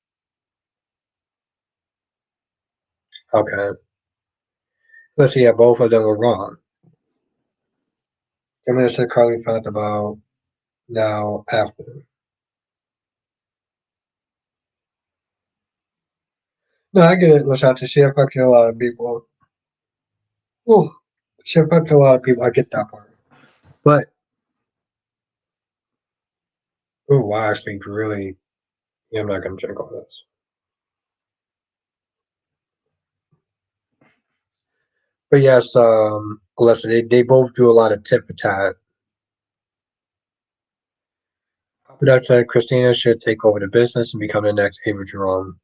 Okay. Let's see, yeah, both of them were wrong. I'm gonna say Carly found about now after. No, I get it, Lashanta. She affected a lot of people. Oh, she affected a lot of people. I get that part. But, oh, I actually really, yeah, I'm not going to drink all this. But yes, Alyssa, they both do a lot of tit for tat. But that said, Christina should take over the business and become the next Ava Jerome.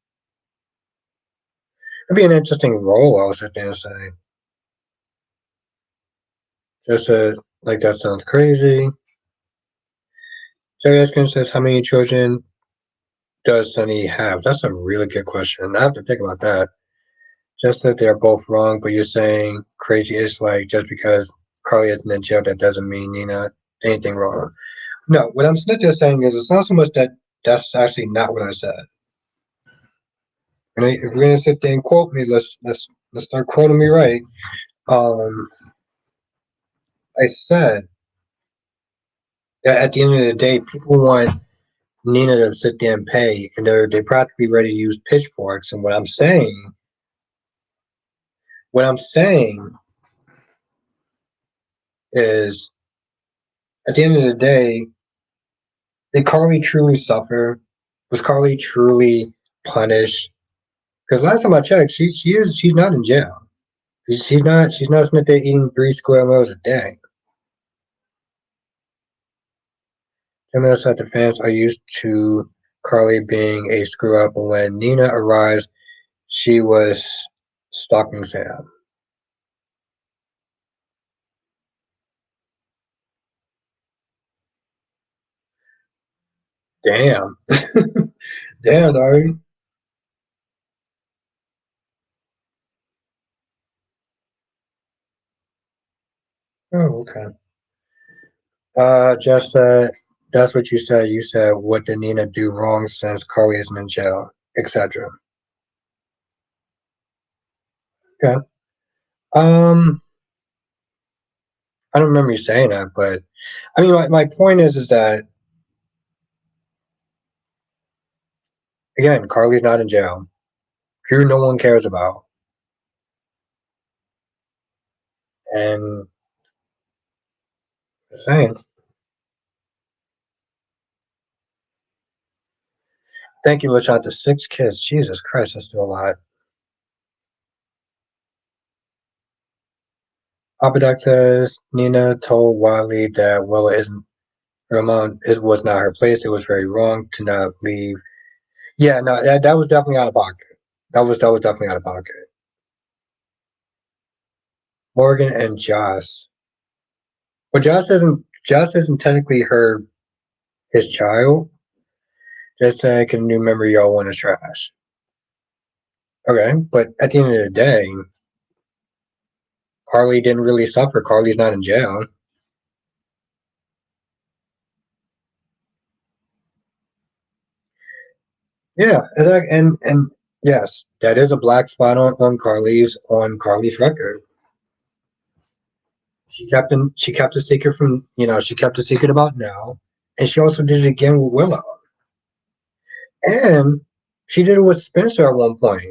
It'd be an interesting role, I was just going to say. Just like that sounds crazy. Jerry Eskin says, how many children does Sunny have? That's a really good question. I have to think about that. Just that they're both wrong, but you're saying crazy is like just because Carly isn't in jail, that doesn't mean Nina anything wrong. No, what I'm just saying is it's not so much that that's actually not what I said. And if we're gonna sit there and quote me, let's start quoting me right. Um, I said that at the end of the day, people want Nina to sit there and pay, and they're practically ready to use pitchforks. And what I'm saying is, at the end of the day, did Carly truly suffer? Was Carly truly punished? Because last time I checked, she's not in jail. She's not sitting there eating 3 square meals a day. Gemini said the fans are used to Carly being a screw up, and when Nina arrives, she was stalking Sam. Damn. Damn, Ari. Oh, okay. Just that's what you said. You said, what did Nina do wrong since Carly isn't in jail, etc. Okay. Um, I don't remember you saying that, but I mean, my point is that again, Carly's not in jail. Drew, no one cares about, and the saying. Thank you, LaShonda. 6 kids. Jesus Christ, that's still a lot. Abadak says Nina told Wiley that Willa isn't her mom. It was not her place. It was very wrong to not leave. Yeah, no, that was definitely out of pocket. That was definitely out of pocket. Morgan and Joss. Well, Joss isn't technically her his child. Just like a new member y'all want to trash. Okay, but at the end of the day, Carly didn't really suffer. Carly's not in jail. Yeah, and yes, that is a black spot on Carly's record. She kept a secret from she kept a secret about Nell, and she also did it again with Willow, and she did it with Spencer at one point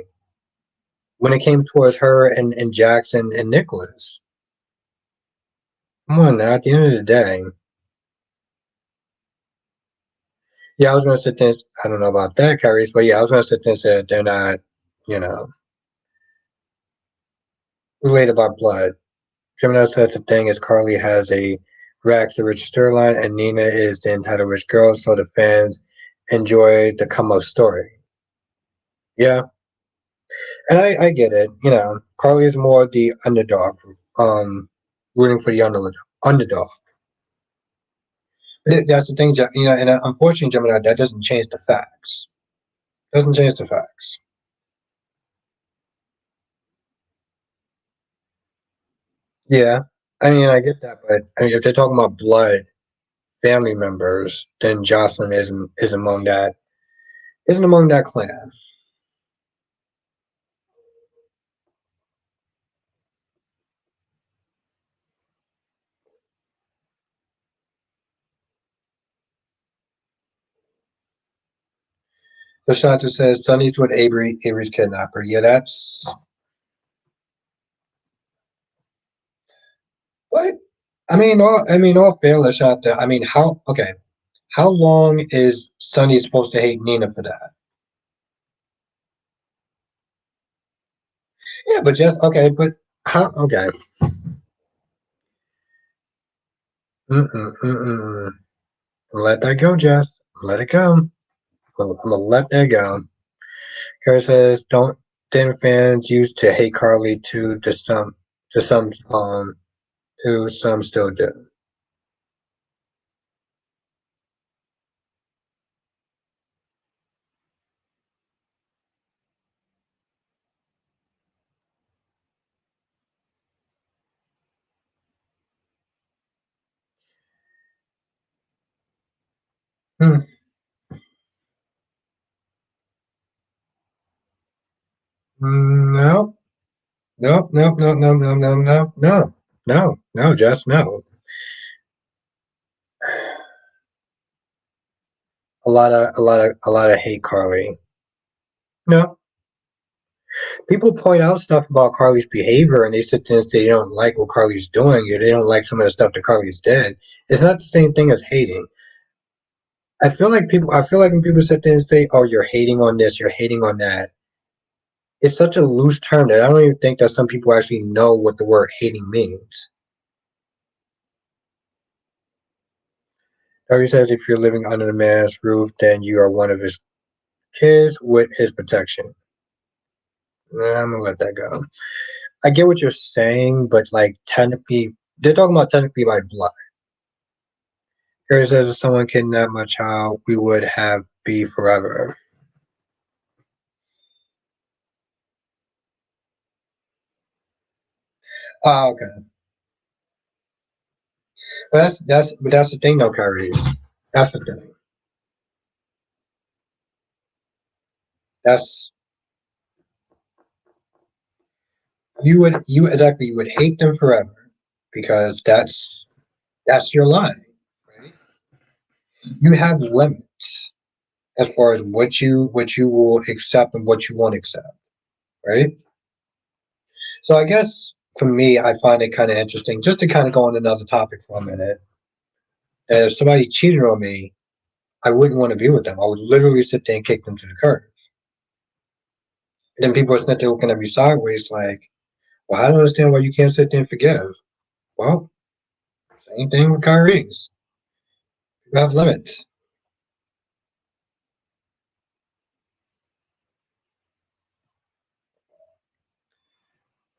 when it came towards her and Jackson and Nicholas. Come on now, at the end of the day, yeah, I was gonna sit there. I don't know about that, Carries, but yeah, I was gonna sit there and say that they're not, you know, related by blood. Gemini says the thing is Carly has a Rags to Rich storyline and Nina is the entitled rich girl, so the fans enjoy the come up story. Yeah, and I get it. Carly is more the underdog, um, rooting for the underdog. But that's the thing, and unfortunately, Gemini, that doesn't change the facts. Doesn't change the facts. Yeah, I mean, I get that, but I mean, if they're talking about blood family members, then Jocelyn isn't among that clan. So Shanta says Sonny's with Avery's kidnapper. Yeah, that's what all fair, Shanta. I mean, how okay? How long is Sonny supposed to hate Nina for that? Yeah, but just okay, but how? Okay, mm-mm. Let that go, Jess. Let it go. I'm gonna let that go. Kara says, "Don't then fans used to hate Carly too? To some still do." Hmm. No, no, no, no, no, no, no, no, no, no, just no. A lot of hate Carly. No, people point out stuff about Carly's behavior, and they sit there and say they don't like what Carly's doing, or they don't like some of the stuff that Carly's did. It's not the same thing as hating. I feel like when people sit there and say, "Oh, you're hating on this, you're hating on that," it's such a loose term that I don't even think that some people actually know what the word hating means. Harvey says if you're living under the man's roof, then you are one of his kids with his protection. Nah, I'm gonna let that go. I get what you're saying, but like technically, they're talking about technically by blood. Harry says if someone kidnapped my child, we would have beef forever. Oh, okay. But that's the thing though, Kyrie. That's the thing. That's you would hate them forever because that's your line, right? You have limits as far as what you will accept and what you won't accept, right? So I guess for me, I find it kind of interesting just to kind of go on another topic for a minute. If somebody cheated on me, I wouldn't want to be with them. I would literally sit there and kick them to the curb. And then people are sitting there looking at me sideways like, well, I don't understand why you can't sit there and forgive. Well, same thing with Kyrie's. You have limits.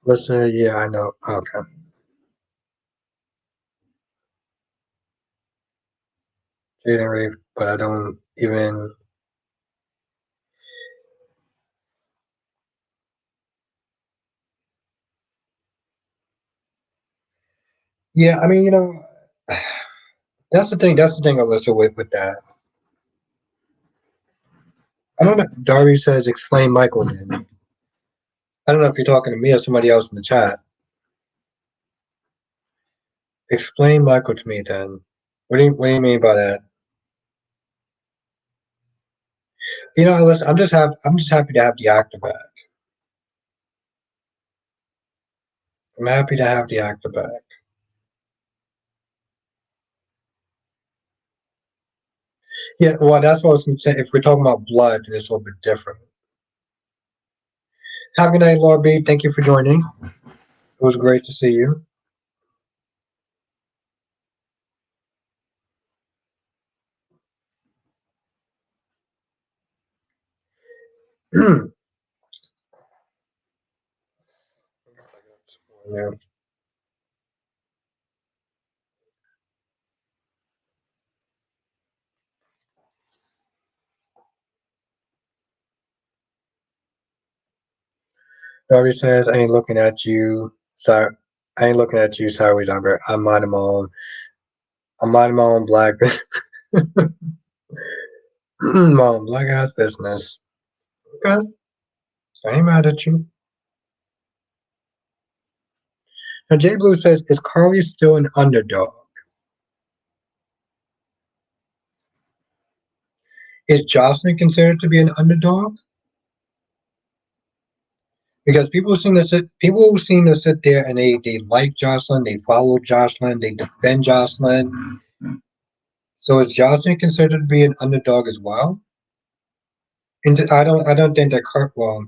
Listen, yeah, I know. Okay. Cheating rape, but I don't even. Yeah, I mean, that's the thing. That's the thing, Alyssa, with that. I don't know. Darby says, explain Michael then. I don't know if you're talking to me or somebody else in the chat. Explain Michael to me then. What do you mean by that? Listen, I'm just happy to have the actor back. I'm happy to have the actor back. Yeah, well, that's what I was going to say. If we're talking about blood, then it's a little bit different. Have a good night, Lord B. Thank you for joining. It was great to see you. Yeah. Darby says, I ain't looking at you. Sorry, I ain't looking at you sideways, Albert. I'm minding my own black, my own black ass business. Okay, I ain't mad at you. Now, Jay Blue says, is Carly still an underdog? Is Jocelyn considered to be an underdog? Because people seem to sit there and they like Jocelyn, they follow Jocelyn, they defend Jocelyn. So is Jocelyn considered to be an underdog as well? And I don't think that well,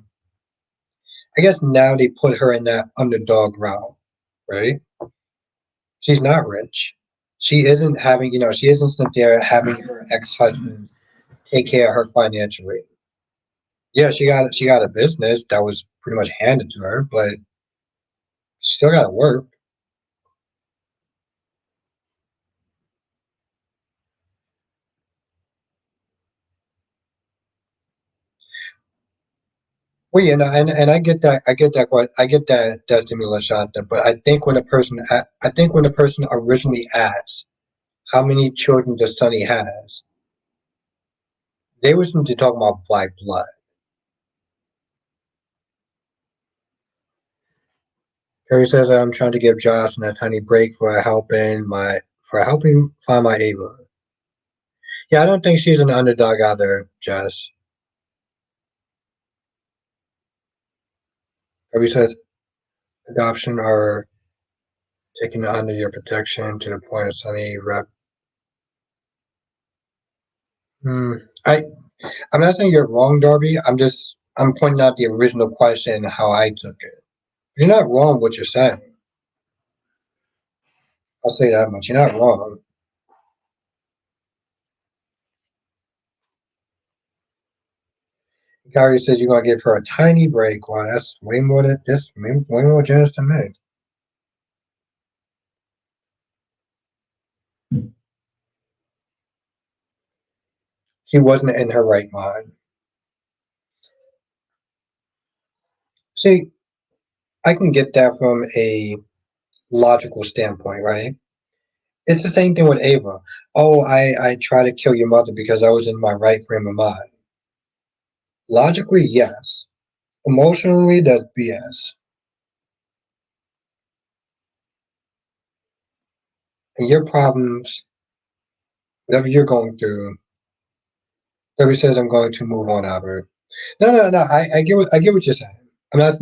I guess now they put her in that underdog route, right? She's not rich. She isn't sit there having her ex-husband take care of her financially. Yeah, she got a business that was pretty much handed to her, but she still got to work. Well, and I get that stimulus shot there, but I think when a person originally asks how many children does Sonny has, They was to talk about Black Blood. Harry says that I'm trying to give Jocelyn a tiny break for helping find my Ava. Yeah, I don't think she's an underdog either, Jess. Harry says adoption or taking under your protection to the point of Sunny rep. Hmm. I I'm not saying you're wrong, Darby. I'm pointing out the original question and how I took it. You're not wrong what you're saying. I'll say that much. You're not wrong. Gary said you're gonna give her a tiny break. Well, that's way more generous than me. She wasn't in her right mind. See, I can get that from a logical standpoint, right? It's the same thing with Ava. Oh, I tried to kill your mother because I was in my right frame of mind. Logically, yes. Emotionally, that's BS. And your problems, whatever you're going through, whatever says I'm going to move on, Albert. No. I get what you're saying. I'm not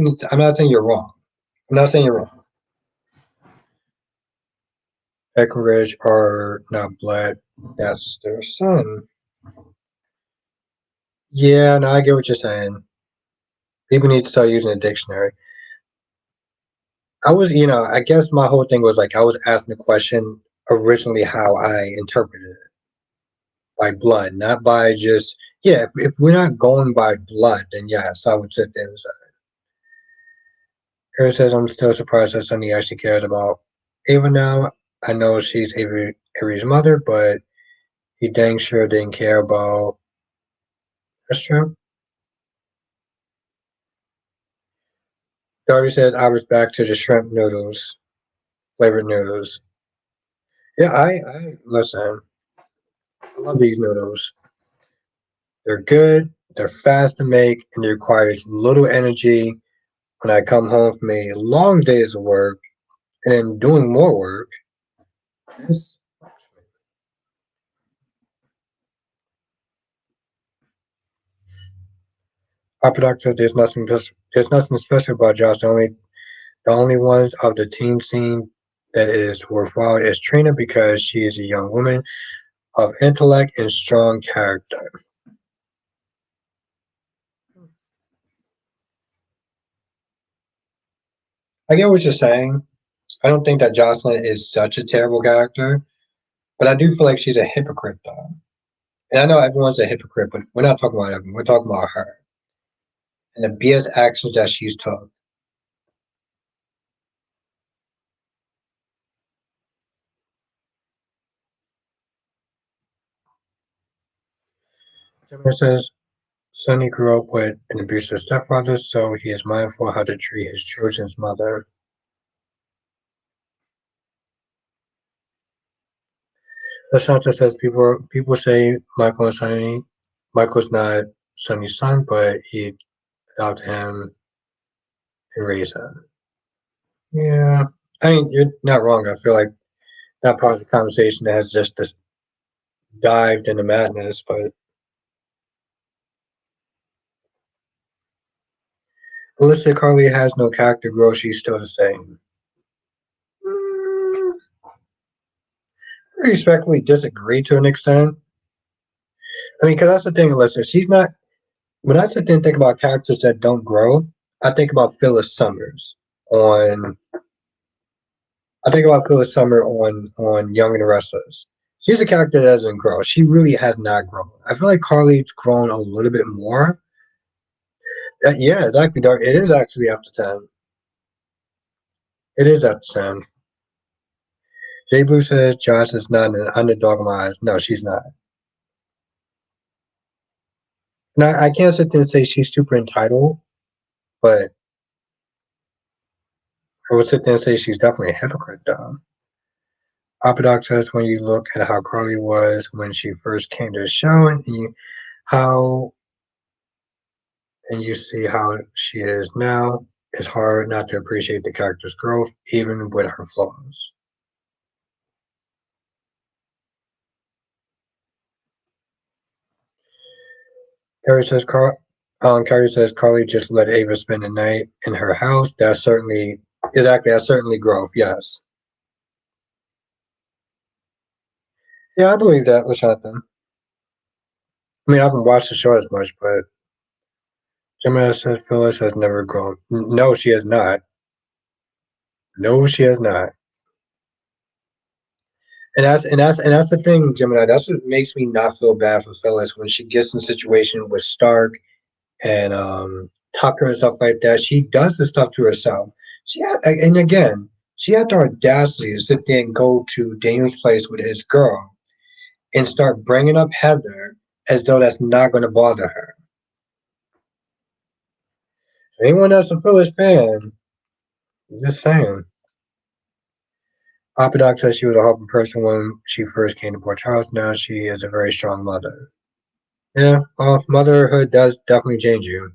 saying you're wrong. I'm not saying you're wrong. Eckeridge are not black. That's their son. Yeah, no, I get what you're saying. People need to start using a dictionary. I guess my whole thing was like I was asking the question originally how I interpreted it by blood, not by just yeah. If we're not going by blood, then yes, I would sit there and say. Harry says I'm still surprised that Sunny actually cares about Ava now. I know she's Avery's mother, but he dang sure didn't care about. That's true. Darby says I was back to the shrimp noodles, flavored noodles. Yeah, I listen. I love these noodles. They're good, they're fast to make, and it requires little energy when I come home from a long days of work and doing more work. This our production there's nothing special about Josh. The only ones of the teen scene that is worthwhile is Trina because she is a young woman of intellect and strong character. I get what you're saying. I don't think that Jocelyn is such a terrible character, but I do feel like she's a hypocrite though. And I know everyone's a hypocrite, but we're not talking about everyone. We're talking about her and the BS actions that she's took. Timur says Sonny grew up with an abusive stepfather, so he is mindful how to treat his children's mother. Asante says people say Michael's not Sonny's son, but he adopted him and raised him. Yeah. I mean, you're not wrong. I feel like that part of the conversation has just dived into madness, but Alyssa Carly has no character growth. She's still the same. Mm, I respectfully disagree to an extent. I mean, because that's the thing, Alyssa. She's not. When I sit there and think about characters that don't grow, I think about Phyllis Summers on. I think about Phyllis Summer on Young and the Restless. She's a character that doesn't grow. She really has not grown. I feel like Carly's grown a little bit more. Yeah, exactly. Dark. It is actually up to 10. It is up to 10. Jay Blue says Josh is not an underdog in my eyes. No, she's not. Now I can't sit there and say she's super entitled, but I would sit there and say she's definitely a hypocrite, though. Papa Doc says when you look at how Carly was when she first came to the show and how, and you see how she is now, it's hard not to appreciate the character's growth, even with her flaws. Carrie says, Carrie says Carly just let Ava spend the night in her house. That's certainly, exactly, that's certainly growth, yes. Yeah, I believe that, Lashata. I mean, I haven't watched the show as much, but Gemini says Phyllis has never grown. No, she has not. No, she has not. And that's the thing, Gemini. That's what makes me not feel bad for Phyllis when she gets in a situation with Stark and Tucker and stuff like that. She does this stuff to herself. And again, she had the audacity to sit there and go to Daniel's place with his girl and start bringing up Heather as though that's not going to bother her. Anyone that's a Phyllis fan, just saying. Apodoc says she was a helping person when she first came to Port Charles. Now she is a very strong mother. Yeah, well, motherhood does definitely change you.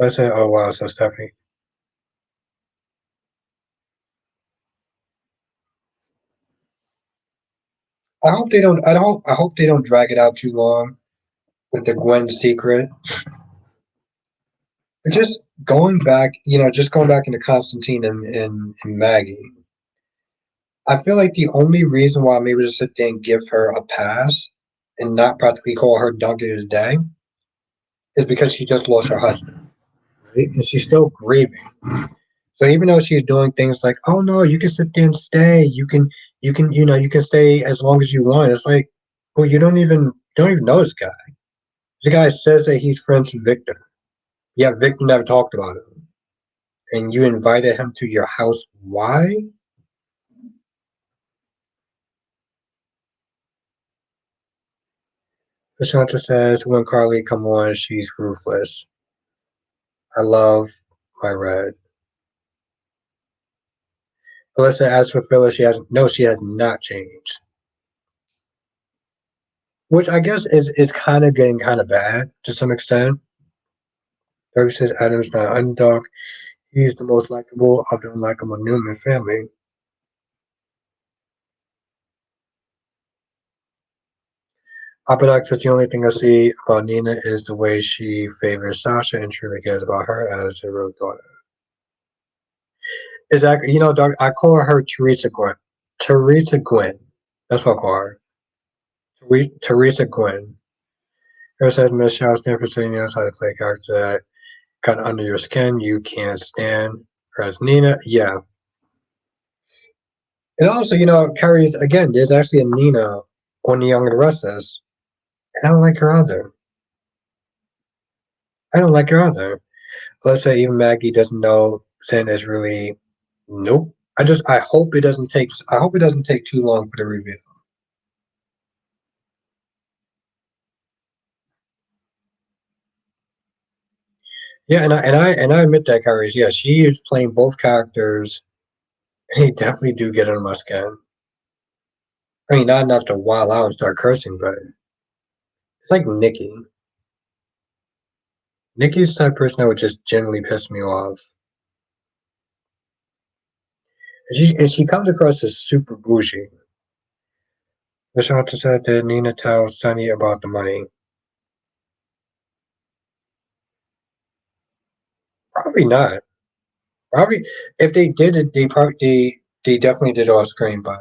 I say, oh wow, so Stephanie. I hope they don't. I hope they don't drag it out too long with the Gwen secret. But just going back, just going back into Constantine and Maggie. I feel like the only reason why I'm able to sit there and give her a pass and not practically call her donkey of the day is because she just lost her husband, right? And she's still grieving. So even though she's doing things like, "Oh no, you can sit there and stay. You can stay as long as you want." It's like, well, you don't even know this guy. This guy says that he's friends with Victor. Yeah, Victor never talked about it, and you invited him to your house. Why? Shanta says, "When Carly come on, she's ruthless. I love my red." Alyssa asks for Phyllis. She has not changed. Which I guess is kind of getting kind of bad to some extent. Doug says Adam's not underdog. He's the most likable of the unlikable Newman family. Apodoc says the only thing I see about Nina is the way she favors Sasha and truly cares about her as her real daughter. Exactly. Doug, I call her Teresa Gwen. Teresa Gwen. That's what I call her. Teresa Gwen. Her says Michelle Stanford saying knows how to play a character that got under your skin. You can't stand her as Nina. Yeah. And also, Carrie's again, there's actually a Nina on The Young and the Restless. And I don't like her either. I don't like her either. Let's say even Maggie doesn't know Zen is really nope. I hope it doesn't take too long for the reveal. Yeah, and I admit that Carrie's yeah, she is playing both characters and they definitely do get under my skin. I mean not enough to wild out and start cursing, but it's like Nikki. Nikki's the type of person that would just generally piss me off. And she comes across as super bougie. Lashanta said that Nina tells Sunny about the money. Probably not. Probably if they did it, they definitely did off screen. But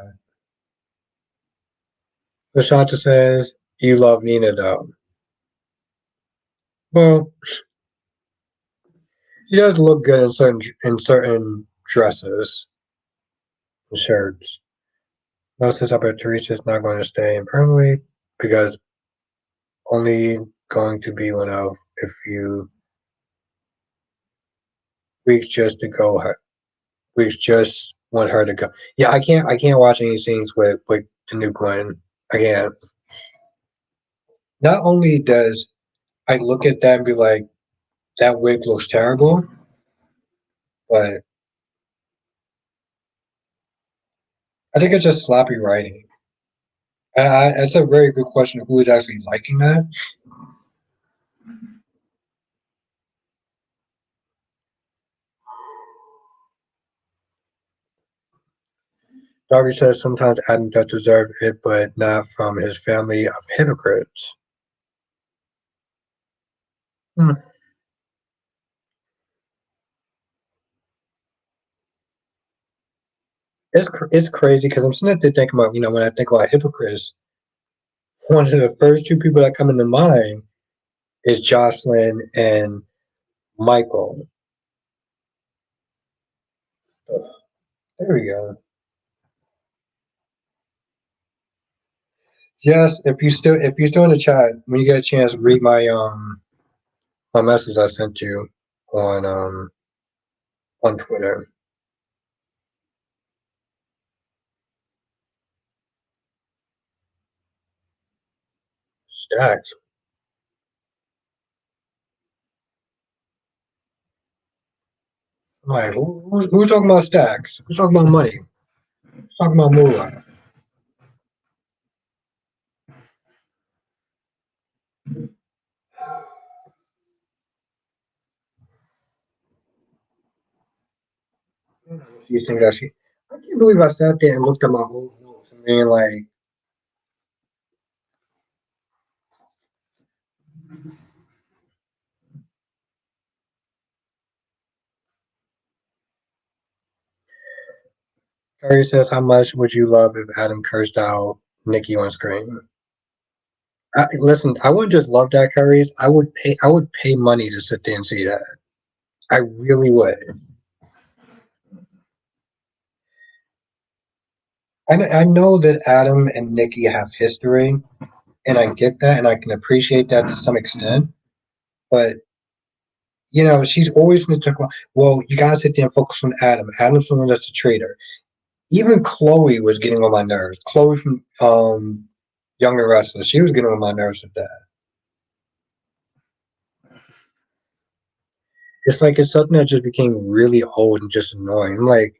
Lashanta says you love Nina though. Well, she does look good in certain dresses and shirts. Most says up at Teresa's not going to stay in permanently because only going to be one of a few weeks just to go her. We just want her to go. Yeah, I can't watch any scenes with the new Gwen. I can't. Not only does I look at that and be like, that wig looks terrible, but I think it's just sloppy writing. That's a very good question. Who is actually liking that? Darby says sometimes Adam does deserve it, but not from his family of hypocrites. Hmm. It's crazy because I'm sitting there thinking about, when I think about hypocrites, one of the first two people that come into mind is Jocelyn and Michael. There we go. Yes, if you're still in the chat, when you get a chance, read my message I sent you on on Twitter. Stacks. Like who's talking about stacks? Who's talking about money? Who's talking about moolah? You think that she? I can't believe I sat there and looked at my old notes. I mean, like, Curry says, "How much would you love if Adam cursed out Nikki on screen?" Listen, I wouldn't just love that, Curry. I would pay. I would pay money to sit there and see that. I really would. I know that Adam and Nikki have history, and I get that, and I can appreciate that to some extent. But she's always going to talk about. Well, you gotta sit there and focus on Adam. Adam's the one that's the traitor. Even Chloe was getting on my nerves. Chloe from Young and Restless, she was getting on my nerves with that. It's like it's something that just became really old and just annoying. I'm like,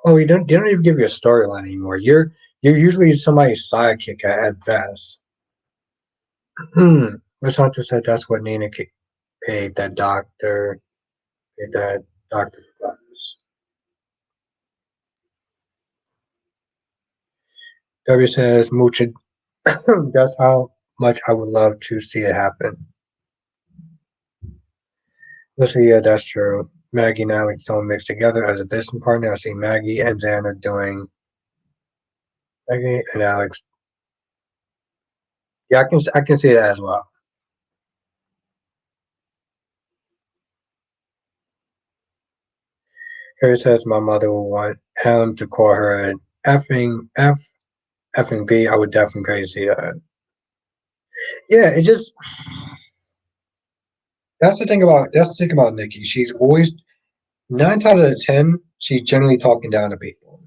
oh, they don't even give you a storyline anymore. You're usually somebody's sidekick at best. Let's not just say that's what Nina paid that doctor, paid that doctor for. W says, Moochie, that's how much I would love to see it happen. Listen, yeah, that's true. Maggie and Alex don't mix together as a business partner. I see Maggie and Xander doing Maggie and Alex. Yeah, I can see that as well. Harry says my mother will want him to call her an effing B. I would definitely see that. Yeah, it just that's the thing about Nikki. She's always 9 times out of 10, she's generally talking down to people.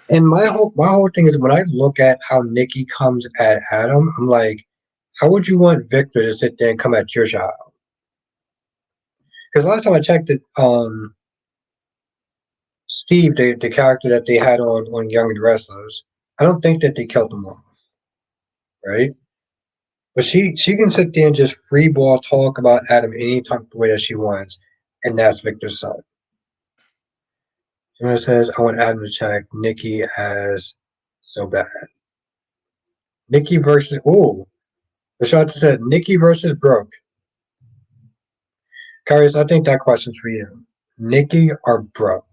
And my whole thing is when I look at how Nikki comes at Adam, I'm like, how would you want Victor to sit there and come at your child? Because last time I checked it, Steve, the character that they had on Young and the Restless, I don't think that they killed him off, right? But she can sit there and just free ball talk about Adam any type of way that she wants, and that's Victor's son. Someone says, I want Adam to check Nikki as so bad. Nikki versus Rashad said Nikki versus Brooke. Karius, I think that question's for you. Nikki or Brooke?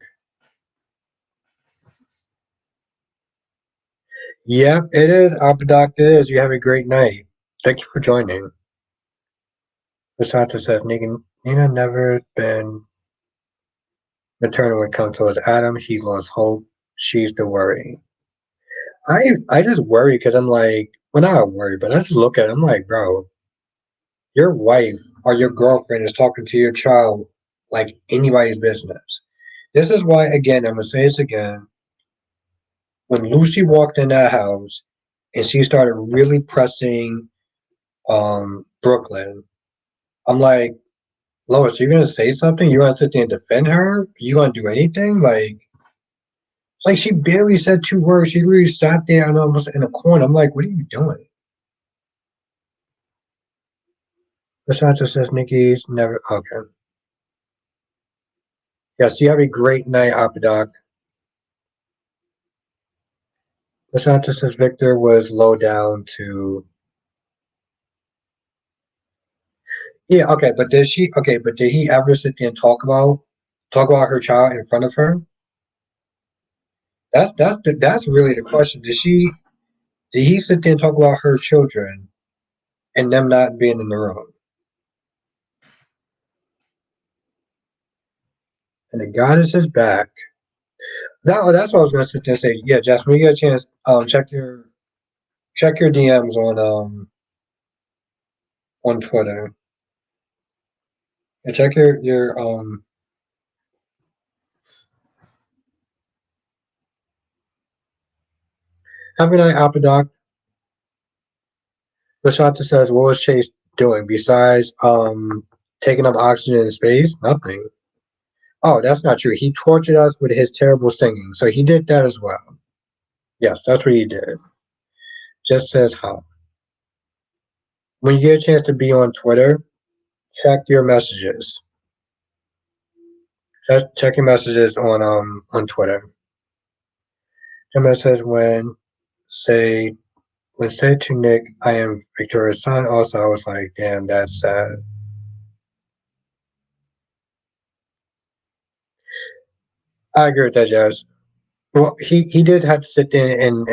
Yep, it is. Apodoc, it is. You have a great night. Thank you for joining. Rashad says Nina never been maternal when it comes to Adam. He lost hope. She's the worry. I just worry because I'm like, well, not worry, but I just look at it. I'm like, bro, your wife or your girlfriend is talking to your child like anybody's business. This is why, again, I'm gonna say this again. When Lucy walked in that house and she started really pressing Brooklyn, I'm like, Lois, you gonna say something? You gonna sit there and defend her? You gonna do anything? Like, Like she barely said two words. She literally sat there and almost in a corner. I'm like, what are you doing? Lashanti says Nikki's never okay. Yes, you have a great night, Apodoc. Lashanti says Victor was low down to yeah, okay, but did she okay, but did he ever sit there and talk about her child in front of her? That's really the question. Did he sit there and talk about her children and them not being in the room? And the goddess is back. That's what I was gonna sit there and say. Yeah, Jess, when you get a chance, check your DMs on Twitter. And check your have a night, Apodoc. Lashanta says, what was Chase doing besides taking up oxygen in space? Nothing. Oh, that's not true. He tortured us with his terrible singing. So he did that as well. Yes, that's what he did. Just says how. When you get a chance to be on Twitter, check your messages. Check your messages on Twitter. Gemma says say when said to Nick, I am Victoria's son. Also, I was like, damn, that's sad. I agree with that, Jazz. Well, he did have to sit there and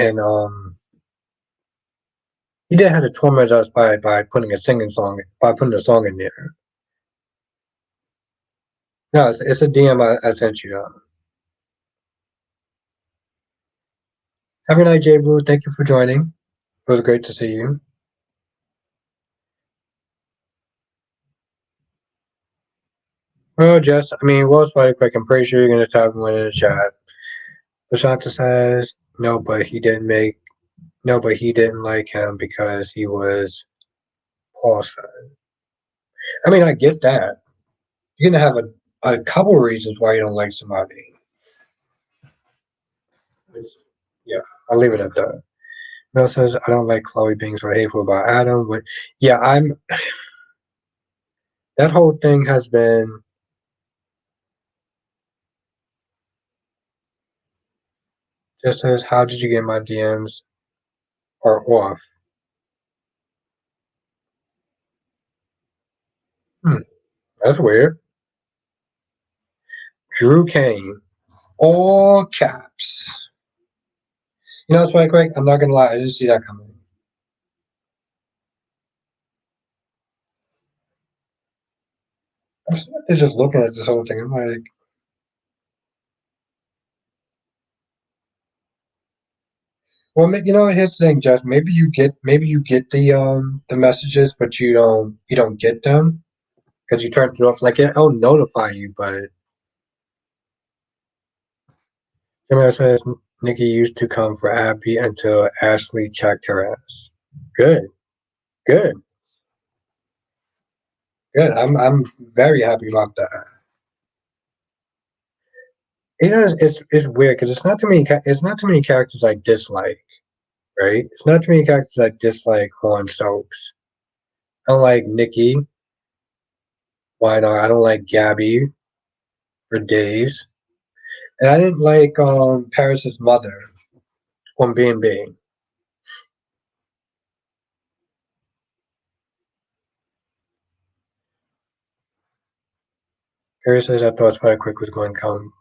he did have to torment us by putting a singing song by putting a song in there. No, it's a DM I sent you. Have a night, Jay Blue. Thank you for joining. It was great to see you. Well, Jess, I mean, well, it's probably quick. I'm pretty sure you're gonna type one in the chat. Lashanta says no, but he didn't like him because he was Paul's son. I mean, I get that. You're gonna have a couple reasons why you don't like somebody. It's, yeah, I'll leave it at that. Mel says I don't like Chloe being so hateful about Adam, but yeah, I'm. That whole thing has been. Just says, how did you get my DMs are off? Hmm, that's weird. Drew Kane, all caps. You know, it's funny, quick. I'm not gonna lie, I didn't see that coming. I'm still just looking at this whole thing. I'm like, well, you know, here's the thing, Jess. Maybe you get the messages, but you don't get them because you turned it off. Like it'll notify you, but Jamila says Nikki used to come for Abby until Ashley checked her ass. Good, good, good. I'm very happy about that. You know, it's weird because it's not too many characters I dislike, right? It's not too many characters I dislike on soaps. I don't like Nikki. Why not? I don't like Gabby for days, and I didn't like Paris's mother on B&B. Paris says I thought Spider Quick was going to come.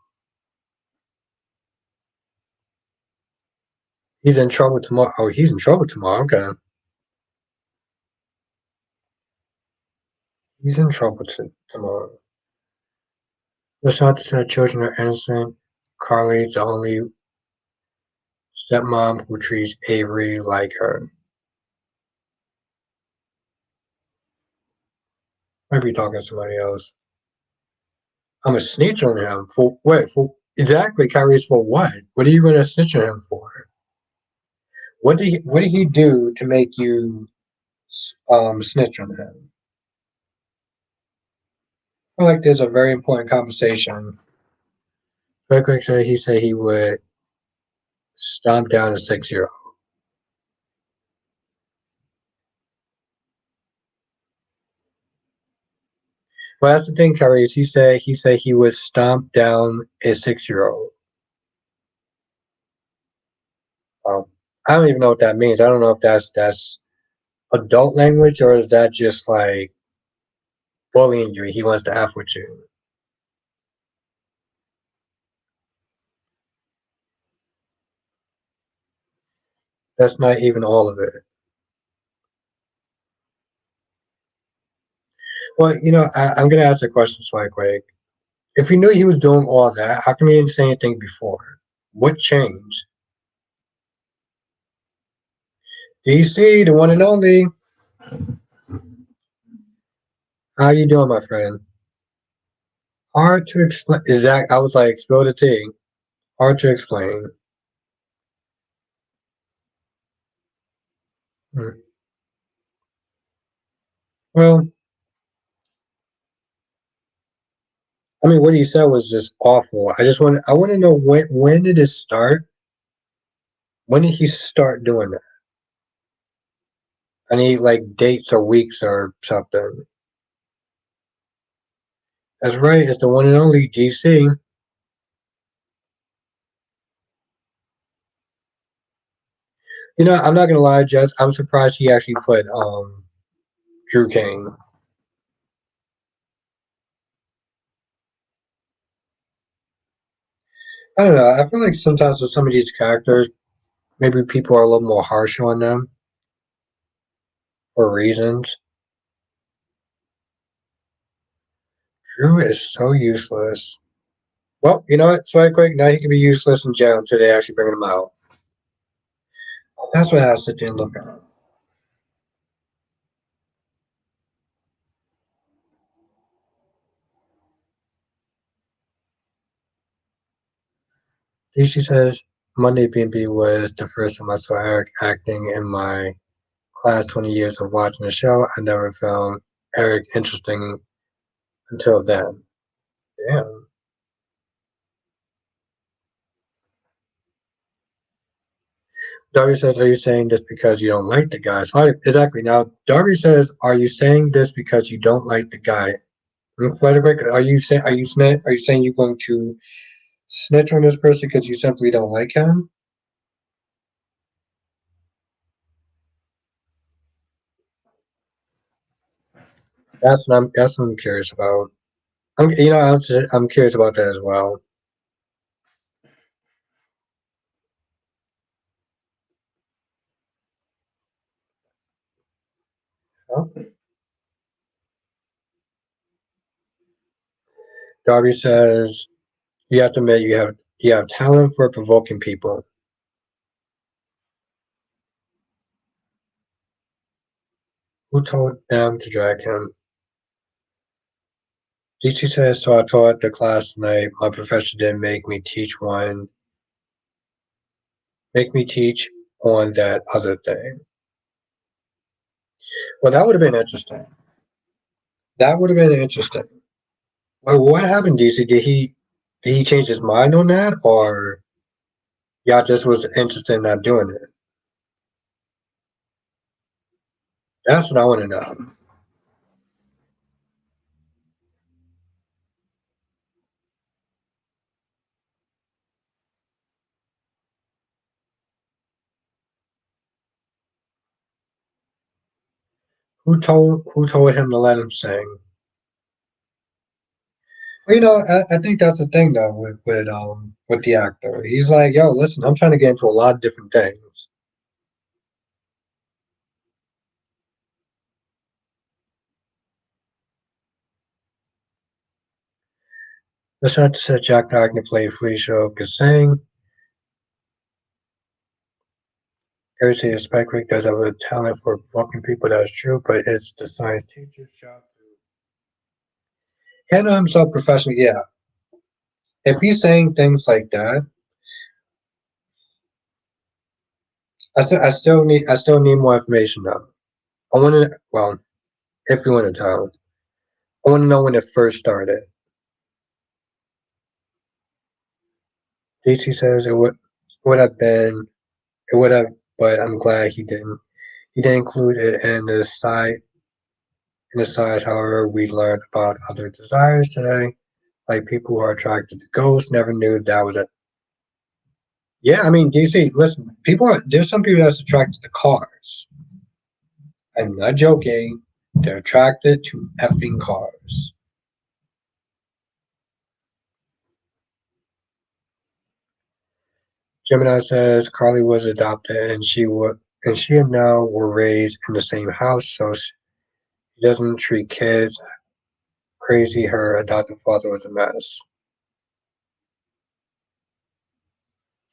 He's in trouble tomorrow. Oh, he's in trouble tomorrow. Okay, he's in trouble tomorrow. Lashanta said children are innocent. Carly's the only stepmom who treats Avery like her. Might be talking to somebody else. I'm a snitch on him for wait for exactly Kyrie's for what? What are you going to snitch on him for? What did he do to make you snitch on him? I feel like there's a very important conversation. Very quick, so he said he would. Stomp down a 6-year-old. Well, that's the thing, Curry, is he said he would stomp down a 6-year-old. I don't even know what that means. I don't know if that's adult language or is that just like bullying you? He wants to F with you. That's not even all of it. Well, I'm gonna ask a question, Swag. If you knew he was doing all that, how come he didn't say anything before? What changed? DC, the one and only. How you doing, my friend? Hard to explain. Exact. I was like, spill the tea. Hard to explain. Hmm. Well, I mean, what he said was just awful. I want to know when did it start? When did he start doing that? I need like dates or weeks or something. That's right. It's the one and only DC. I'm not gonna lie, Jess. I'm surprised he actually put Drew Kane. I don't know. I feel like sometimes with some of these characters, maybe people are a little more harsh on them for reasons. Drew is so useless. Well, you know what? So quick, now he can be useless in jail until they actually bring him out. That's what I have to sit there and look at. DC says Monday BB was the first time I saw Eric acting in my class 20 years of watching the show. I never found Eric interesting until then. Damn. Darby says, are you saying this because you don't like the guy? Exactly. Now, Darby says, are you saying this because you don't like the guy? Frederick, are you saying you're going to snitch on this person because you simply don't like him? That's what I'm curious about. I'm curious about that as well. Huh? Darby says you have to admit you have talent for provoking people. Who told them to drag him? DC says so. I taught the class tonight. My professor didn't make me teach on that other thing. Well, that would have been interesting. That would have been interesting. Well, what happened, DC? Did he change his mind on that, or y'all just was interested in not doing it? That's what I want to know. Who told him to let him sing? Well, I think that's the thing though with the actor. He's like, yo, listen, I'm trying to get into a lot of different things. That's not to say Jack Wagner played Felicia Kasang. Everything is Spike Creek does have a talent for fucking people. That's true, but it's the science teacher's job to handle himself professionally. Yeah, if he's saying things like that, I still need more information though. I want to well, if you want to tell, I want to know when it first started. DC says it would. would have been, it would have, but I'm glad he didn't. He didn't include it in the side. In the sides, however, we learned about other desires today, like people who are attracted to ghosts. Never knew that was a. Yeah, I mean, DC. Listen, people are. There's some people that's attracted to cars. I'm not joking. They're attracted to effing cars. Gemini says Carly was adopted, and she and Nell were raised in the same house, so she doesn't treat kids crazy. Her adoptive father was a mess.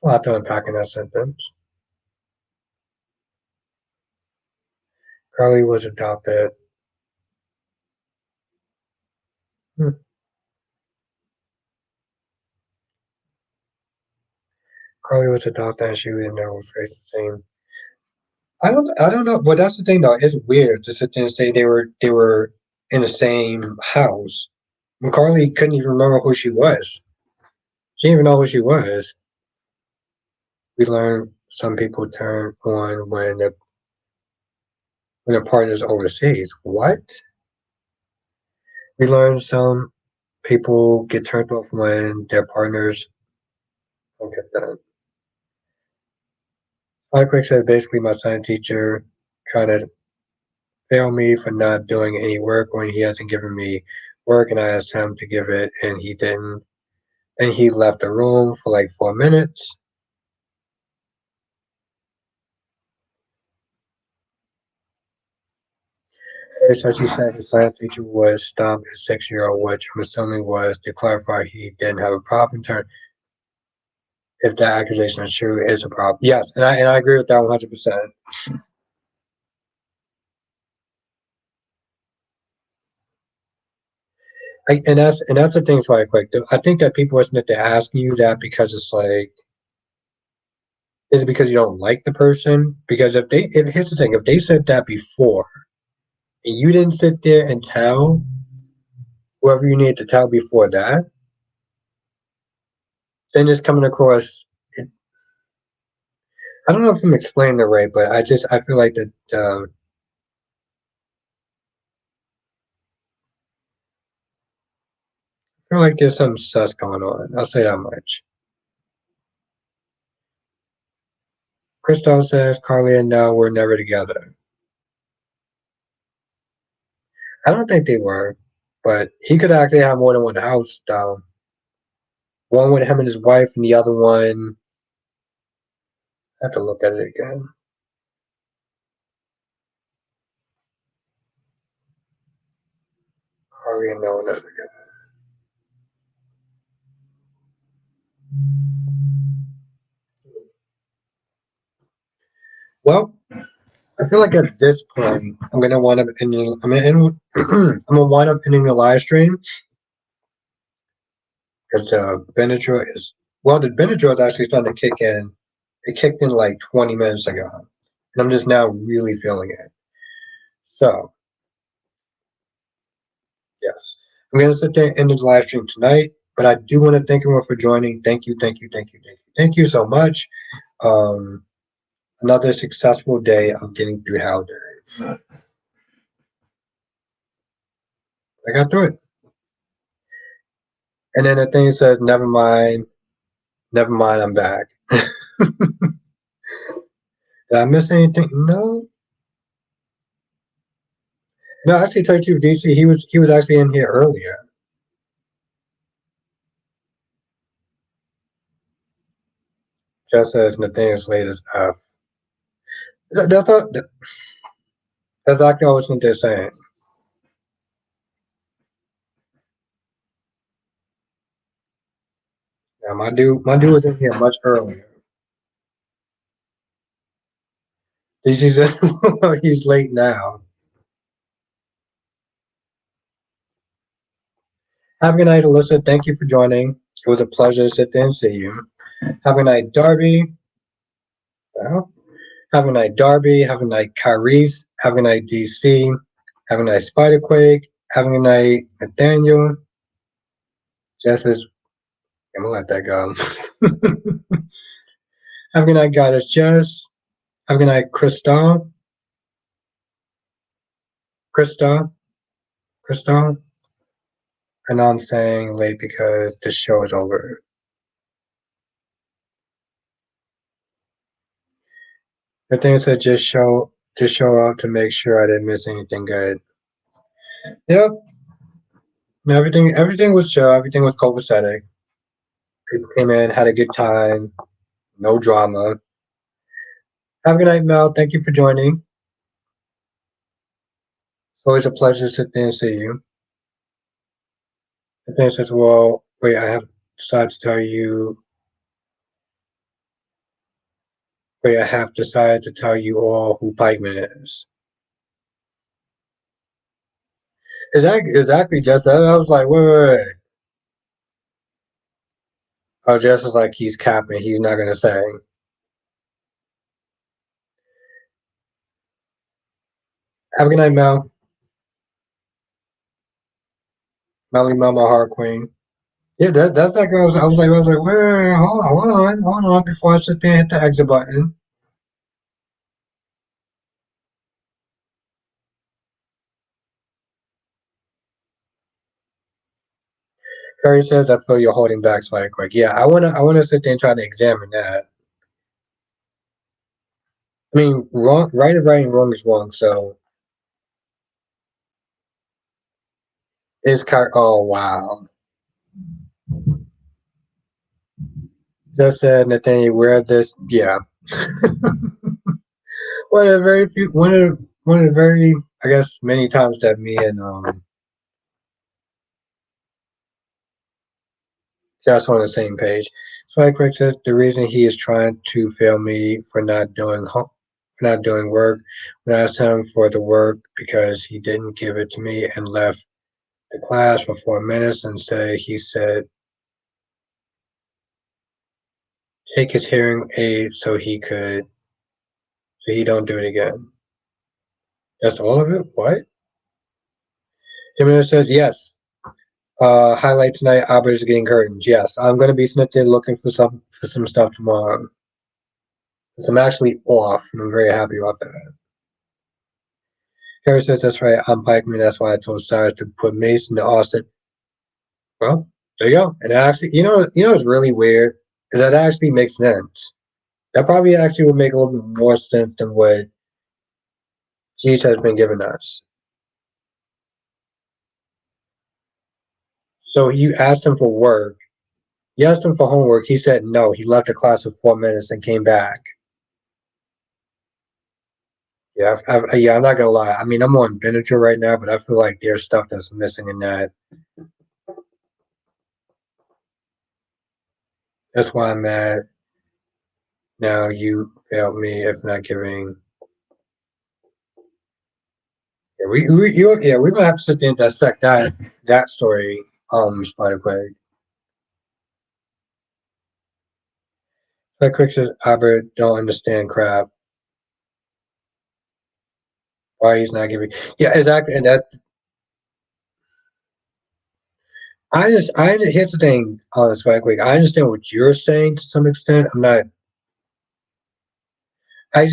A lot to unpack in that sentence. Carly was adopted. Hmm. Carly was adopted, and she and Nell were raised the same. I don't know. But that's the thing, though. It's weird to sit there and say they were in the same house. When Carly couldn't even remember who she was. She didn't even know who she was. We learned some people turn on when a partner's overseas. What? We learned some people get turned off when their partners don't get that. I quick said basically my science teacher trying to fail me for not doing any work when he hasn't given me work and I asked him to give it and he didn't. And he left the room for like 4 minutes. So she said his science teacher was stopped his 6 year old, which I'm assuming was to clarify he didn't have a problem. Turn if that accusation is true, is a problem. Yes, and I agree with that 100%. And that's the thing. So I think that people isn't that they're asking you that because it's like, is it because you don't like the person? Because if here's the thing, if they said that before and you didn't sit there and tell whoever you needed to tell before that, then it's coming across. It, I don't know if I'm explaining it right, but I feel like that. I feel like there's some sus going on. I'll say that much. Christoph says Carly and Nell were never together. I don't think they were, but he could actually have more than one house. One with him and his wife, and the other one. I have to look at it again. Carly and Nell were never together. Well, I feel like at this point, I'm gonna wind up ending. I'm gonna wind up ending the live stream because the Benadryl is. Well, the Benadryl is actually starting to kick in. It kicked in like 20 minutes ago, and I'm just now really feeling it. So, yes, I'm gonna sit there and end the live stream tonight. But I do want to thank everyone for joining. Thank you, thank you, thank you, thank you, thank you so much. Um, Another successful day of getting through Hell Day. I got through it. And then the thing says, never mind, I'm back. Did I miss anything? No. No, actually, tell you the truth, DC, he was actually in here earlier. Just as Nathaniel's latest that's not, that's exactly what they're saying. Yeah, my dude was in here much earlier. DC said he's late now. Have a good night, Alyssa. Thank you for joining. It was a pleasure to sit there and see you. Have a night, Darby. Well, have a night, Darby. Have a night, Kyrese. Have a night, DC. Have a night, Spiderquake. Have a night, Nathaniel. Just as I'm gonna let that go. Have a good night, Goddess Jess. Have a good night, Krista. Krista. Krista. And I'm staying late because the show is over. The thing is, just show up to make sure I didn't miss anything good. Yep. Everything was chill. Everything was copacetic. People came in, had a good time. No drama. Have a good night, Mel. Thank you for joining. It's always a pleasure to sit there and see you. The thing says, well, wait, I have decided to tell you. Wait, I have decided to tell you all who Pikeman is. Exactly just that. I was like, wait. Oh, Jess is like, he's capping. He's not going to say. Have a good night, Mel. Melly Mel, my heart queen. Yeah, that's like I was like, wait, hold on, before I sit there and hit the exit button. Harry says, I feel you're holding back Spike quick. Yeah, I wanna sit there and try to examine that. I mean, right is right and wrong is wrong. So is car? Oh wow. Just said Nathaniel, where this? Yeah. One of the very, I guess, many times that me and Josh on the same page. Spike Quick says the reason he is trying to fail me for not doing work when I asked him for the work because he didn't give it to me and left the class for 4 minutes and he said take his hearing aid so he don't do it again. That's all of it? What? Jimenez says yes. Highlight tonight, Albert is getting curtains. Yes. I'm gonna be sniffing looking for some stuff tomorrow. So I'm actually off and I'm very happy about that. Harry says that's right, I'm Pikeman, that's why I told Cyrus to put Mason to Austin. Well, there you go. And actually what's really weird is that actually makes sense. That probably actually would make a little bit more sense than what Cheech has been giving us. So you asked him for work. You asked him for homework. He said no. He left the class for 4 minutes and came back. Yeah, yeah. I'm not gonna lie. I mean, I'm on Benadryl right now, but I feel like there's stuff that's missing in that. That's why I'm mad. Now you failed me if not giving. Yeah, we're gonna have to sit there and dissect that story. Spider Quake. Spider Quake says Albert don't understand crap. Why he's not giving? Yeah, exactly. And that here's the thing, Spike Week. I understand what you're saying to some extent. I'm not. I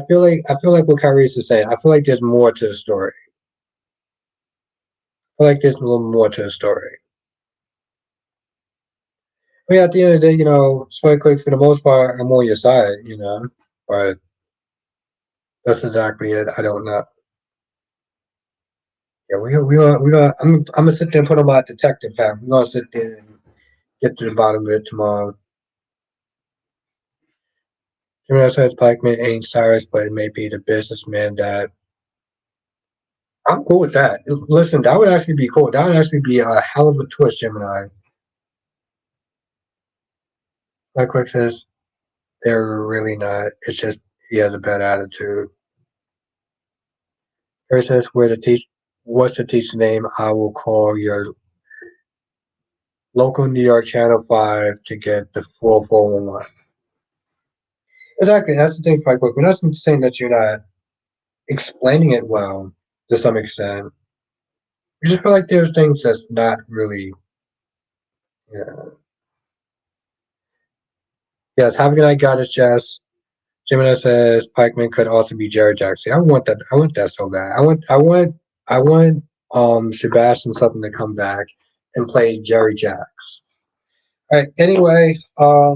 feel like what Kyrie is saying. I feel like there's more to the story. I feel like there's a little more to the story. I mean, at the end of the day, Spike Week for the most part, I'm on your side, but that's exactly it. I don't know. Yeah, we gonna. I'm gonna sit there and put on my detective hat. We're gonna sit there and get to the bottom of it tomorrow. Jimmy says Pikeman ain't Cyrus, but it may be the businessman that I'm cool with that. Listen, that would actually be cool. That would actually be a hell of a twist, Gemini. Like Quick says, they're really not. It's just he has a bad attitude. Harry says, what's the teacher's name? I will call your local New York Channel 5 to get the full 411. Exactly. That's the thing, Spike Quick. We're not saying that you're not explaining it well to some extent. I just feel like there's things that's not really, yeah. Yes, have a good night, Goddess Jess. Jimena says Pikeman could also be Jerry Jackson. I want that. I want that so bad. I want Sebastian Sutton to come back and play Jerry Jacks. All right. Anyway, we're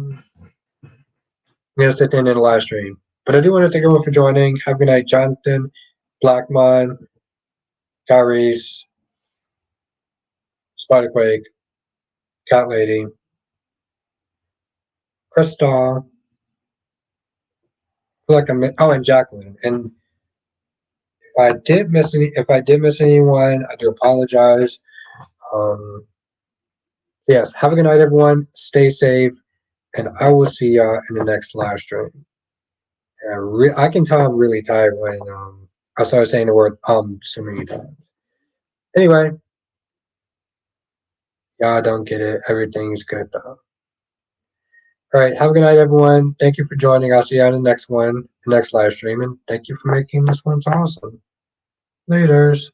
gonna sit there in the live stream. But I do want to thank everyone for joining. Have a good night, Jonathan, Blackmon, Kyrie's, Spiderquake, Cat Lady, Crystal, and Jacqueline. And if I did miss anyone, I do apologize. Um, yes, have a good night, everyone. Stay safe, and I will see y'all in the next live stream. And I can tell I'm really tired when I started saying the word so many times. Anyway, y'all don't get it. Everything's good though. All right, have a good night, everyone. Thank you for joining. I'll see you on the next one, the next live stream, and thank you for making this one so awesome. Laters.